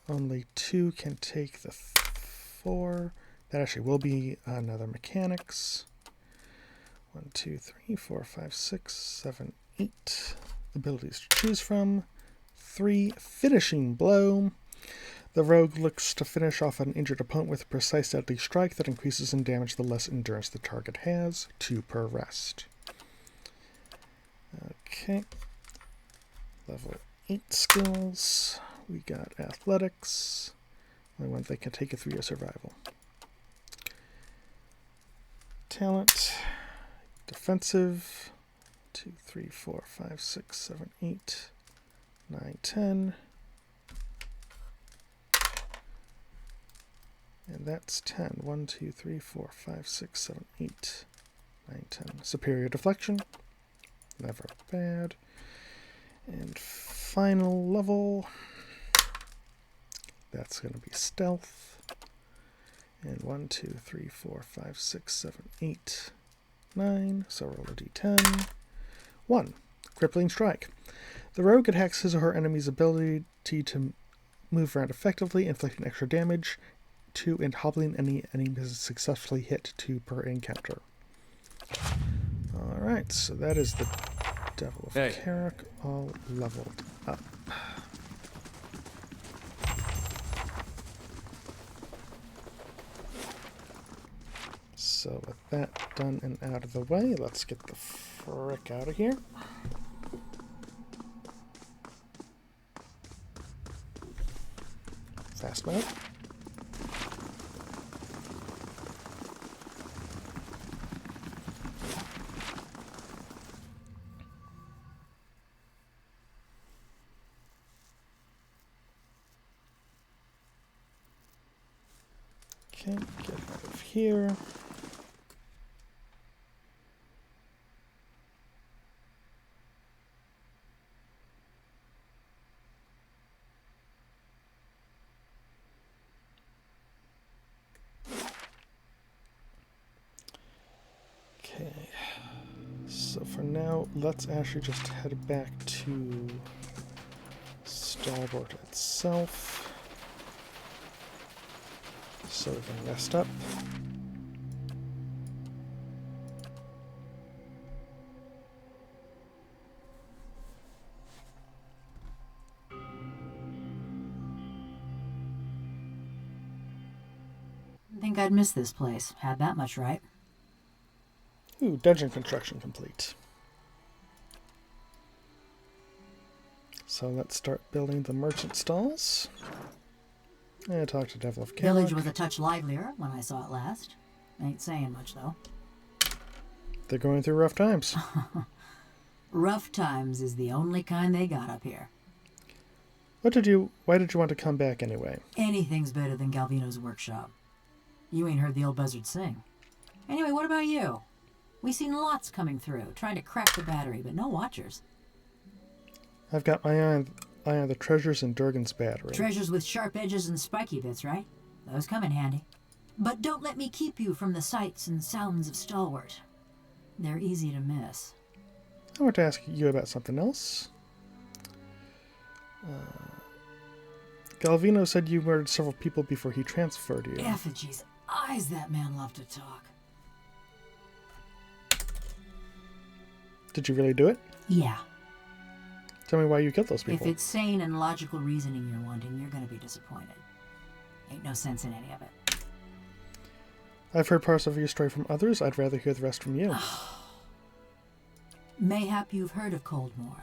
Only 2 can take the 4. That actually will be another mechanics. 1, 2, 3, 4, 5, 6, 7, 8. Abilities to choose from. 3, finishing blow. The rogue looks to finish off an injured opponent with a precise deadly strike that increases in damage the less endurance the target has. 2 per rest. Okay. Level 8 skills. We got athletics. Only one they can take a 3 of survival. Talent. Defensive. 2, 3, 4, 5, 6, 7, 8, 9, 10. And that's 10. 1, 2, 3, 4, 5, 6, 7, 8, 9, 10. Superior deflection. Never bad. And final level. That's going to be stealth. And 1, 2, 3, 4, 5, 6, 7, 8, 9. So roll a d10. 1. Crippling strike. The rogue attacks his or her enemy's ability to move around effectively, inflicting extra damage. 2. And hobbling any enemies successfully hit. 2 per encounter. Alright, so that is the Devil of Karok all leveled up. So with that done and out of the way, let's get the frick out of here. Fast mode. Okay, get out of here. Okay, so for now, let's actually just head back to Stalwart itself so we can rest up. I think I'd miss this place. Had that much right. Ooh, dungeon construction complete. So let's start building the merchant stalls. And talk to Devil of Camelot. Village was a touch livelier when I saw it last. Ain't saying much, though. They're going through rough times. Rough times is the only kind they got up here. Why did you want to come back anyway? Anything's better than Galvino's workshop. You ain't heard the old buzzard sing. Anyway, what about you? We seen lots coming through, trying to crack the battery, but no watchers. I've got my eye on the treasures in Durgan's battery. Treasures with sharp edges and spiky bits, right? Those come in handy. But don't let me keep you from the sights and sounds of Stalwart. They're easy to miss. I want to ask you about something else. Galvino said you murdered several people before he transferred you. Effigy's eyes, that man loved to talk. Did you really do it? Yeah. Tell me why you killed those people. If it's sane and logical reasoning you're wanting, you're gonna be disappointed. Ain't no sense in any of it. I've heard parts of your story from others. I'd rather hear the rest from you. Mayhap you've heard of Coldmore.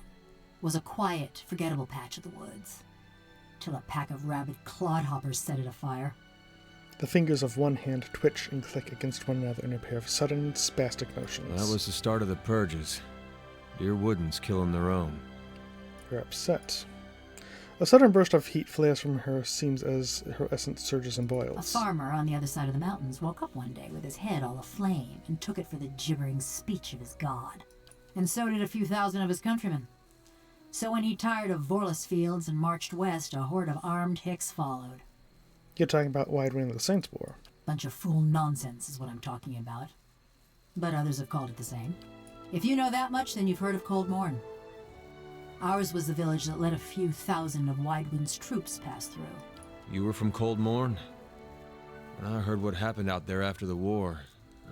Was a quiet, forgettable patch of the woods. Till a pack of rabid clodhoppers set it afire. The fingers of one hand twitch and click against one another in a pair of sudden, spastic motions. That was the start of the purges. Dear Woodens killing their own. You're upset. A sudden burst of heat flares from her, seems as her essence surges and boils. A farmer on the other side of the mountains woke up one day with his head all aflame and took it for the gibbering speech of his god. And so did a few thousand of his countrymen. So when he tired of Vorlus fields and marched west, a horde of armed Hicks followed. You're talking about Wide Wind of the Saints War. Bunch of fool nonsense is what I'm talking about. But others have called it the same. If you know that much, then you've heard of Cold Morn. Ours was the village that let a few thousand of Widewind's troops pass through. You were from Cold Morn? When I heard what happened out there after the war,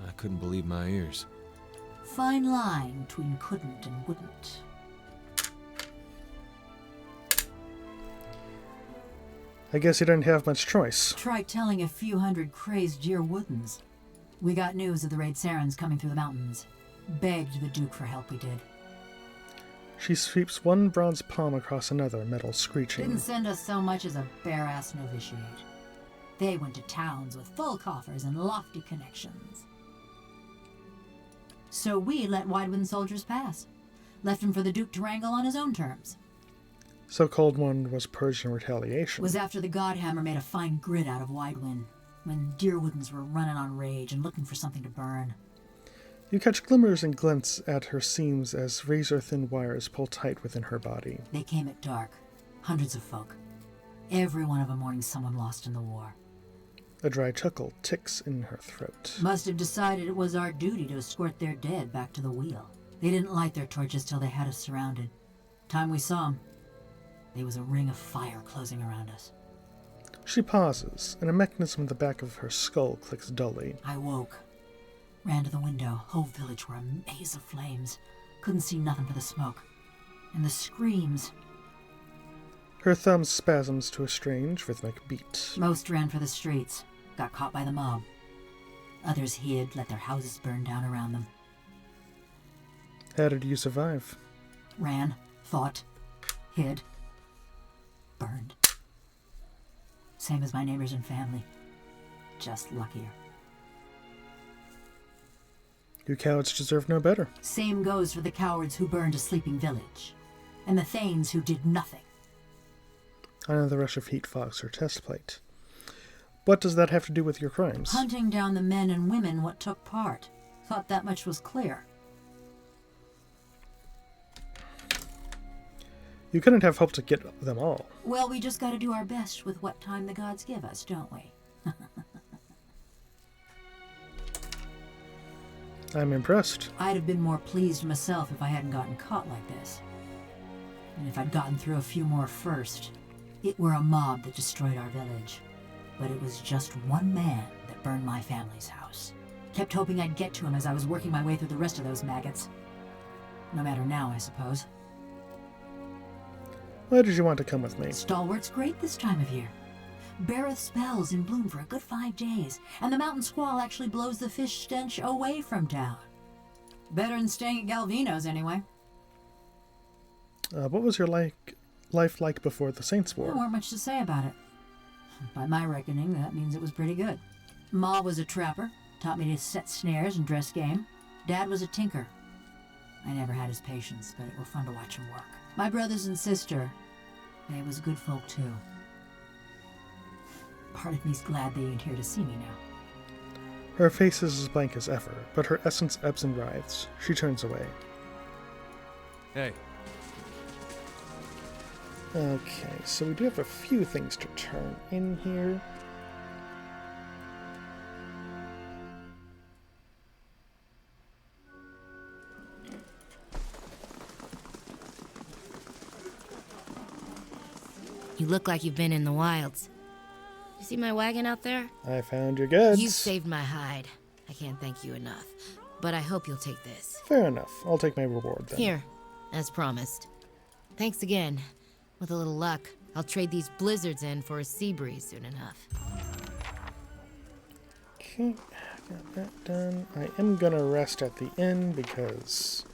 I couldn't believe my ears. Fine line between couldn't and wouldn't. I guess you didn't have much choice. Try telling a few hundred crazed Dear Woodens. We got news of the Raid Sarens coming through the mountains. Begged the Duke for help, we did. She sweeps one bronze palm across another, metal screeching. Didn't send us so much as a bare-ass novitiate. They went to towns with full coffers and lofty connections. So we let Widewind soldiers pass. Left him for the Duke to wrangle on his own terms. So Cold One was purged in retaliation. Was after the Godhammer made a fine grit out of Widewind, when Deerwoodens were running on rage and looking for something to burn. You catch glimmers and glints at her seams as razor-thin wires pull tight within her body. They came at dark. Hundreds of folk. Every one of them mourning someone lost in the war. A dry chuckle ticks in her throat. Must have decided it was our duty to escort their dead back to the wheel. They didn't light their torches till they had us surrounded. Time we saw them, there was a ring of fire closing around us. She pauses, and a mechanism in the back of her skull clicks dully. I woke. Ran to the window. Whole village were a maze of flames. Couldn't see nothing but the smoke. And the screams. Her thumb spasms to a strange, rhythmic beat. Most ran for the streets. Got caught by the mob. Others hid, let their houses burn down around them. How did you survive? Ran, fought, hid, burned. Same as my neighbors and family. Just luckier. You cowards deserve no better. Same goes for the cowards who burned a sleeping village. And the Thanes who did nothing. I know the rush of heat fogs her chest plate. What does that have to do with your crimes? Hunting down the men and women what took part. Thought that much was clear. You couldn't have hoped to get them all. Well, we just gotta do our best with what time the gods give us, don't we? I'm impressed. I'd have been more pleased myself if I hadn't gotten caught like this. And if I'd gotten through a few more first. It were a mob that destroyed our village. But it was just one man that burned my family's house. Kept hoping I'd get to him as I was working my way through the rest of those maggots. No matter now, I suppose. Why did you want to come with me? Stalwart's great this time of year. Beareth spells in bloom for a good 5 days, and the mountain squall actually blows the fish stench away from town. Better than staying at Galvino's, anyway. What was your life like before the Saints' War? There weren't much to say about it. By my reckoning, that means it was pretty good. Ma was a trapper, taught me to set snares and dress game. Dad was a tinker. I never had his patience, but it were fun to watch him work. My brothers and sister, they was good folk too. Part of me's glad they ain't here to see me now. Her face is as blank as ever, but her essence ebbs and writhes. She turns away. Hey. Okay, so we do have a few things to turn in here. You look like you've been in the wilds. You see my wagon out there? I found your goods. You saved my hide. I can't thank you enough. But I hope you'll take this. Fair enough. I'll take my reward then. Here, as promised. Thanks again. With a little luck, I'll trade these blizzards in for a sea breeze soon enough. Okay, got that done. I am gonna rest at the inn because...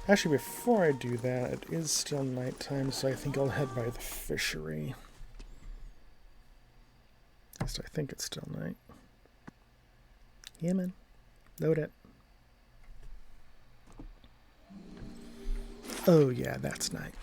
Actually, before I do that, it is still nighttime, so I think I'll head by the fishery. At least I think it's still night. Yeah, man. Load it. Oh, yeah, that's night.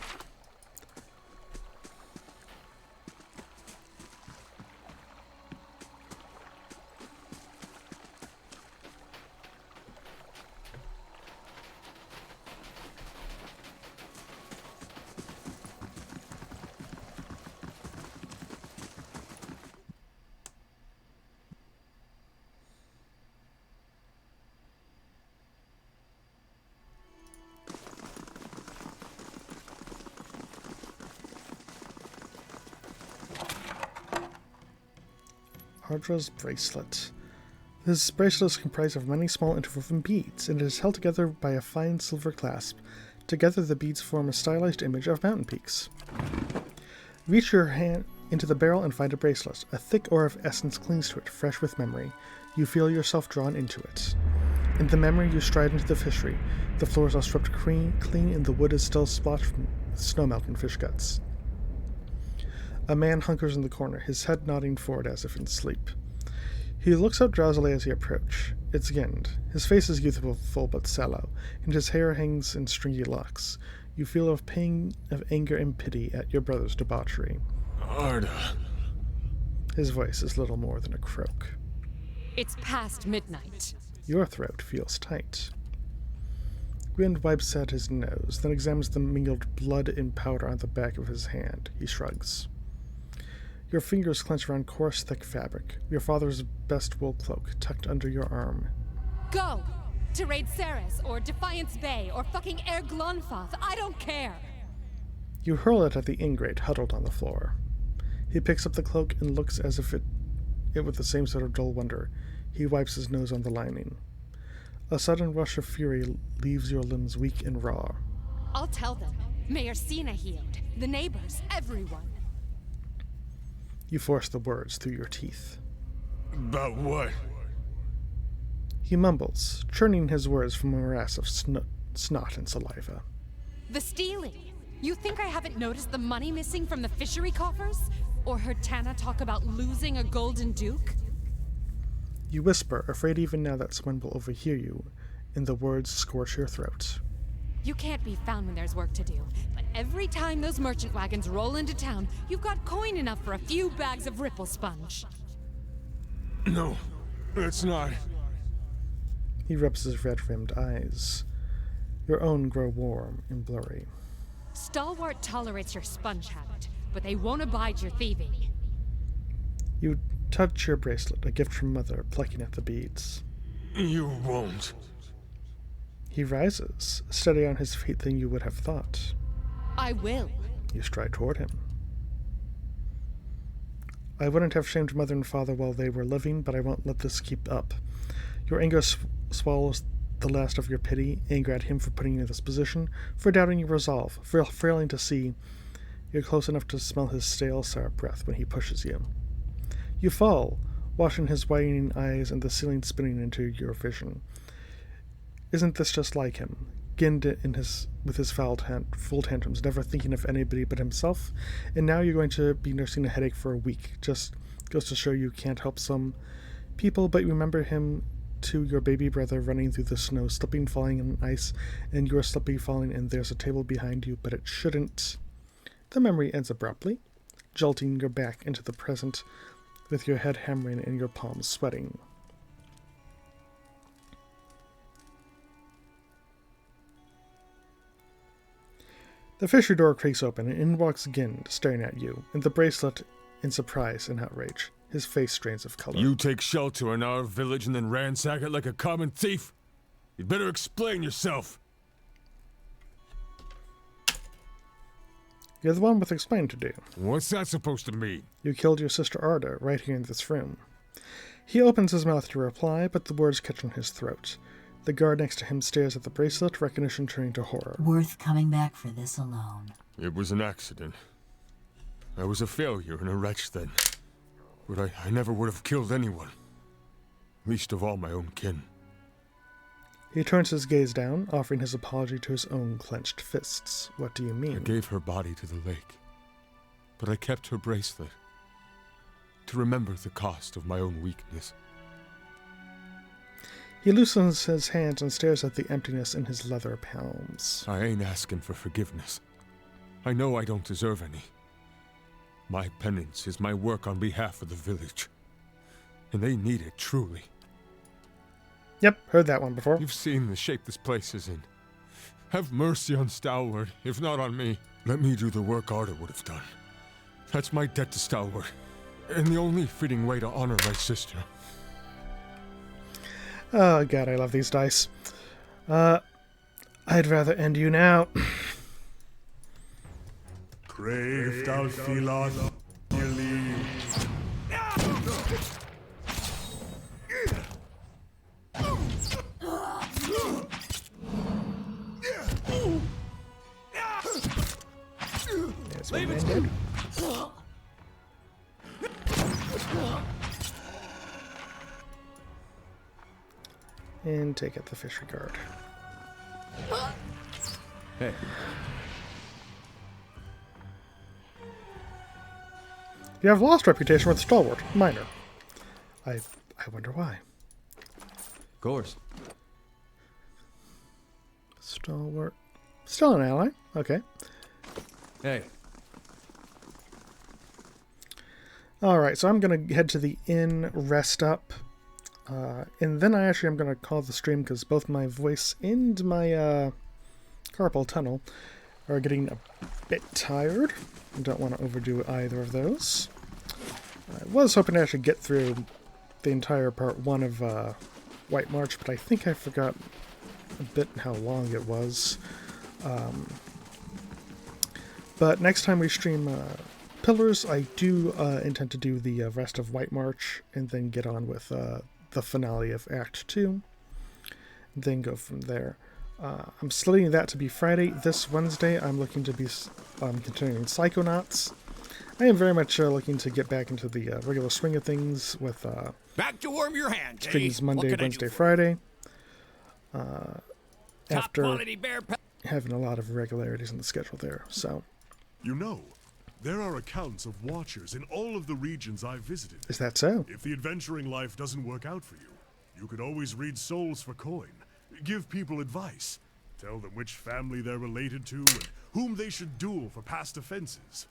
Ardra's bracelet. This bracelet is comprised of many small interwoven beads, and it is held together by a fine silver clasp. Together the beads form a stylized image of mountain peaks. Reach your hand into the barrel and find a bracelet. A thick aura of essence clings to it, fresh with memory. You feel yourself drawn into it. In the memory you stride into the fishery. The floors are swept clean, and the wood is still splotched with snowmelt and fish guts. A man hunkers in the corner, his head nodding forward as if in sleep. He looks up drowsily as you approach. It's Gind. His face is youthful but sallow, and his hair hangs in stringy locks. You feel a pang of anger and pity at your brother's debauchery. Arda. His voice is little more than a croak. It's past midnight. Your throat feels tight. Gind wipes at his nose, then examines the mingled blood and powder on the back of his hand. He shrugs. Your fingers clench around coarse, thick fabric. Your father's best wool cloak tucked under your arm. Go! To raid Ceres, or Defiance Bay, or fucking Air Glonfoth. I don't care! You hurl it at the ingrate huddled on the floor. He picks up the cloak and looks as if it with the same sort of dull wonder. He wipes his nose on the lining. A sudden rush of fury leaves your limbs weak and raw. I'll tell them. Mayor Sina healed. The neighbors, everyone. You force the words through your teeth. About what? He mumbles, churning his words from a morass of snot and saliva. The stealing. You think I haven't noticed the money missing from the fishery coffers? Or heard Tana talk about losing a golden duke? You whisper, afraid even now that someone will overhear you, and the words scorch your throat. You can't be found when there's work to do, but every time those merchant wagons roll into town, you've got coin enough for a few bags of ripple sponge. No, it's not. He rubs his red-rimmed eyes. Your own grow warm and blurry. Stalwart tolerates your sponge habit, but they won't abide your thieving. You touch your bracelet, a gift from Mother, plucking at the beads. You won't. He rises, steadier on his feet than you would have thought. I will. You stride toward him. I wouldn't have shamed Mother and Father while they were living, but I won't let this keep up. Your anger swallows the last of your pity, anger at him for putting you in this position, for doubting your resolve, for failing to see you're close enough to smell his stale, sour breath when he pushes you. You fall, watching his widening eyes and the ceiling spinning into your vision. Isn't this just like him? Ginned with his full tantrums, never thinking of anybody but himself, and now you're going to be nursing a headache for a week. Just goes to show you can't help some people, but you remember him to your baby brother running through the snow, slipping, falling on ice, and you're slipping, falling, and there's a table behind you, but it shouldn't. The memory ends abruptly, jolting your back into the present, with your head hammering and your palms sweating. The fishery door creaks open, and in walks Gin, staring at you, and the bracelet in surprise and outrage. His face strains of color. You take shelter in our village and then ransack it like a common thief? You'd better explain yourself. You're the one with explaining to do. What's that supposed to mean? You killed your sister Arda right here in this room. He opens his mouth to reply, but the words catch in his throat. The guard next to him stares at the bracelet, recognition turning to horror. Worth coming back for this alone. It was an accident. I was a failure and a wretch then. But I never would have killed anyone. Least of all my own kin. He turns his gaze down, offering his apology to his own clenched fists. What do you mean? I gave her body to the lake. But I kept her bracelet. To remember the cost of my own weakness. He loosens his hands and stares at the emptiness in his leather palms. I ain't asking for forgiveness. I know I don't deserve any. My penance is my work on behalf of the village. And they need it, truly. Yep, heard that one before. You've seen the shape this place is in. Have mercy on Stalwart, if not on me. Let me do the work Arda would have done. That's my debt to Stalwart. And the only fitting way to honor my sister. Oh god, I love these dice. I'd rather end you now. Crave thou philon, Leave it. And take out the fishery guard. Hey. You have lost reputation with Stalwart. Minor. I wonder why. Of course. Stalwart. Still an ally. Okay. Hey. Alright, so I'm going to head to the inn, rest up. And then I actually am going to call the stream because both my voice and my carpal tunnel are getting a bit tired. I don't want to overdo either of those. I was hoping to actually get through the entire part 1 of White March, but I think I forgot a bit how long it was. But next time we stream Pillars, I do intend to do the rest of White March and then get on with the finale of Act 2, then go from there. I'm slating that to be Friday. This Wednesday, I'm looking to be continuing Psychonauts. I am very much looking to get back into the regular swing of things with Back to warm your hands, streams eh? Monday, What can I Wednesday, do for Friday. you? After Top quality bear having a lot of irregularities in the schedule there, so. You know, there are accounts of watchers in all of the regions I've visited. Is that so? If the adventuring life doesn't work out for you, you could always read souls for coin, give people advice, tell them which family they're related to, and whom they should duel for past offenses.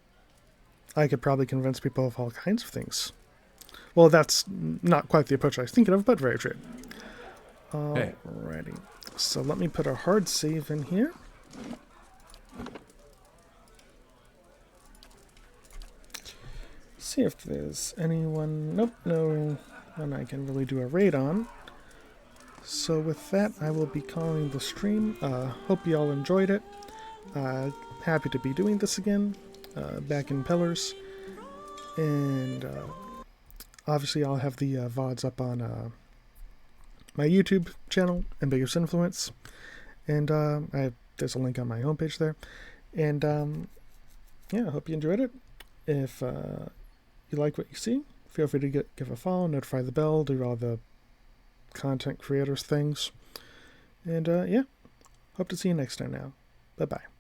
I could probably convince people of all kinds of things. Well, that's not quite the approach I was thinking of, but very true. Alrighty. So let me put a hard save in here. See if there's anyone. Nope, no one I can really do a raid on. So with that, I will be calling the stream. Hope you all enjoyed it. Happy to be doing this again, back in Pillars. And obviously I'll have the VODs up on my YouTube channel, Ambiguous Influence. And there's a link on my homepage there. And yeah, I hope you enjoyed it. If you like what you see, feel free to give a follow, notify the bell, do all the content creators things. And yeah, hope to see you next time now. Bye-bye.